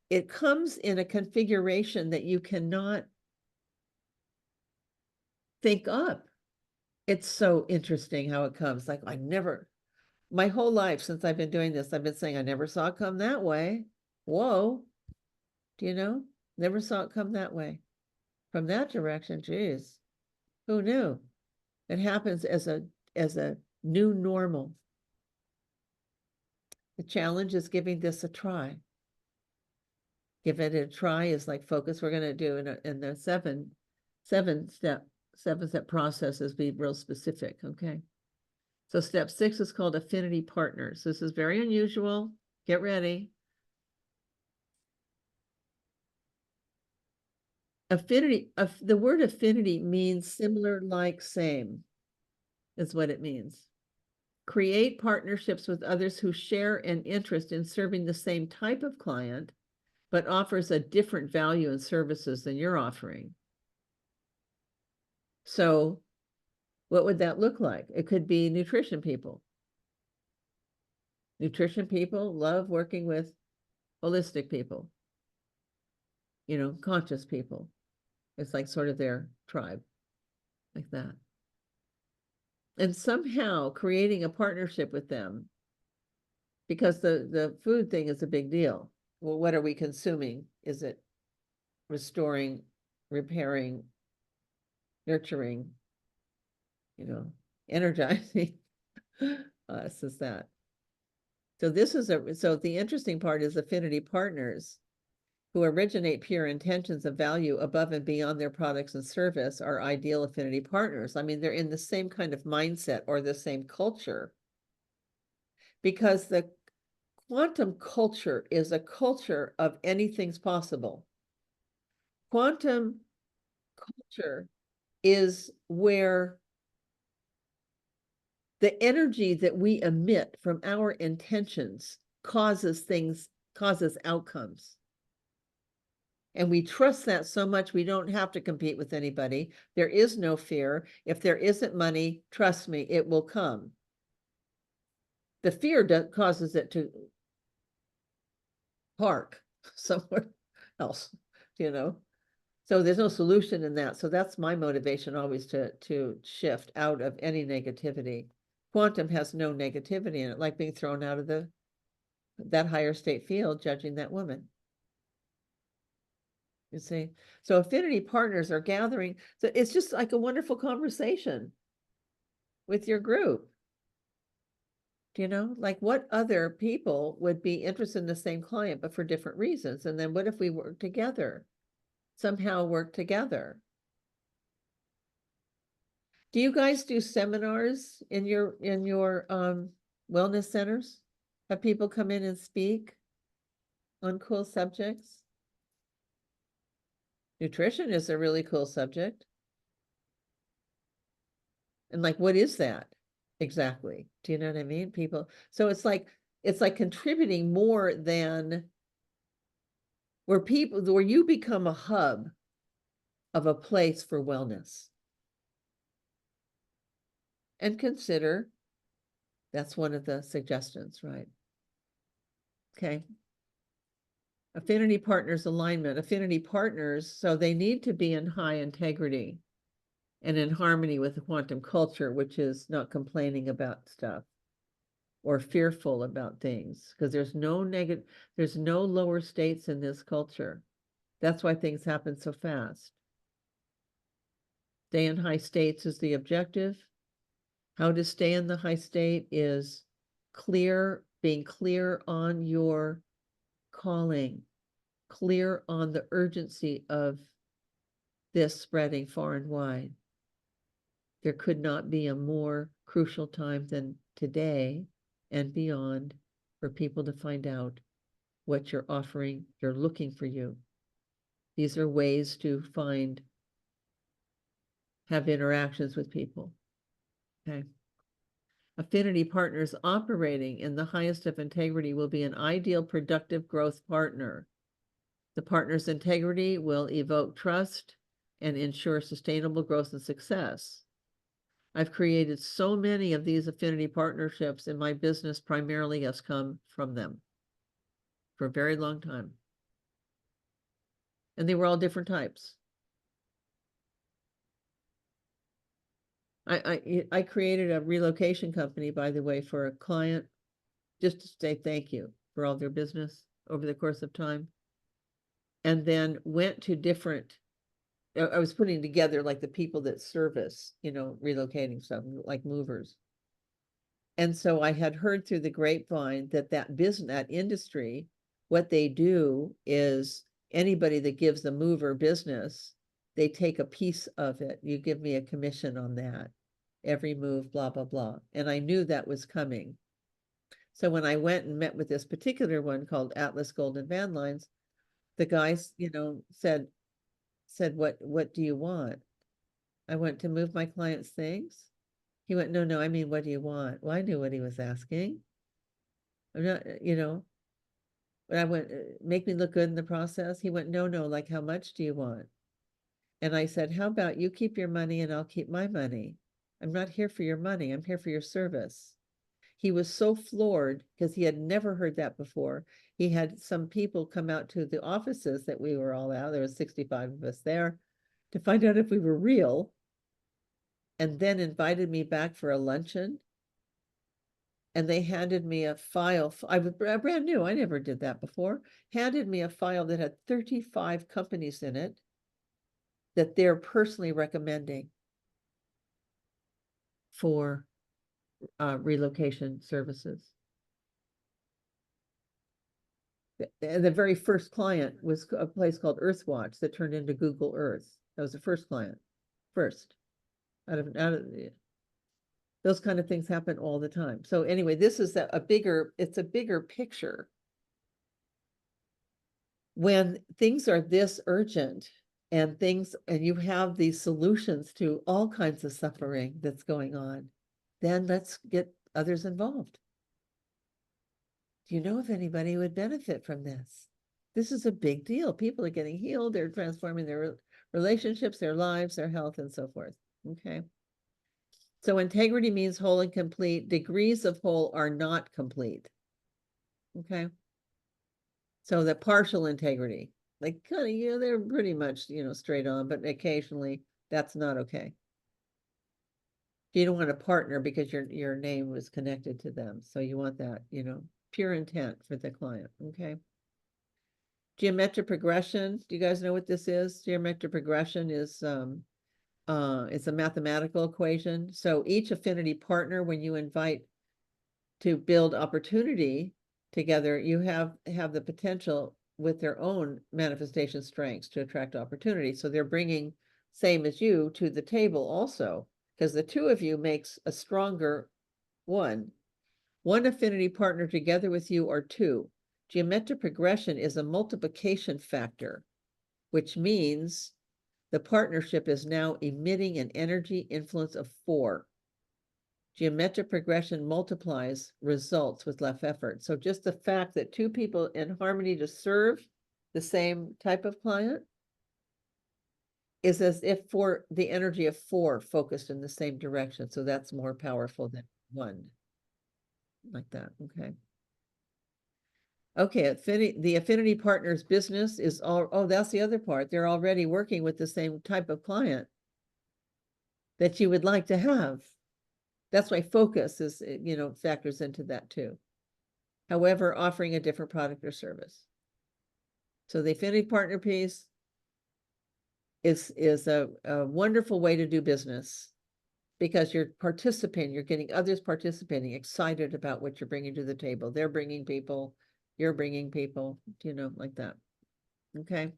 it comes in a configuration that you cannot think up. It's so interesting how it comes. Like my whole life since I've been doing this, I've been saying I never saw it come that way. Whoa. Do you know? Never saw it come that way. From that direction, geez. Who knew? It happens as a new normal. The challenge is giving this a try. Give it a try is like focus. We're going to do in the seven step process is be real specific. Okay. So step 6 is called affinity partners. This is very unusual. Get ready. Affinity, the word affinity means similar, like, same, is what it means. Create partnerships with others who share an interest in serving the same type of client, but offers a different value and services than you're offering. So what would that look like? It could be nutrition people. Nutrition people love working with holistic people, you know, conscious people. It's like sort of their tribe, like that. And somehow creating a partnership with them, because the food thing is a big deal. Well, what are we consuming? Is it restoring, repairing, nurturing, you know, energizing us? Is that? So this is so the interesting part is affinity partners who originate pure intentions of value above and beyond their products and service are ideal affinity partners. I mean, they're in the same kind of mindset or the same culture, because the quantum culture is a culture of anything's possible. Quantum culture is where the energy that we emit from our intentions causes outcomes. And we trust that so much we don't have to compete with anybody. There is no fear. If there isn't money, trust me, it will come. The fear causes it to park somewhere else, you know? So there's no solution in that. So that's my motivation always to shift out of any negativity Quantum has no negativity in it, like being thrown out of that higher state field, judging that woman. You see, so affinity partners are gathering. So it's just like a wonderful conversation with your group. Do you know, like what other people would be interested in the same client, but for different reasons? And then what if we work together, somehow work together? Do you guys do seminars in your wellness centers? Have people come in and speak on cool subjects? Nutrition is a really cool subject. And like, what is that exactly? Do you know what I mean? People, so it's like contributing more than where you become a hub of a place for wellness. And consider, that's one of the suggestions, right? Okay. Affinity partners alignment. Affinity partners, so they need to be in high integrity and in harmony with the quantum culture, which is not complaining about stuff or fearful about things, because there's no lower states in this culture. That's why things happen so fast. Stay in high states is the objective. How to stay in the high state is being clear on your calling, clear on the urgency of this spreading far and wide. There could not be a more crucial time than today and beyond for people to find out what you're offering. They're looking for you. These are ways to have interactions with people. Okay. Affinity partners operating in the highest of integrity will be an ideal productive growth partner. The partner's integrity will evoke trust and ensure sustainable growth and success. I've created so many of these affinity partnerships, and my business primarily has come from them for a very long time. And they were all different types. I created a relocation company, by the way, for a client, just to say thank you for all their business over the course of time. And then went to different, I was putting together like the people that service, relocating stuff, like movers. And so I had heard through the grapevine that business, that industry, what they do is anybody that gives the mover business, they take a piece of it. You give me a commission on that. Every move, blah, blah, blah. And I knew that was coming. So when I went and met with this particular one called Atlas Golden Van Lines, the guy, said, what do you want? I went to move my client's things. He went, no, I mean, what do you want? Well, I knew what he was asking. I'm not, but I went, make me look good in the process. He went, no, like, how much do you want? And I said, how about you keep your money and I'll keep my money? I'm not here for your money. I'm here for your service. He was so floored because he had never heard that before. He had some people come out to the offices that we were all out. There was 65 of us there to find out if we were real, and then invited me back for a luncheon. And they handed me a file. I was brand new. I never did that before. Handed me a file that had 35 companies in it that they're personally recommending for relocation services. The very first client was a place called Earthwatch that turned into Google Earth. That was the first client. First. Out of those kind of things happen all the time. So anyway, this is it's a bigger picture. When things are this urgent and you have these solutions to all kinds of suffering that's going on, then let's get others involved. Do you know if anybody would benefit from this? This is a big deal. People are getting healed. They're transforming their relationships, their lives, their health, and so forth. Okay. So integrity means whole and complete. Degrees of whole are not complete. Okay. So the partial integrity, like kind of, they're pretty much, straight on, but occasionally that's not okay. You don't want a partner because your name was connected to them. So you want that, pure intent for the client, okay? Geometric progression, do you guys know what this is? Geometric progression is it's a mathematical equation. So each affinity partner, when you invite to build opportunity together, you have the potential with their own manifestation strengths to attract opportunity. So they're bringing, same as you, to the table also, because the two of you makes a stronger one. One affinity partner together with you are two. Geometric progression is a multiplication factor, which means the partnership is now emitting an energy influence of 4. Geometric progression multiplies results with less effort. So just the fact that two people in harmony to serve the same type of client is as if for the energy of 4 focused in the same direction. So that's more powerful than 1. Like that, okay. Okay, the affinity partner's business is that's the other part. They're already working with the same type of client that you would like to have. That's why focus is, factors into that too. However, offering a different product or service. So the affinity partner piece is a wonderful way to do business because you're participating, you're getting others participating, excited about what you're bringing to the table. They're bringing people, you're bringing people, like that. Okay.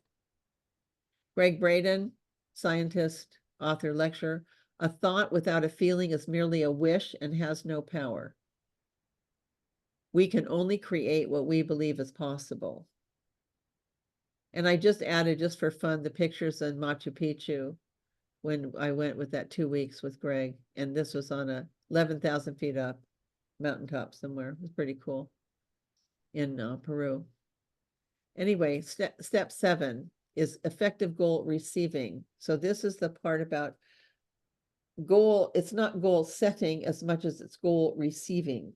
Greg Braden, scientist, author, lecturer. A thought without a feeling is merely a wish and has no power. We can only create what we believe is possible. And I just added, just for fun, the pictures in Machu Picchu when I went with that 2 weeks with Greg. And this was on a 11,000 feet up mountaintop somewhere. It was pretty cool in Peru. Anyway, step 7 is effective goal receiving. So this is the part about goal. It's not goal setting as much as it's goal receiving.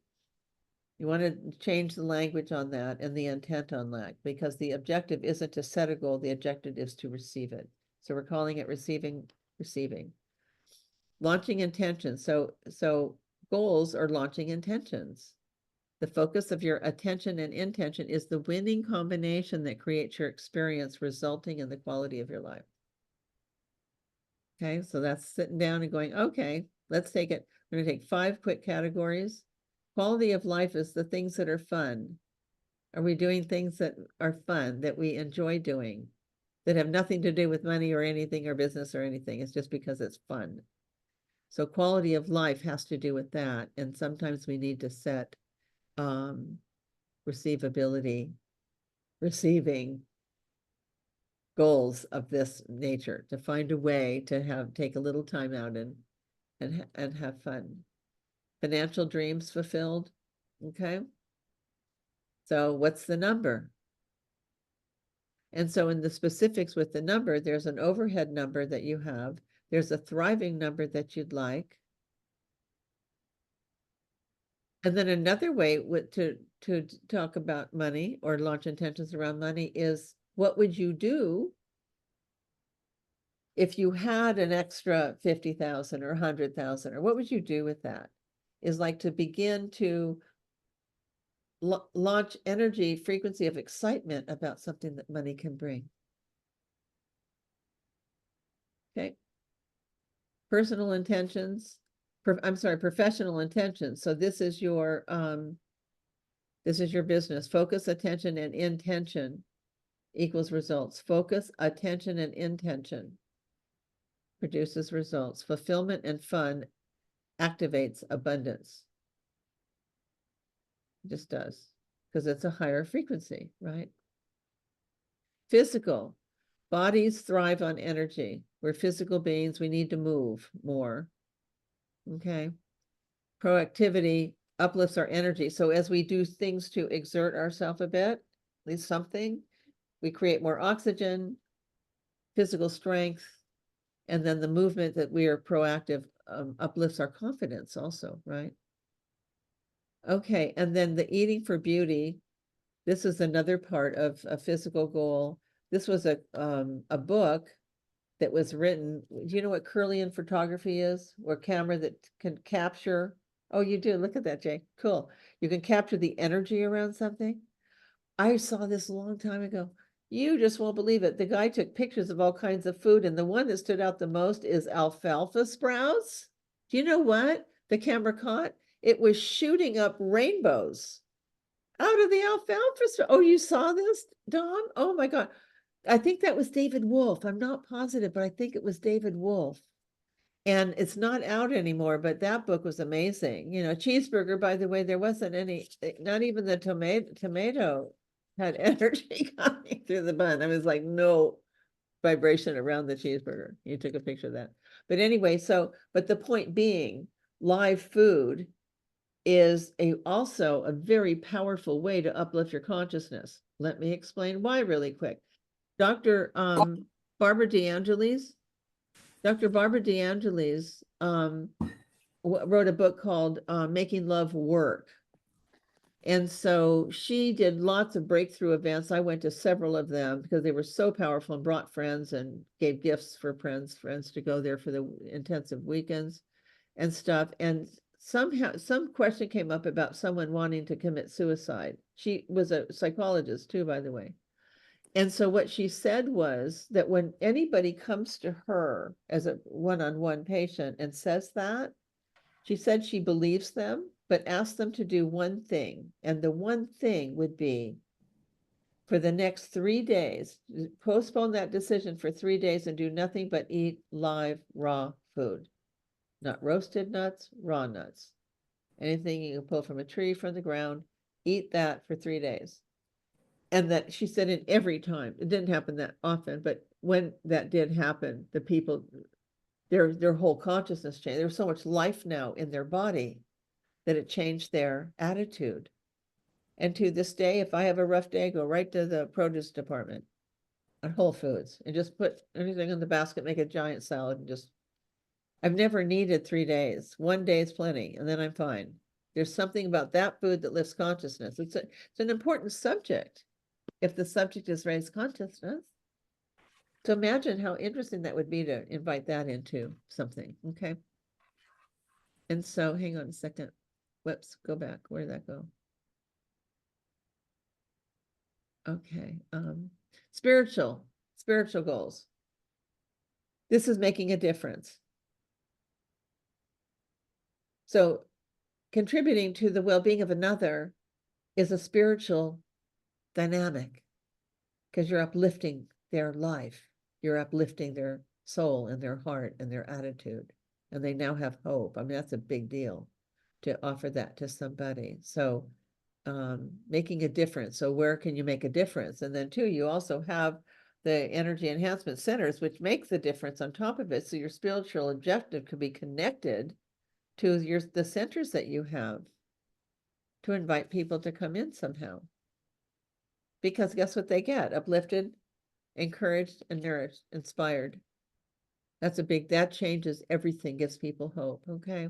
You want to change the language on that and the intent on that, because the objective isn't to set a goal, the objective is to receive it. So we're calling it receiving. Launching intentions. So goals are launching intentions. The focus of your attention and intention is the winning combination that creates your experience, resulting in the quality of your life. Okay, so that's sitting down and going, okay, let's take it. We're going to take 5 quick categories. Quality of life is the things that are fun. Are we doing things that are fun, that we enjoy doing, that have nothing to do with money or anything or business or anything? It's just because it's fun. So quality of life has to do with that. And sometimes we need to set receiving goals of this nature, to find a way to take a little time out and have fun. Financial dreams fulfilled. Okay. So what's the number? And so in the specifics with the number, there's an overhead number that you have. There's a thriving number that you'd like. And then another way to talk about money or launch intentions around money is, what would you do if you had an extra 50,000 or 100,000, or what would you do with that? Is like to begin to launch energy, frequency of excitement about something that money can bring. Okay. Personal intentions, professional intentions. So this is your business. Focus, attention, and intention equals results. Focus, attention, and intention produces results. Fulfillment and fun activates abundance. It just does, because it's a higher frequency, right? Physical. Bodies thrive on energy. We're physical beings. We need to move more. Okay. Proactivity uplifts our energy. So as we do things to exert ourselves a bit, at least something, we create more oxygen, physical strength, and then the movement that we are proactive uplifts our confidence also, right? Okay, and then the eating for beauty. This is another part of a physical goal. This was a book that was written. Do you know what Kirlian photography is? Or camera that can capture? Oh, you do. Look at that, Jay. Cool. You can capture the energy around something. I saw this a long time ago. You just won't believe it. The guy took pictures of all kinds of food, and the one that stood out the most is alfalfa sprouts. Do you know what the camera caught? It was shooting up rainbows out of the alfalfa. Oh, you saw this, Don? Oh my God. I think that was David Wolf. I'm not positive, but I think it was David Wolf. And it's not out anymore, but that book was amazing. You know, cheeseburger, by the way, there wasn't any, not even the tomato had energy coming through the bun. I was like, no vibration around the cheeseburger. You took a picture of that. But anyway, but the point being, live food is also a very powerful way to uplift your consciousness. Let me explain why really quick. Dr. Barbara DeAngelis wrote a book called Making Love Work. And so she did lots of breakthrough events. I went to several of them because they were so powerful, and brought friends and gave gifts for friends to go there for the intensive weekends and stuff. And somehow some question came up about someone wanting to commit suicide. She was a psychologist too, by the way. And so what she said was that when anybody comes to her as a one-on-one patient and says that, she said she believes them, but asks them to do one thing. And the one thing would be for the next 3 days, postpone that decision for 3 days and do nothing but eat live, raw food. Not roasted nuts, raw nuts. Anything you can pull from a tree, from the ground, eat that for 3 days. And that she said in every time, it didn't happen that often, but when that did happen, the people, their whole consciousness changed. There was so much life now in their body that it changed their attitude. And to this day, if I have a rough day, go right to the produce department at Whole Foods and just put anything in the basket, make a giant salad, and just, I've never needed 3 days. 1 day is plenty, and then I'm fine. There's something about that food that lifts consciousness. It's an important subject if the subject is raised consciousness. So imagine how interesting that would be to invite that into something, okay? And so, hang on a second. Whoops, go back. Where did that go? Okay, spiritual goals. This is making a difference. So contributing to the well-being of another is a spiritual dynamic because you're uplifting their life. You're uplifting their soul and their heart and their attitude. And they now have hope. I mean, that's a big deal to offer that to somebody. So making a difference. So where can you make a difference? And then too, you also have the energy enhancement centers, which make the difference on top of it. So your spiritual objective could be connected to the centers that you have to invite people to come in somehow. Because guess what they get? Uplifted, encouraged, and nourished, inspired. That changes everything, gives people hope. Okay.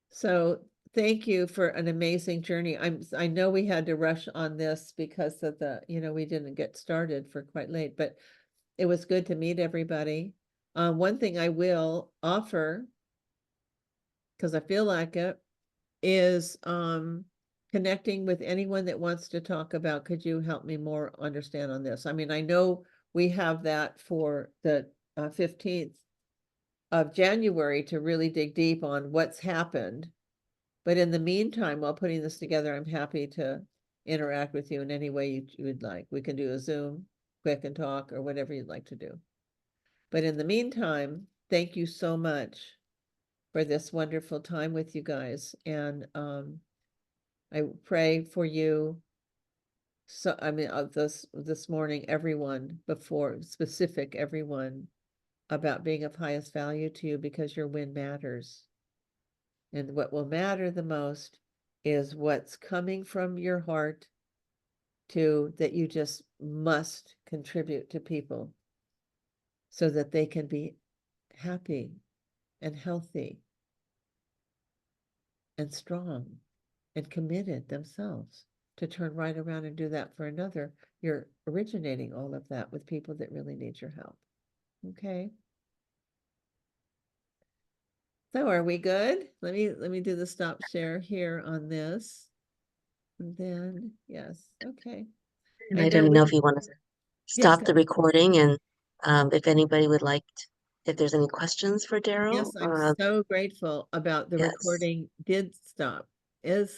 So thank you for an amazing journey. I know we had to rush on this because of we didn't get started for quite late, but it was good to meet everybody. One thing I will offer, because I feel like it, is connecting with anyone that wants to talk about, could you help me more understand on this? I mean, I know we have that for the 15th of January to really dig deep on what's happened. But in the meantime, while putting this together, I'm happy to interact with you in any way you would like. We can do a Zoom, quick and talk, or whatever you'd like to do. But in the meantime, thank you so much for this wonderful time with you guys. And I pray for you. So, I mean, this morning, everyone, everyone about being of highest value to you because your win matters. And what will matter the most is what's coming from your heart that you just must contribute to people so that they can be happy and healthy and strong and committed themselves to turn right around and do that for another. You're originating all of that with people that really need your help. Okay. So are we good? Let me do the stop share here on this. And then, yes, okay. And I I know don't know we- if you want to Yes, stop the recording and if anybody would like, if there's any questions for Daryl. yes, I'm so grateful about the yes. recording did stop. Is